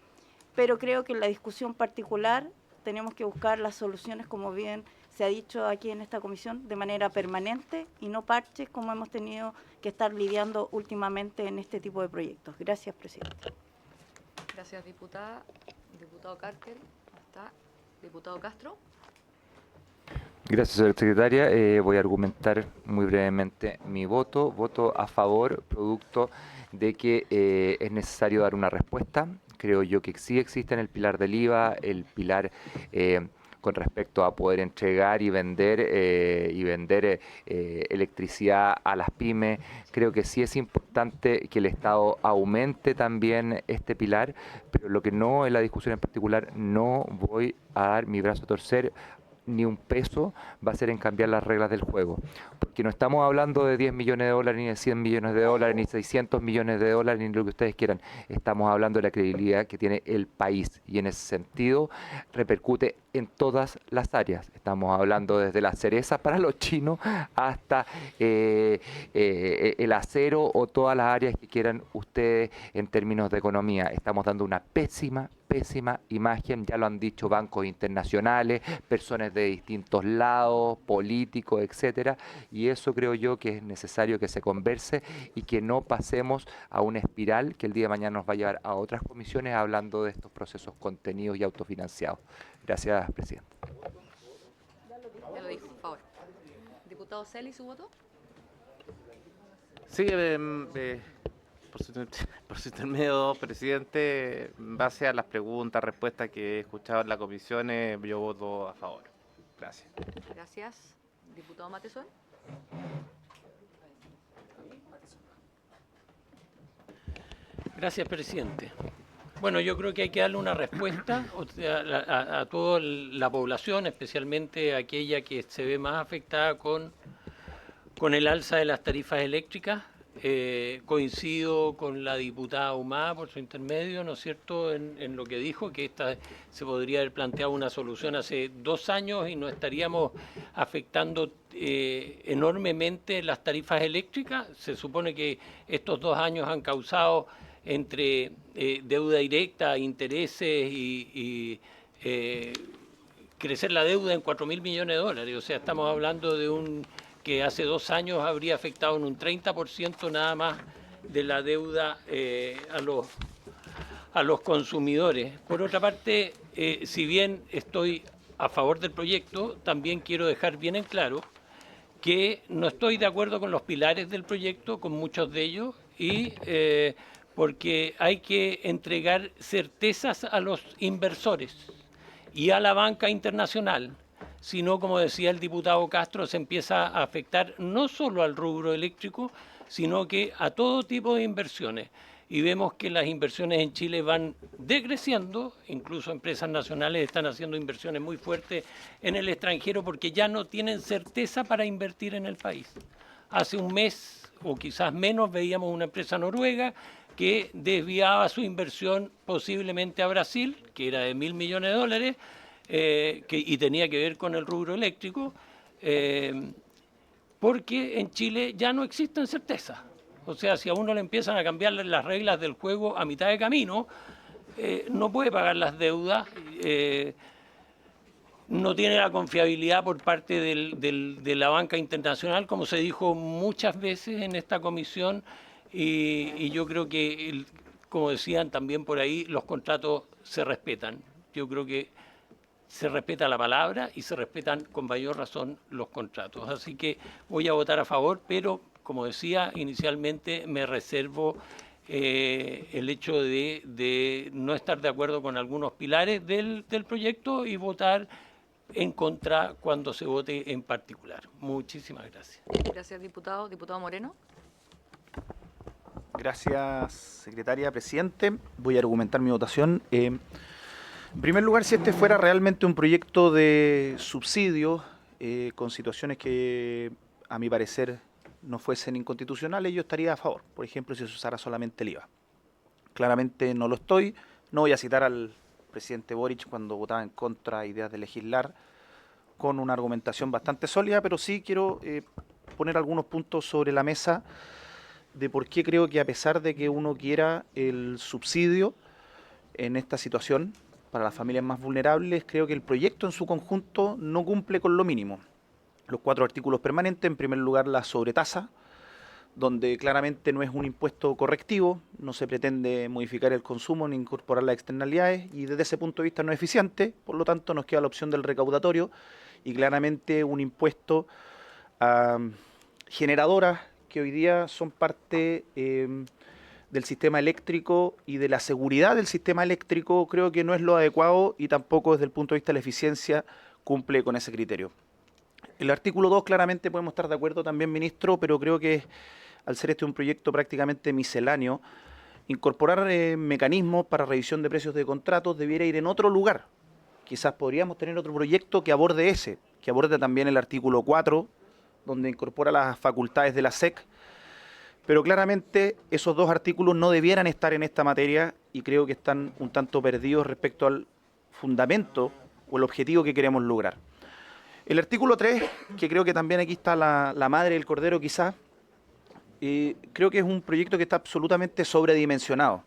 pero creo que en la discusión particular tenemos que buscar las soluciones, como bien se ha dicho aquí en esta comisión, de manera permanente y no parches como hemos tenido que estar lidiando últimamente en este tipo de proyectos. Gracias, presidente. Gracias, diputada. Diputado Carter, está. Diputado Castro. Gracias, señora secretaria. Voy a argumentar muy brevemente mi voto. Voto a favor, producto de que es necesario dar una respuesta. Creo yo que sí existe en el pilar del IVA, el pilar con respecto a poder entregar y vender electricidad a las pymes. Creo que sí es importante que el Estado aumente también este pilar, pero lo que no, en la discusión en particular, no voy a dar mi brazo a torcer ni un peso, va a ser en cambiar las reglas del juego. Porque no estamos hablando de 10 millones de dólares, ni de 100 millones de dólares, ni 600 millones de dólares, ni lo que ustedes quieran. Estamos hablando de la credibilidad que tiene el país y en ese sentido repercute en todas las áreas. Estamos hablando desde la cereza para los chinos hasta el acero o todas las áreas que quieran ustedes en términos de economía. Estamos dando una pésima imagen, ya lo han dicho bancos internacionales, personas de distintos lados, políticos, etcétera, y eso creo yo que es necesario que se converse y que no pasemos a una espiral que el día de mañana nos va a llevar a otras comisiones hablando de estos procesos contenidos y autofinanciados. Gracias, presidente. Ya lo dijo, por favor. Diputado Celi, ¿su voto? Sí, por su intermedio, presidente, en base a las preguntas, respuestas que he escuchado en la comisión, yo voto a favor. Gracias. Gracias. Diputado Matezón. Gracias, presidente. Bueno, yo creo que hay que darle una respuesta a toda la población, especialmente aquella que se ve más afectada con el alza de las tarifas eléctricas. Coincido con la diputada Humá por su intermedio, ¿no es cierto?, en lo que dijo, que se podría haber planteado una solución hace 2 años y no estaríamos afectando enormemente las tarifas eléctricas. Se supone que estos 2 años han causado entre deuda directa, intereses y crecer la deuda en 4.000 millones de dólares. O sea, estamos hablando de que hace 2 años habría afectado en un 30% nada más de la deuda a los consumidores. Por otra parte, si bien estoy a favor del proyecto, también quiero dejar bien en claro que no estoy de acuerdo con los pilares del proyecto, con muchos de ellos, y porque hay que entregar certezas a los inversores y a la banca internacional. Si no, como decía el diputado Castro, se empieza a afectar no solo al rubro eléctrico, sino que a todo tipo de inversiones. Y vemos que las inversiones en Chile van decreciendo, incluso empresas nacionales están haciendo inversiones muy fuertes en el extranjero porque ya no tienen certeza para invertir en el país. Hace un mes o quizás menos veíamos una empresa noruega que desviaba su inversión posiblemente a Brasil, que era de $1.000 millones, y tenía que ver con el rubro eléctrico, porque en Chile ya no existen certezas. O sea, si a uno le empiezan a cambiar las reglas del juego a mitad de camino, no puede pagar las deudas, no tiene la confiabilidad por parte de la banca internacional, como se dijo muchas veces en esta comisión, y yo creo que, como decían también por ahí, los contratos se respetan. Yo creo que se respeta la palabra y se respetan con mayor razón los contratos. Así que voy a votar a favor, pero como decía inicialmente, me reservo el hecho de no estar de acuerdo con algunos pilares del proyecto y votar en contra cuando se vote en particular. Muchísimas gracias. Gracias, diputado. Diputado Moreno. Gracias, secretaria, presidente. Voy a argumentar mi votación. En primer lugar, si este fuera realmente un proyecto de subsidio con situaciones que, a mi parecer, no fuesen inconstitucionales, yo estaría a favor. Por ejemplo, si se usara solamente el IVA. Claramente no lo estoy. No voy a citar al presidente Boric cuando votaba en contra de ideas de legislar con una argumentación bastante sólida, pero sí quiero poner algunos puntos sobre la mesa de por qué creo que, a pesar de que uno quiera el subsidio en esta situación para las familias más vulnerables, creo que el proyecto en su conjunto no cumple con lo mínimo. Los 4 artículos permanentes: en primer lugar, la sobretasa, donde claramente no es un impuesto correctivo, no se pretende modificar el consumo ni incorporar las externalidades, y desde ese punto de vista no es eficiente. Por lo tanto, nos queda la opción del recaudatorio y claramente un impuesto a generadoras que hoy día son parte del sistema eléctrico y de la seguridad del sistema eléctrico. Creo que no es lo adecuado y tampoco desde el punto de vista de la eficiencia cumple con ese criterio. El artículo 2, claramente podemos estar de acuerdo también, ministro, pero creo que al ser este un proyecto prácticamente misceláneo, incorporar mecanismos para revisión de precios de contratos debiera ir en otro lugar. Quizás podríamos tener otro proyecto que aborde ese, que aborde también el artículo 4, donde incorpora las facultades de la SEC, pero claramente esos 2 artículos no debieran estar en esta materia y creo que están un tanto perdidos respecto al fundamento o el objetivo que queremos lograr. El artículo 3, que creo que también aquí está la madre del cordero quizás, creo que es un proyecto que está absolutamente sobredimensionado.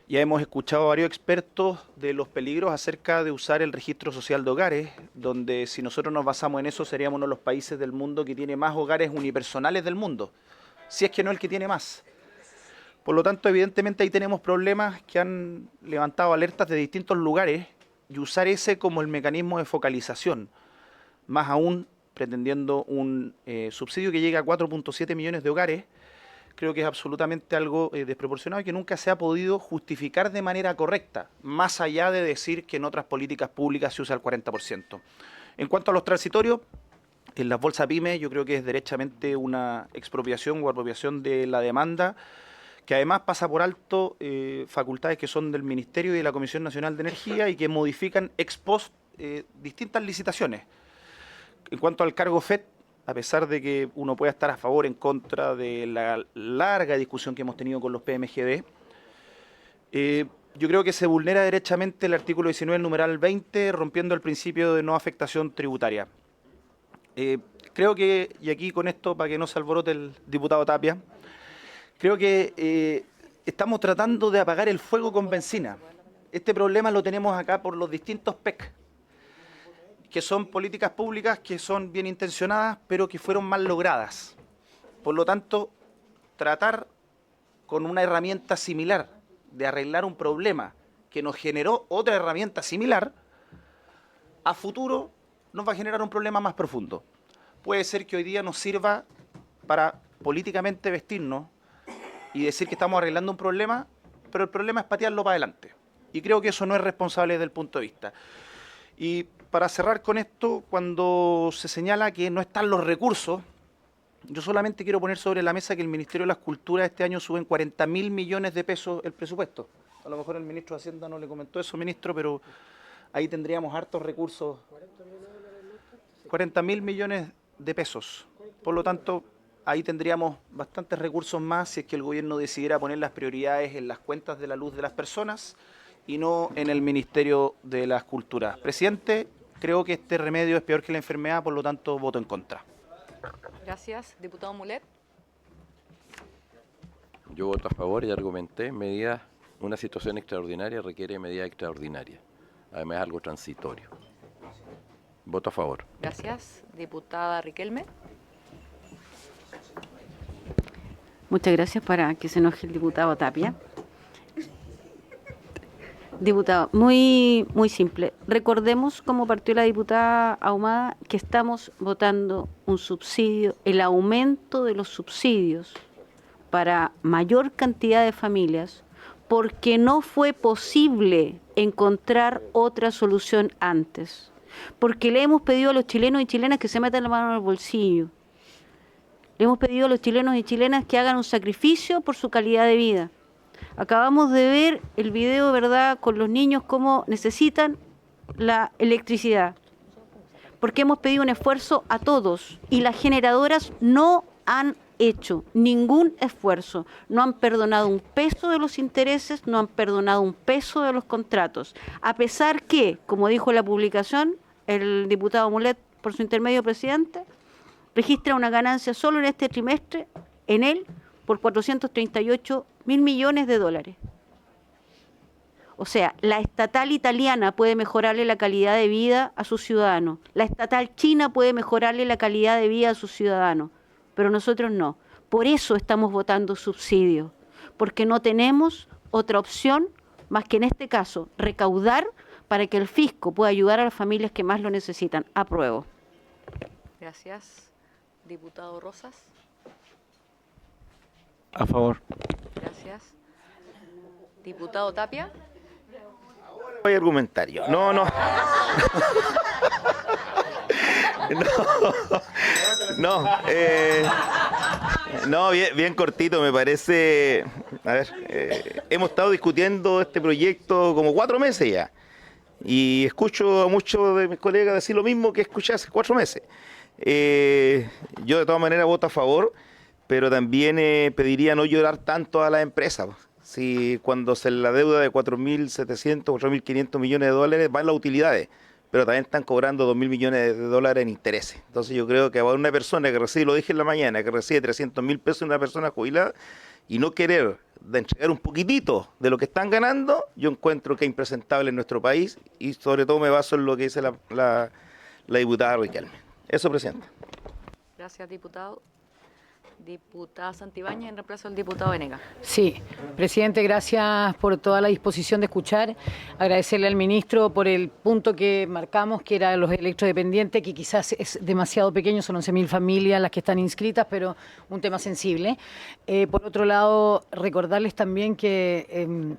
Ya hemos escuchado a varios expertos de los peligros acerca de usar el registro social de hogares, donde si nosotros nos basamos en eso seríamos uno de los países del mundo que tiene más hogares unipersonales del mundo, si es que no el que tiene más. Por lo tanto, evidentemente ahí tenemos problemas que han levantado alertas de distintos lugares, y usar ese como el mecanismo de focalización, más aún pretendiendo un subsidio que llegue a 4.7 millones de hogares, creo que es absolutamente algo desproporcionado y que nunca se ha podido justificar de manera correcta, más allá de decir que en otras políticas públicas se usa el 40%. En cuanto a los transitorios, en las bolsas PYME yo creo que es derechamente una expropiación o apropiación de la demanda, que además pasa por alto facultades que son del Ministerio y de la Comisión Nacional de Energía y que modifican ex post distintas licitaciones. En cuanto al cargo FED, a pesar de que uno pueda estar a favor o en contra de la larga discusión que hemos tenido con los PMGD, yo creo que se vulnera derechamente el artículo 19, el numeral 20, rompiendo el principio de no afectación tributaria. Creo que, y aquí con esto, para que no se alborote el diputado Tapia, creo que estamos tratando de apagar el fuego con benzina. Este problema lo tenemos acá por los distintos PEC, que son políticas públicas que son bien intencionadas, pero que fueron mal logradas. Por lo tanto, tratar con una herramienta similar de arreglar un problema que nos generó otra herramienta similar, a futuro nos va a generar un problema más profundo. puede ser que hoy día nos sirva para políticamente vestirnos y decir que estamos arreglando un problema, pero el problema es patearlo para adelante. Y creo que eso no es responsable desde el punto de vista. Y para cerrar con esto, cuando se señala que no están los recursos, yo solamente quiero poner sobre la mesa que el Ministerio de las Culturas este año sube en 40.000 millones de pesos el presupuesto. A lo mejor el ministro de Hacienda no le comentó eso, ministro, pero ahí tendríamos hartos recursos. 40.000 millones de pesos. Por lo tanto, ahí tendríamos bastantes recursos más si es que el gobierno decidiera poner las prioridades en las cuentas de la luz de las personas y no en el Ministerio de las Culturas. Presidente, creo que este remedio es peor que la enfermedad, por lo tanto voto en contra. Gracias. Diputado Mulet. Yo voto a favor y argumenté una situación extraordinaria requiere medidas extraordinarias. Además es algo transitorio. Voto a favor. Gracias. Diputada Riquelme. Muchas gracias, para que se enoje el diputado Tapia. Diputado, muy simple. Recordemos, como partió la diputada Ahumada, que estamos votando un subsidio, el aumento de los subsidios para mayor cantidad de familias, porque no fue posible encontrar otra solución antes. Porque le hemos pedido a los chilenos y chilenas que se metan la mano en el bolsillo. Le hemos pedido a los chilenos y chilenas que hagan un sacrificio por su calidad de vida. Acabamos de ver el video, ¿verdad?, con los niños, cómo necesitan la electricidad. Porque hemos pedido un esfuerzo a todos y las generadoras no han hecho ningún esfuerzo. No han perdonado un peso de los intereses, no han perdonado un peso de los contratos. A pesar que, como dijo la publicación, el diputado Mulet, por su intermedio, presidente, registra una ganancia solo en este trimestre, en él, por 438.000 millones de dólares. O sea, la estatal italiana puede mejorarle la calidad de vida a sus ciudadanos, la estatal china puede mejorarle la calidad de vida a sus ciudadanos, pero nosotros no. Por eso estamos votando subsidios, porque no tenemos otra opción más que en este caso recaudar para que el fisco pueda ayudar a las familias que más lo necesitan. Apruebo. Gracias. Diputado Rosas. A favor. Gracias. Diputado Tapia. Voy a argumentar yo. No. No, bien cortito, me parece. A ver, hemos estado discutiendo este proyecto como 4 meses ya. Y escucho a muchos de mis colegas decir lo mismo que escuché hace 4 meses. Yo de todas maneras voto a favor, pero también pediría no llorar tanto a las empresas. Si cuando se la deuda de 4.700, 4.500 millones de dólares van las utilidades, pero también están cobrando 2.000 millones de dólares en intereses. Entonces yo creo que a una persona que recibe, lo dije en la mañana, que recibe 300.000 pesos, una persona jubilada, y no querer de entregar un poquitito de lo que están ganando, yo encuentro que es impresentable en nuestro país, y sobre todo me baso en lo que dice la diputada Riquelme. Eso, presidente. Gracias, diputado. Diputada Santibáñez, en reemplazo del diputado Venegas. Sí, presidente, gracias por toda la disposición de escuchar. Agradecerle al ministro por el punto que marcamos, que era los electrodependientes, que quizás es demasiado pequeño, son 11.000 familias las que están inscritas, pero un tema sensible. Por otro lado, recordarles también que...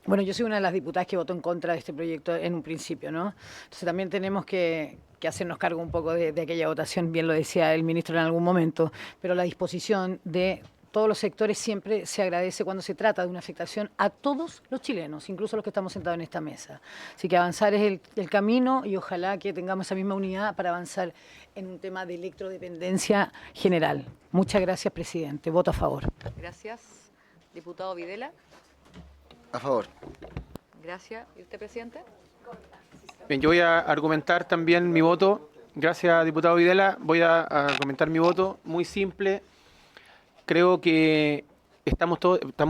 bueno, yo soy una de las diputadas que votó en contra de este proyecto en un principio, ¿no? Entonces también tenemos que hacernos cargo un poco de aquella votación, bien lo decía el ministro en algún momento, pero la disposición de todos los sectores siempre se agradece cuando se trata de una afectación a todos los chilenos, incluso los que estamos sentados en esta mesa. Así que avanzar es el camino y ojalá que tengamos esa misma unidad para avanzar en un tema de electrodependencia general. Muchas gracias, presidente. Voto a favor. Gracias. Diputado Videla. A favor. Gracias. ¿Y usted, presidente? Bien, yo voy a argumentar también mi voto. Gracias, diputado Videla. Voy a argumentar mi voto muy simple. Creo que estamos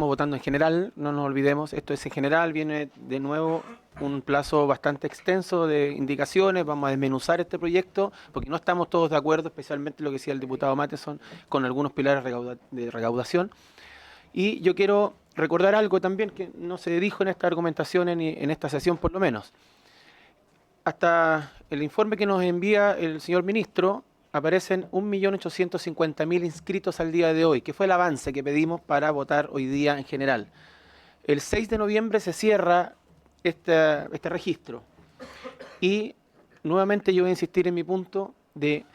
votando en general, no nos olvidemos, esto es en general, viene de nuevo un plazo bastante extenso de indicaciones, vamos a desmenuzar este proyecto, porque no estamos todos de acuerdo, especialmente lo que decía el diputado Matheson, con algunos pilares de recaudación. Y yo quiero recordar algo también que no se dijo en esta argumentación, en esta sesión por lo menos. Hasta el informe que nos envía el señor ministro, aparecen 1.850.000 inscritos al día de hoy, que fue el avance que pedimos para votar hoy día en general. El 6 de noviembre se cierra este registro y nuevamente yo voy a insistir en mi punto de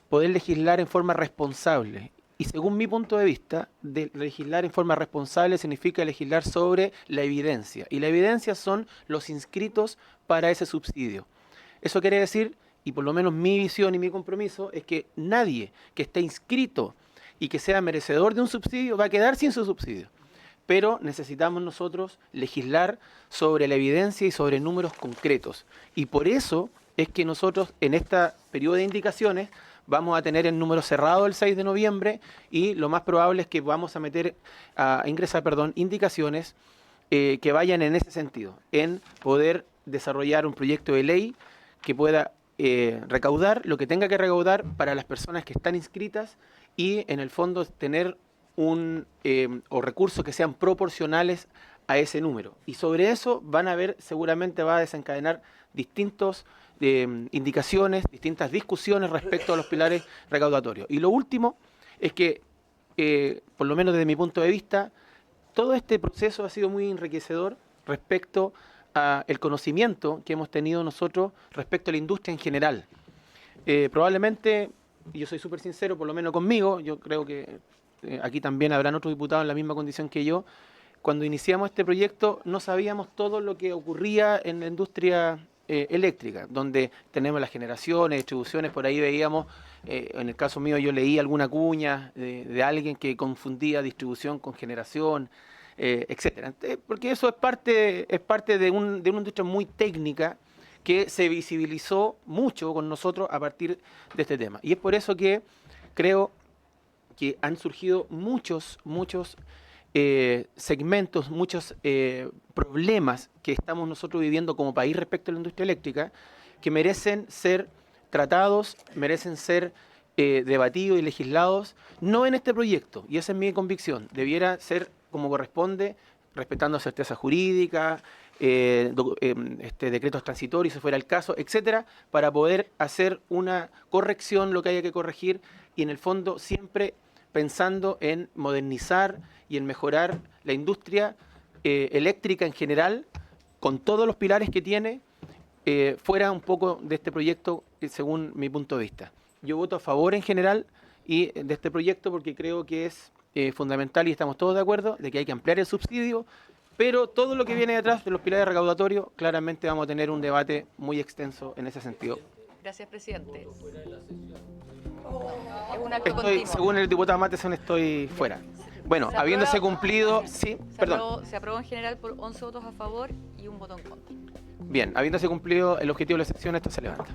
poder legislar en forma responsable. Y según mi punto de vista, de legislar en forma responsable significa legislar sobre la evidencia. Y la evidencia son los inscritos para ese subsidio. Eso quiere decir, y por lo menos mi visión y mi compromiso, es que nadie que esté inscrito y que sea merecedor de un subsidio va a quedar sin su subsidio. Pero necesitamos nosotros legislar sobre la evidencia y sobre números concretos. Y por eso es que nosotros en este periodo de indicaciones vamos a tener el número cerrado el 6 de noviembre y lo más probable es que vamos a ingresar indicaciones que vayan en ese sentido, en poder desarrollar un proyecto de ley que pueda recaudar lo que tenga que recaudar para las personas que están inscritas y en el fondo tener o recursos que sean proporcionales a ese número. Y sobre eso seguramente va a desencadenar distintos indicaciones, distintas discusiones respecto a los pilares recaudatorios. Y lo último es que, por lo menos desde mi punto de vista, todo este proceso ha sido muy enriquecedor respecto al conocimiento que hemos tenido nosotros respecto a la industria en general. Probablemente, y yo soy súper sincero, por lo menos conmigo, yo creo que aquí también habrán otros diputados en la misma condición que yo, cuando iniciamos este proyecto no sabíamos todo lo que ocurría en la industria eléctrica, donde tenemos las generaciones, distribuciones, por ahí veíamos, en el caso mío yo leí alguna cuña de alguien que confundía distribución con generación, etcétera. Porque eso es parte de una industria muy técnica que se visibilizó mucho con nosotros a partir de este tema. Y es por eso que creo que han surgido muchos segmentos, muchos problemas que estamos nosotros viviendo como país respecto a la industria eléctrica, que merecen ser tratados, merecen ser debatidos y legislados, no en este proyecto, y esa es mi convicción, debiera ser como corresponde, respetando certeza jurídica, decretos transitorios, si fuera el caso, etcétera, para poder hacer una corrección, lo que haya que corregir, y en el fondo siempre pensando en modernizar y en mejorar la industria eléctrica en general, con todos los pilares que tiene, fuera un poco de este proyecto, según mi punto de vista. Yo voto a favor en general de este proyecto porque creo que es fundamental y estamos todos de acuerdo de que hay que ampliar el subsidio, pero todo lo que viene detrás de los pilares recaudatorios, claramente vamos a tener un debate muy extenso en ese sentido. Gracias, presidente. Es un acto continuo. Según el diputado Matteson, estoy fuera. Bueno, habiéndose cumplido... Sí, perdón. Se aprobó en general por 11 votos a favor y un voto en contra. Bien, habiéndose cumplido el objetivo de la sección, esto se levanta.